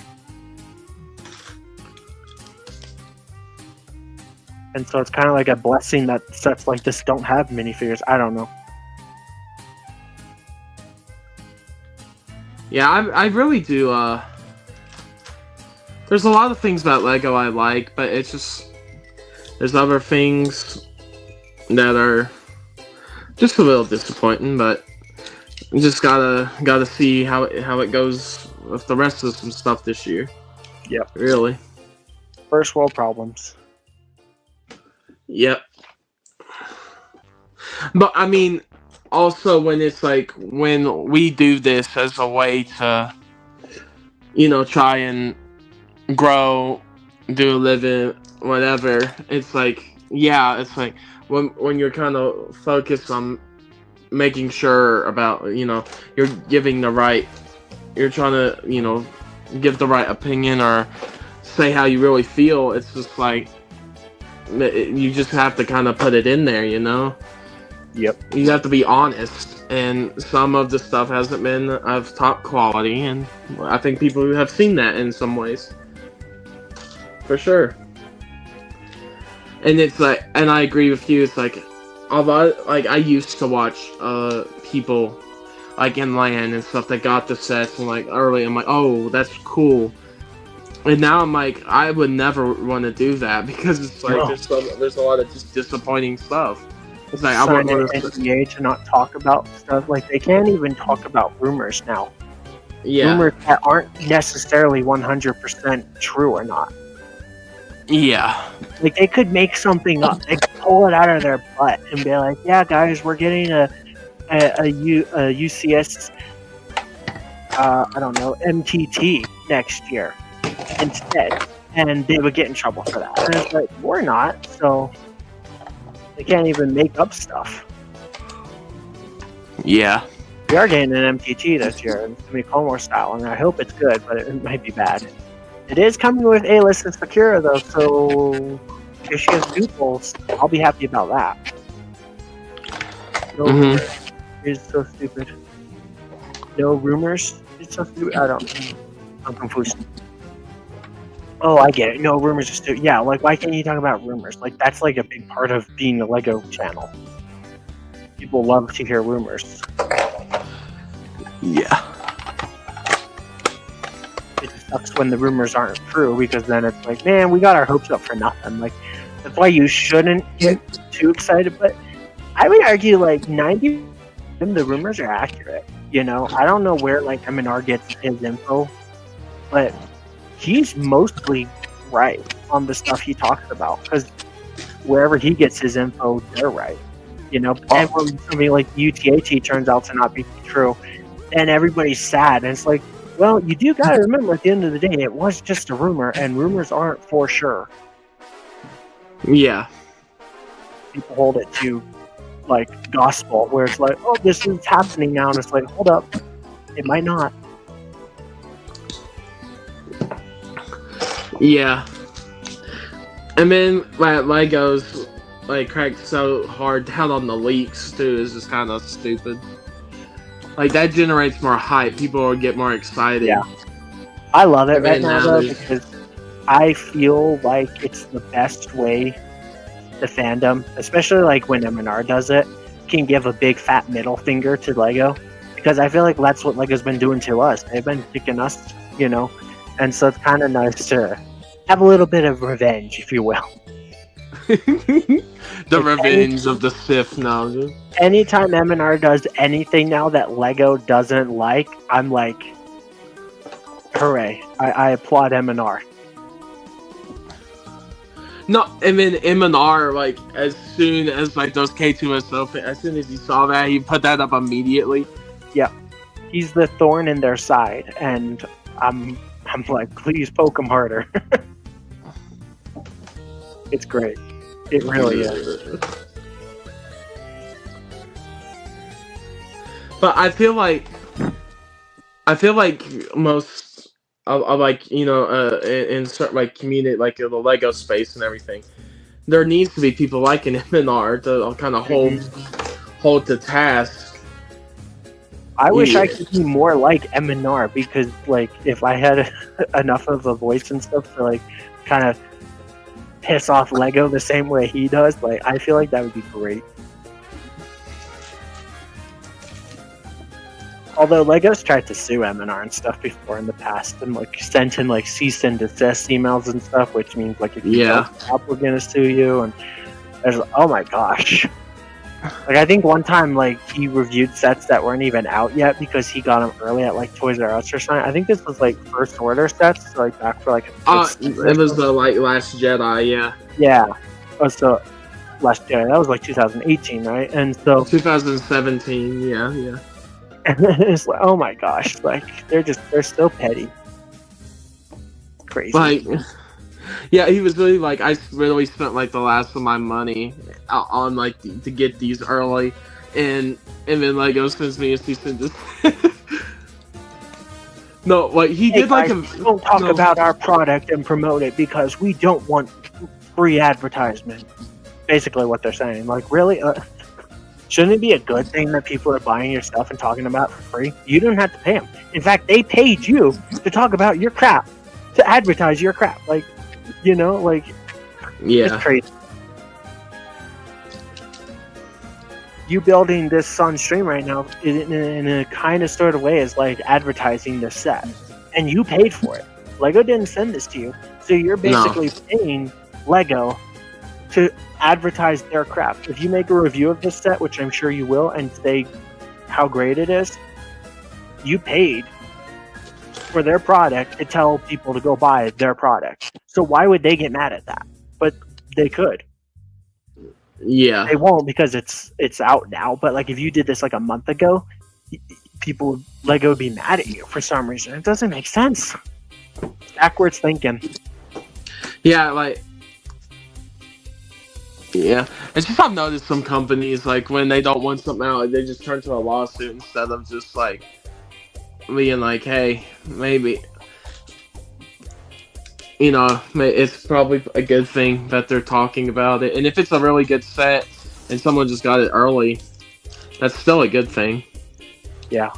And so it's kind of like a blessing that sets like this don't have minifigures. I don't know. Yeah, I really do. There's a lot of things about Lego I like, but it's just there's other things that are just a little disappointing. But you just gotta see how it goes with the rest of some stuff this year. Yep. Really. First world problems. Yep. But I mean, also when it's like when we do this as a way to, try and grow, do a living, whatever. It's like, yeah, it's like when you're kind of focused on making sure about, you're giving the right, you're trying to, give the right opinion or say how you really feel. It's just like you just have to kind of put it in there, Yep. You have to be honest, and some of the stuff hasn't been of top quality, and I think people have seen that in some ways. For sure. And it's like, and I agree with you, it's like, a lot, like, I used to watch, people, like, in LAN and stuff that got the sets, and, like, early, I'm like, oh, that's cool. And now I'm like, I would never want to do that, because it's like, there's a lot of just disappointing stuff. It's like, I Sign want an NDA to not talk about stuff. Like, they can't even talk about rumors now. Yeah. Rumors that aren't necessarily 100% true or not. Yeah. Like, they could make something up. They could pull it out of their butt and be like, yeah, guys, we're getting a UCS, I don't know, MTT next year instead. And they would get in trouble for that. And it's like, we're not, so they can't even make up stuff. Yeah. We are getting an MTT this year. It's going to be Clone Wars style, and I hope it's good, but it might be bad. It is coming with A-list and Sakura, though, so if she has loopholes, I'll be happy about that. No rumors. It's so stupid. No rumors? It's so stupid. I'm confused. Oh, I get it. No rumors are stupid. Yeah, like, why can't you talk about rumors? Like, that's like a big part of being a LEGO channel. People love to hear rumors. Yeah. It just sucks when the rumors aren't true, because then it's like, man, we got our hopes up for nothing. Like, that's why you shouldn't get too excited. But I would argue, like, 90% of the rumors are accurate. I don't know where, like, M&R gets his info, but he's mostly right on the stuff he talks about, because wherever he gets his info, they're right. And when something like UTAT turns out to not be true, then everybody's sad. And it's like, well, you do got to remember, at the end of the day, it was just a rumor, and rumors aren't for sure. Yeah. People hold it to, like, gospel, where it's like, oh, this is happening now, and it's like, hold up, it might not. Yeah. And then Legos, like, cracked so hard down on the leaks, too, is just kind of stupid. Like, that generates more hype. People will get more excited. Yeah. I love it And right then now, though, because I feel like it's the best way the fandom, especially, like, when M&R does it, can give a big fat middle finger to LEGO. Because I feel like that's what LEGO's been doing to us. They've been kicking us, And so it's kind of nice to have a little bit of revenge, if you will. The revenge of the Sith now, dude. Anytime M&R does anything now that LEGO doesn't like, I'm like, hooray. I applaud M&R. No, and then M&R, like, as soon as, like, those K2SO, as soon as he saw that, he put that up immediately. Yeah. He's the thorn in their side, and I'm like, please poke him harder. It's great. It really is. But I feel like most of like, in certain, like, community, like, the Lego space and everything, there needs to be people like an MNR to kind of hold the task. I wish I could be more like MNR, because like if I had enough of a voice and stuff to like kind of piss off Lego the same way he does, like I feel like that would be great. Although Lego's tried to sue MNR and stuff before in the past, and like sent in like cease and desist emails and stuff, which means like if you don't stop, we're gonna sue you. And there's, oh my gosh. Like, I think one time, like, he reviewed sets that weren't even out yet because he got them early at, like, Toys R Us or something. I think this was, like, first order sets, so, like, back for, like... it was the, like, Last Jedi, yeah. Yeah. Oh, so, Last Jedi, that was, like, 2018, right? And so... 2017, yeah. And it's like, oh my gosh, like, they're so petty. Crazy. Like... Yeah, he was really like, I really spent like the last of my money on like to get these early, and then Lego sends me a cease and desist. No, like he did guys, like don't talk about our product and promote it because we don't want free advertisement. Basically, what they're saying. Like, really, shouldn't it be a good thing that people are buying your stuff and talking about it for free? You don't have to pay them. In fact, they paid you to talk about your crap, to advertise your crap. Like. You know, like, yeah, it's crazy. You building this on stream right now in a kind of sort of way is like advertising this set, and you paid for it. Lego didn't send this to you, so you're basically paying Lego to advertise their crap. If you make a review of this set, which I'm sure you will, and say how great it is, you paid for their product to tell people to go buy their product. So why would they get mad at that? But they could. Yeah. They won't because it's out now. But like if you did this like a month ago, Lego would be mad at you for some reason. It doesn't make sense. Backwards thinking. Yeah, like. Yeah, it's just I've noticed some companies like when they don't want something out, like, they just turn to a lawsuit instead of just like being like, hey, maybe, you know, it's probably a good thing that they're talking about it. And if it's a really good set and someone just got it early, that's still a good thing. Yeah.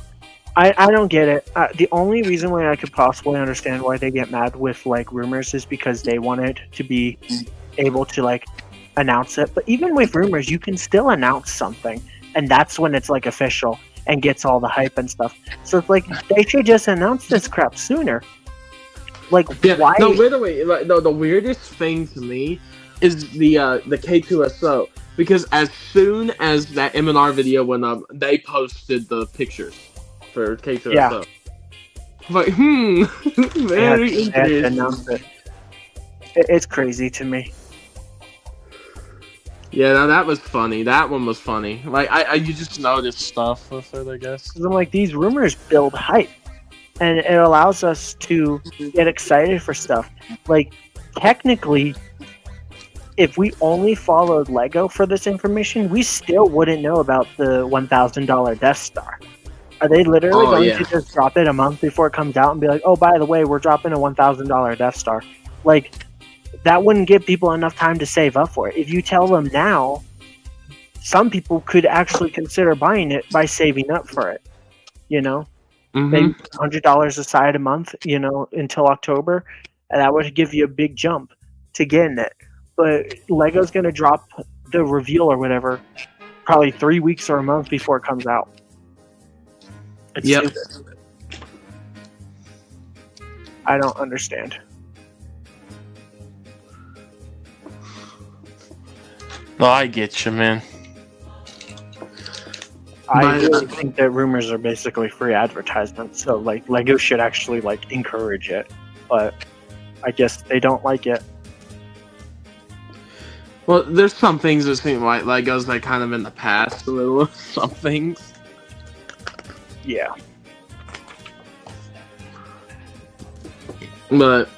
I don't get it. The only reason why I could possibly understand why they get mad with like rumors is because they wanted to be able to like announce it. But even with rumors, you can still announce something, and that's when it's like official and gets all the hype and stuff. So it's like they should just announce this crap sooner. Like, why? No, literally, like, the weirdest thing to me is the K2SO, because as soon as that MNR video went up, they posted the pictures for K2SO. Yeah. Like, very interesting. Announce it. It's crazy to me. Yeah, that was funny. That one was funny. Like, you just noticed stuff with it, I guess. Because I'm like, these rumors build hype, and it allows us to get excited for stuff. Like, technically, if we only followed Lego for this information, we still wouldn't know about the $1,000 Death Star. Are they literally going to just drop it a month before it comes out and be like, oh, by the way, we're dropping a $1,000 Death Star? Like, that wouldn't give people enough time to save up for it. If you tell them now, some people could actually consider buying it by saving up for it. You know? Maybe $100 aside a month, you know, until October. And that would give you a big jump to getting it. But Lego's going to drop the reveal or whatever probably 3 weeks or a month before it comes out. It's stupid. I don't understand. No, I get you, man. I really think that rumors are basically free advertisement, so like Lego should actually like encourage it, but I guess they don't like it. Well, there's some things that seem like Legos that kind of in the past a little. Some things. Yeah. But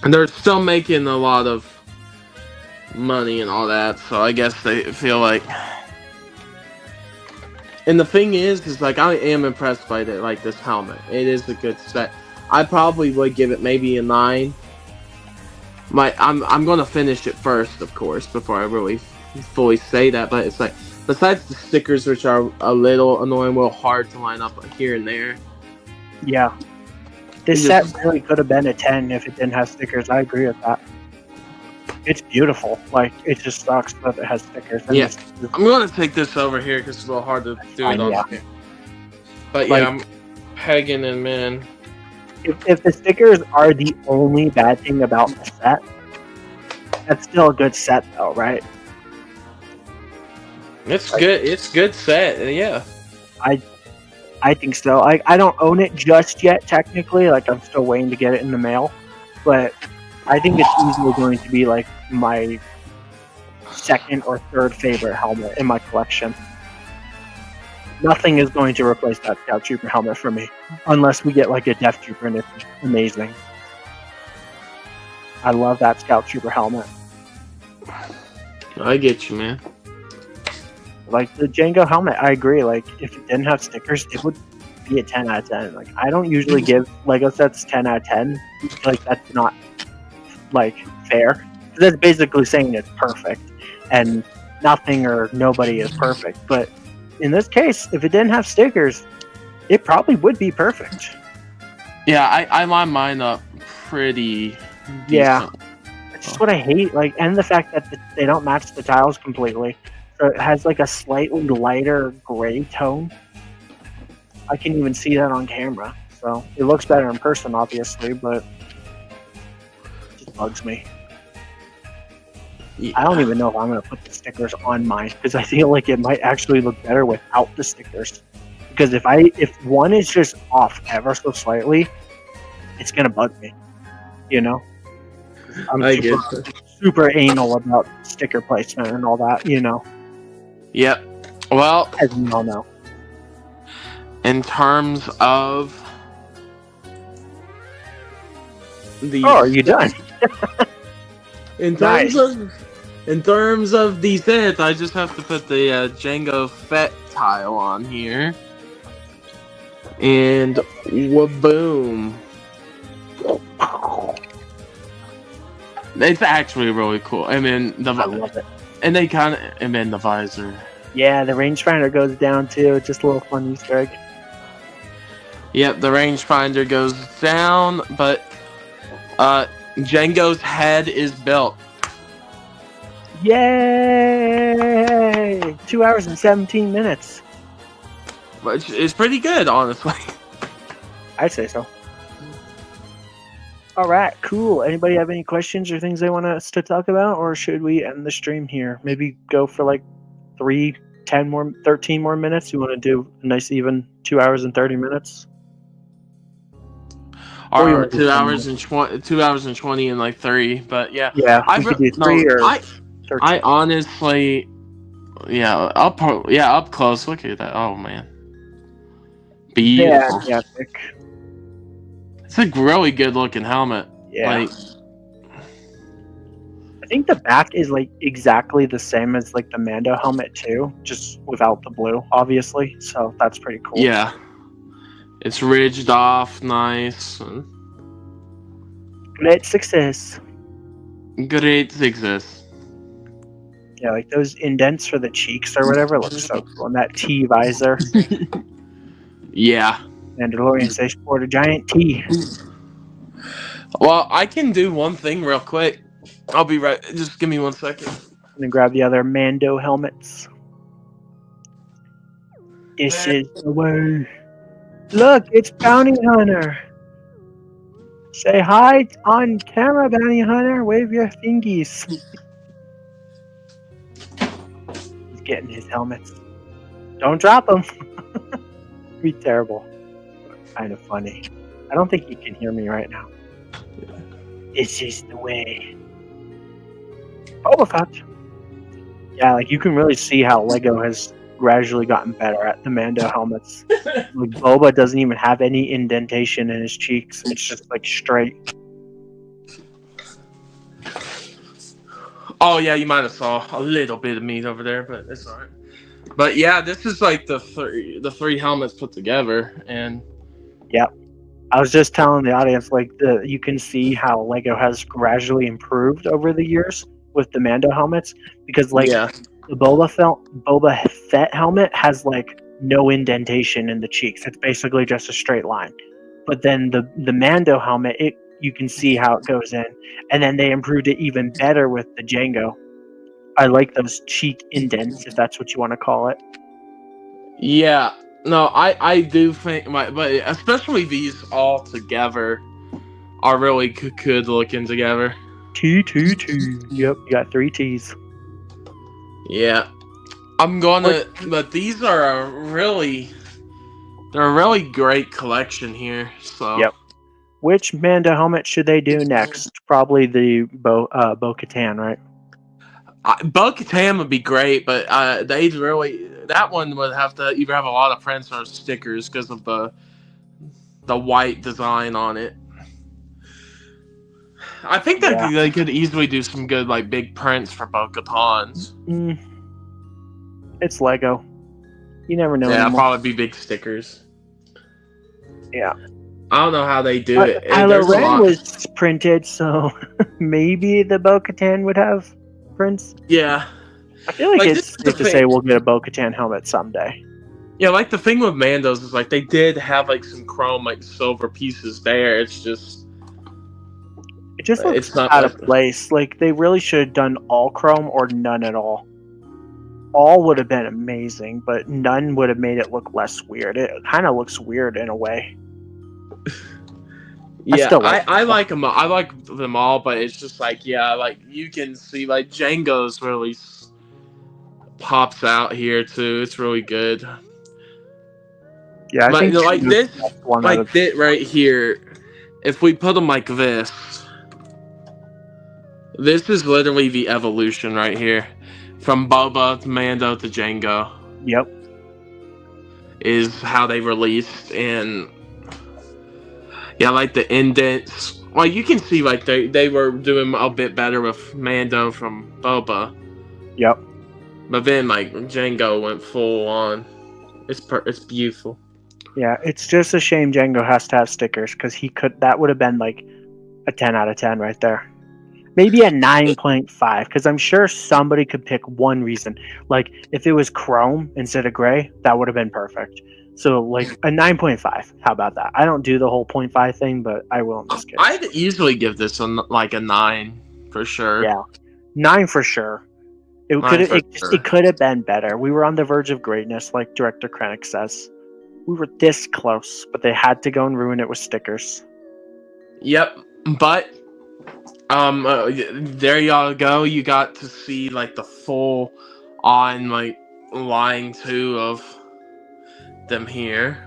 they're still making a lot of money and all that, so I guess they feel like. And the thing is like I am impressed by this helmet. It is a good set. I probably would give it maybe a 9, I'm gonna finish it first, of course, before I really fully say that. But it's like, besides the stickers, which are a little annoying, a little hard to line up here and there. Yeah. This set really could have been a 10 if it didn't have stickers. I agree with that. It's beautiful. Like, it just sucks that it has stickers. Yeah. I'm gonna take this over here because it's a little hard to do it on here. But yeah, I'm pegging and man. If the stickers are the only bad thing about the set, that's still a good set though, right? It's good. It's good set. Yeah. I think so. I don't own it just yet, technically. Like, I'm still waiting to get it in the mail. But I think it's easily going to be, like, my second or third favorite helmet in my collection. Nothing is going to replace that Scout Trooper helmet for me. Unless we get, like, a Death Trooper, and it's amazing. I love that Scout Trooper helmet. I get you, man. Like, the Jango helmet, I agree. Like, if it didn't have stickers, it would be a 10 out of 10. Like, I don't usually give Lego sets 10 out of 10. Like, that's not, like, fair. That's basically saying it's perfect. And nothing or nobody is perfect. But in this case, if it didn't have stickers, it probably would be perfect. Yeah, I line mine up pretty decent. Yeah. That's just what I hate. Like, and the fact that they don't match the tiles completely. So it has like a slightly lighter gray tone. I can even see that on camera. So it looks better in person, obviously, but it just bugs me. Yeah. I don't even know if I'm going to put the stickers on mine because I feel like it might actually look better without the stickers. Because if one is just off ever so slightly, it's going to bug me. You know? I'm super anal about sticker placement and all that, you know? Yep. Well, as we all know. In terms of the are you done? in terms of the set, I just have to put the Jango Fett tile on here, and waboom! It's actually really cool. I mean, I love it. And they kind of, and then the visor. Yeah, the rangefinder goes down too. Just a little fun Easter egg. Yep, the rangefinder goes down, but Jango's head is built. Yay! 2 hours and 17 minutes. Which is pretty good, honestly. I'd say so. All right, cool. Anybody have any questions or things they want us to talk about, or should we end the stream here? Maybe go for like 13 more minutes. You want to do a nice even 2 hours and 30 minutes? Or 2 hours and 20 and like 3, but yeah. Yeah, we could do 3 or 13. I honestly, up close. Look at that. Oh man, beautiful. Yeah, epic. It's a really good looking helmet. Yeah. Like, I think the back is like exactly the same as like the Mando helmet too, just without the blue, obviously. So that's pretty cool. Yeah. It's ridged off, nice. Great success. Great success. Yeah, like those indents for the cheeks or whatever look so cool. And that T visor. Yeah. Mandalorian say sport a giant T. Well, I can do one thing real quick. I'll be right. Just give me 1 second. I'm gonna grab the other Mando helmets. This is the way. Look, it's Bounty Hunter. Say hi on camera, Bounty Hunter. Wave your fingies. He's getting his helmets. Don't drop them. Be terrible. Kind of funny. I don't think you can hear me right now. This is the way. Boba Fett. Yeah, like you can really see how Lego has gradually gotten better at the Mando helmets. Like Boba doesn't even have any indentation in his cheeks. It's just like straight. Oh yeah, you might have saw a little bit of meat over there, but it's alright. But yeah, this is like the three helmets put together, and yeah, I was just telling the audience, like, you can see how Lego has gradually improved over the years with the Mando helmets, because like Yeah. the Boba Fett helmet has like no indentation in the cheeks. It's basically just a straight line. But then the Mando helmet, you can see how it goes in, and then they improved it even better with the Jango. I like those cheek indents, if that's what you want to call it. Yeah. No, I do think, but especially these all together are really good looking together. T. Yep, you got 3 T's. Yeah. But these are they're a really great collection here. So. Yep. Which Mando helmet should they do next? Probably the Bo-Katan, right? Bo-Katan would be great, but that one would have to either have a lot of prints or stickers because of the white design on it. I think that they could easily do some good like big prints for Bo-Katans. It's Lego. You never know. Yeah, probably be big stickers. Yeah. I don't know how they do it. Kylo Ren was printed, so maybe the Bo-Katan would have prints. Yeah. I feel like it's safe to say we'll get a Bo-Katan helmet someday. Yeah, like the thing with Mandos is like they did have like some chrome, like silver pieces there. It just looks out of place. Like they really should have done all chrome or none at all. All would have been amazing, but none would have made it look less weird. It kind of looks weird in a way. Yeah, I like them. I like them all, but it's just like like you can see like Jango's really pops out here too. It's really good. Yeah, I think like this right here. If we put them like this is literally the evolution right here, from Boba to Mando to Jango. Yep, is how they released, and like the indents. Well, you can see like they were doing a bit better with Mando from Boba. Yep. But then like Jango went full on. It's beautiful. Yeah, it's just a shame Jango has to have stickers because that would have been like a 10 out of 10 right there. Maybe a 9.5 because I'm sure somebody could pick one reason. Like if it was chrome instead of gray, that would have been perfect. So like a 9.5. How about that? I don't do the whole 0.5 thing, but I will in this case. I'd easily give this like a 9 for sure. Yeah, 9 for sure. It could have been better. We were on the verge of greatness, like Director Krennic says. We were this close, but they had to go and ruin it with stickers. Yep, but there y'all go. You got to see like the full on like line 2 of them here.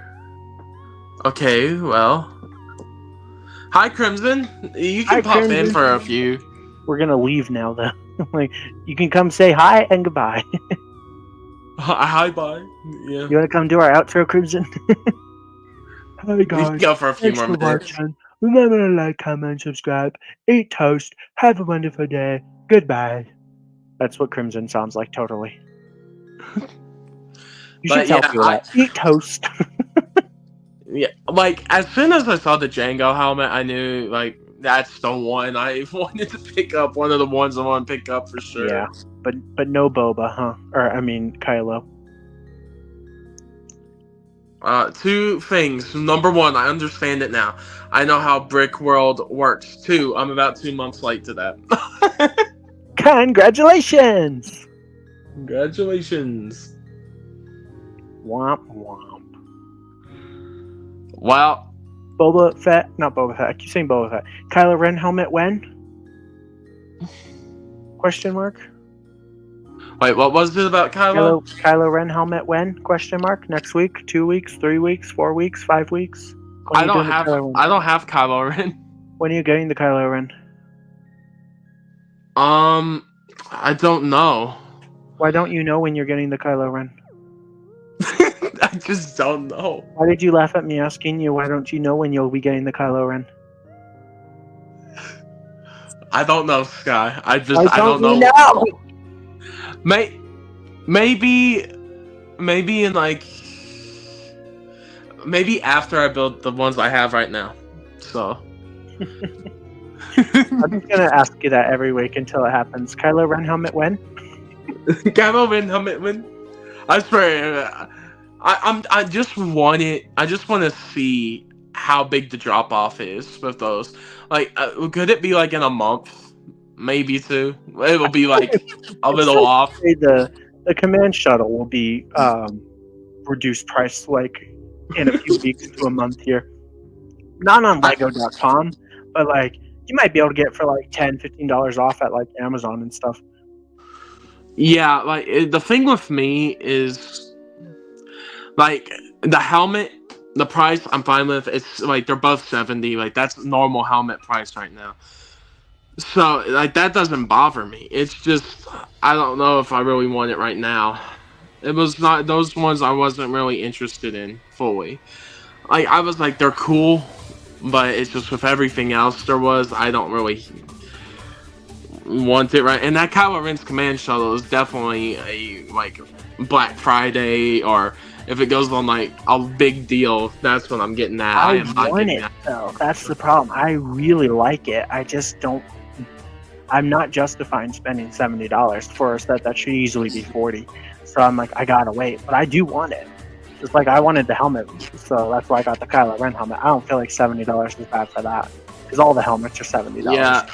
Okay, well, hi Crimson. You can pop in for a few. We're gonna leave now, though. Like, you can come say hi and goodbye. Hi, bye. Yeah. You want to come do our outro, Crimson? Hi, guys. You can go for a few more minutes. Remember to like, comment, subscribe, eat toast, have a wonderful day, goodbye. That's what Crimson sounds like, totally. You should tell people that. Eat toast. Yeah, like, as soon as I saw the Jango helmet, I knew, like, that's the one I wanted to pick up. One of the ones I want to pick up for sure. Yeah, but no Boba, huh? Or, I mean, Kylo. 2 things. Number 1, I understand it now. I know how Brick World works. 2, I'm about 2 months late to that. Congratulations! Congratulations. Womp womp. Wow. Not Boba Fett. I keep saying Boba Fett. Kylo Ren helmet when? Question mark. Wait, what was it about Kylo? Kylo Ren helmet when? Question mark. Next week? 2 weeks? 3 weeks? 4 weeks? 5 weeks? I don't have Kylo Ren. When are you getting the Kylo Ren? I don't know. Why don't you know when you're getting the Kylo Ren? I just don't know. Why did you laugh at me asking you why don't you know when you'll be getting the Kylo Ren? I don't know, Sky. I don't know. Maybe in like maybe after I build the ones I have right now. So. I'm just gonna ask you that every week until it happens. Kylo Ren helmet when? Kylo Ren helmet when? I swear, I just want it. I just want to see how big the drop off is with those. Like, could it be like in a month? Maybe two. It will be like a It's little safe to off. say the command shuttle will be reduced price like in a few weeks to a month here. Not on Lego.com, but like you might be able to get for like $10-15 off at like Amazon and stuff. Yeah, like the thing with me is like the helmet, the price I'm fine with. It's like they're both 70. Like that's normal helmet price right now. So like that doesn't bother me. It's just I don't know if I really want it right now. It was not those ones I wasn't really interested in fully. Like I was like they're cool, but it's just with everything else there was I don't really want it right. And that Kylo Ren's command shuttle is definitely a like Black Friday or if it goes on like a big deal, that's what I'm getting at. I am not want getting it that. though. That's the problem. I really like it. I just don't. I'm not justifying spending $70 for a set that should easily be $40. So I'm like, I gotta wait, but I do want it. Just like I wanted the helmet, so that's why I got the Kylo Ren helmet. I don't feel like $70 is bad for that because all the helmets are $70.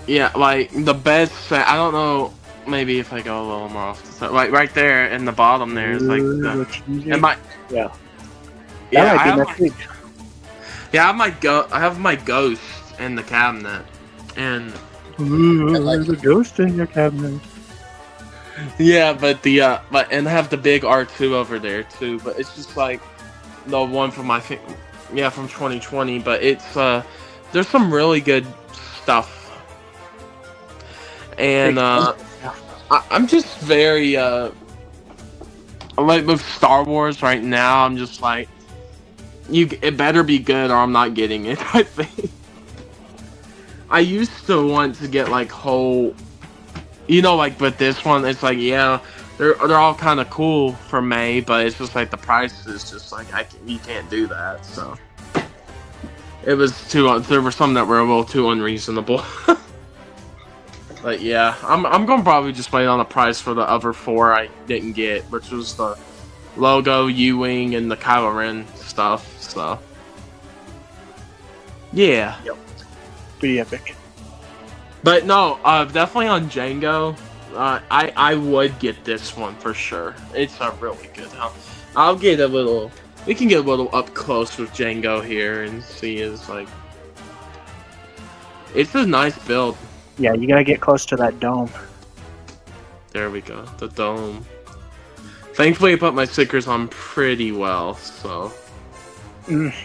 Yeah, like the best set. I don't know. Maybe if I go a little more off the side, like right there in the bottom there is like it might. Yeah. Yeah, That might I be have next week. yeah, I have my ghost in the cabinet, and There's a ghost in your cabinet. yeah, but and I have the big R2 over there too. But it's just like the one from from 2020. But it's there's some really good stuff, and I'm just very like with Star Wars right now. I'm just like it better be good or I'm not getting it. I think I used to want to get like whole, like with this one, it's like they're all kind of cool for May, but it's just like the price is just like you can't do that. So it was there were some that were a little too unreasonable. But yeah, I'm gonna probably just wait on the price for the other four I didn't get, which was the logo, U-wing, and the Kylo Ren stuff. So yeah. Yep. Pretty epic. But no, definitely on Jango. I would get this one for sure. It's a really good helmet. I'll get a little. We can get a little up close with Jango here and see. It's a nice build. Yeah, you gotta get close to that dome. There we go, the dome. Thankfully, I put my stickers on pretty well, so. It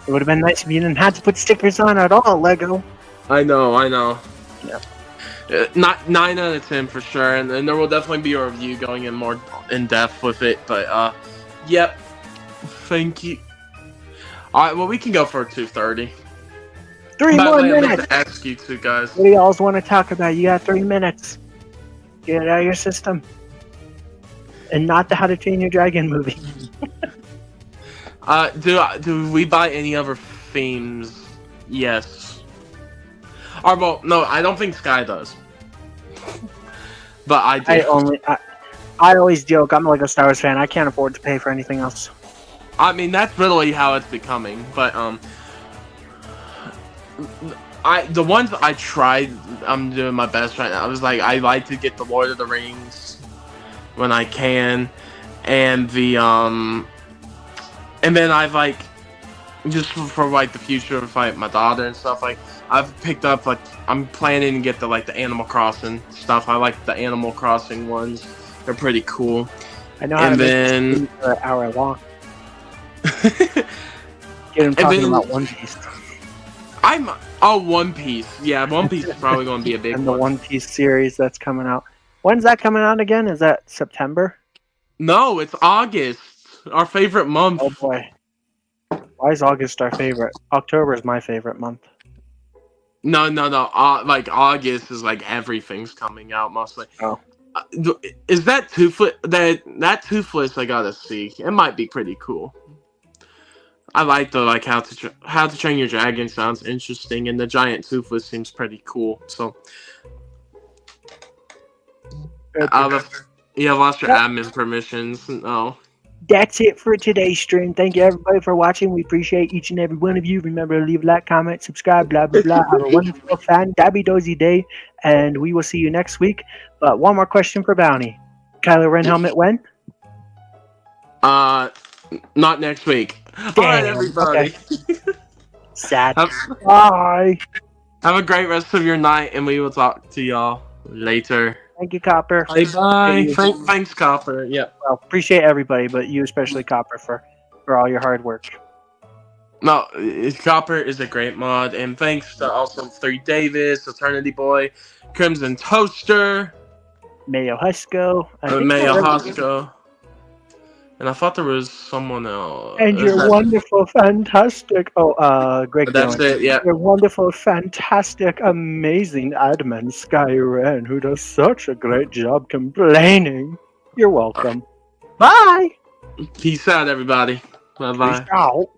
would have been nice if you didn't have to put stickers on at all, Lego. I know. Yeah. Not 9 out of 10 for sure, and there will definitely be a review going in more in depth with it. But yep. Thank you. All right, well we can go for 2:30. 3 more minutes. I'd like to ask you two guys. What do y'all want to talk about? You got 3 minutes. Get it out of your system. And not the How to Train Your Dragon movie. Do we buy any other themes? Yes. Or well, no, I don't think Sky does. But I do. I always joke. I'm like a Star Wars fan. I can't afford to pay for anything else. I mean, that's literally how it's becoming. But the ones I tried, I'm doing my best right now. I was like, I like to get the Lord of the Rings when I can, and and then I've like just for like the future of like my daughter and stuff. Like I've picked up like I'm planning to get the Animal Crossing stuff. I like the Animal Crossing ones. They're pretty cool. I know how to make an hour long. Get him talking about One Piece. One Piece. Yeah, One Piece is probably going to be a big and one. The One Piece series that's coming out. When's that coming out again? Is that September? No, it's August. Our favorite month. Oh boy. Why is August our favorite? October is my favorite month. No. Like August is like everything's coming out mostly. Oh. Is that Toothless? That Toothless I gotta see. It might be pretty cool. I like the how to Train Your Dragon sounds interesting, and the giant toothless seems pretty cool. So you have lost your admin permissions. No. That's it for today's stream. Thank you everybody for watching. We appreciate each and every one of you. Remember to leave a like, comment, subscribe, blah blah blah. Have a wonderful fantabby-dozy day, and we will see you next week. But one more question for Bounty. Kylo Ren helmet when? Not next week. All right, everybody. Okay. Sad. Have, Bye. have a great rest of your night, and we will talk to y'all later. Thank you, Copper. Bye bye. Thanks, Copper. Yep. Well, appreciate everybody, but you especially, Copper, for all your hard work. No, Copper is a great mod, and thanks to also 3 Davis, Eternity Boy, Crimson Toaster, Mayo Husco. Mayo Hosco. And I thought there was someone else. And your wonderful, fantastic, Greg. That's it, yeah. Your wonderful, fantastic, amazing admin, Sky Ren, who does such a great job complaining. You're welcome. Bye. Peace out, everybody. Bye-bye. Peace out.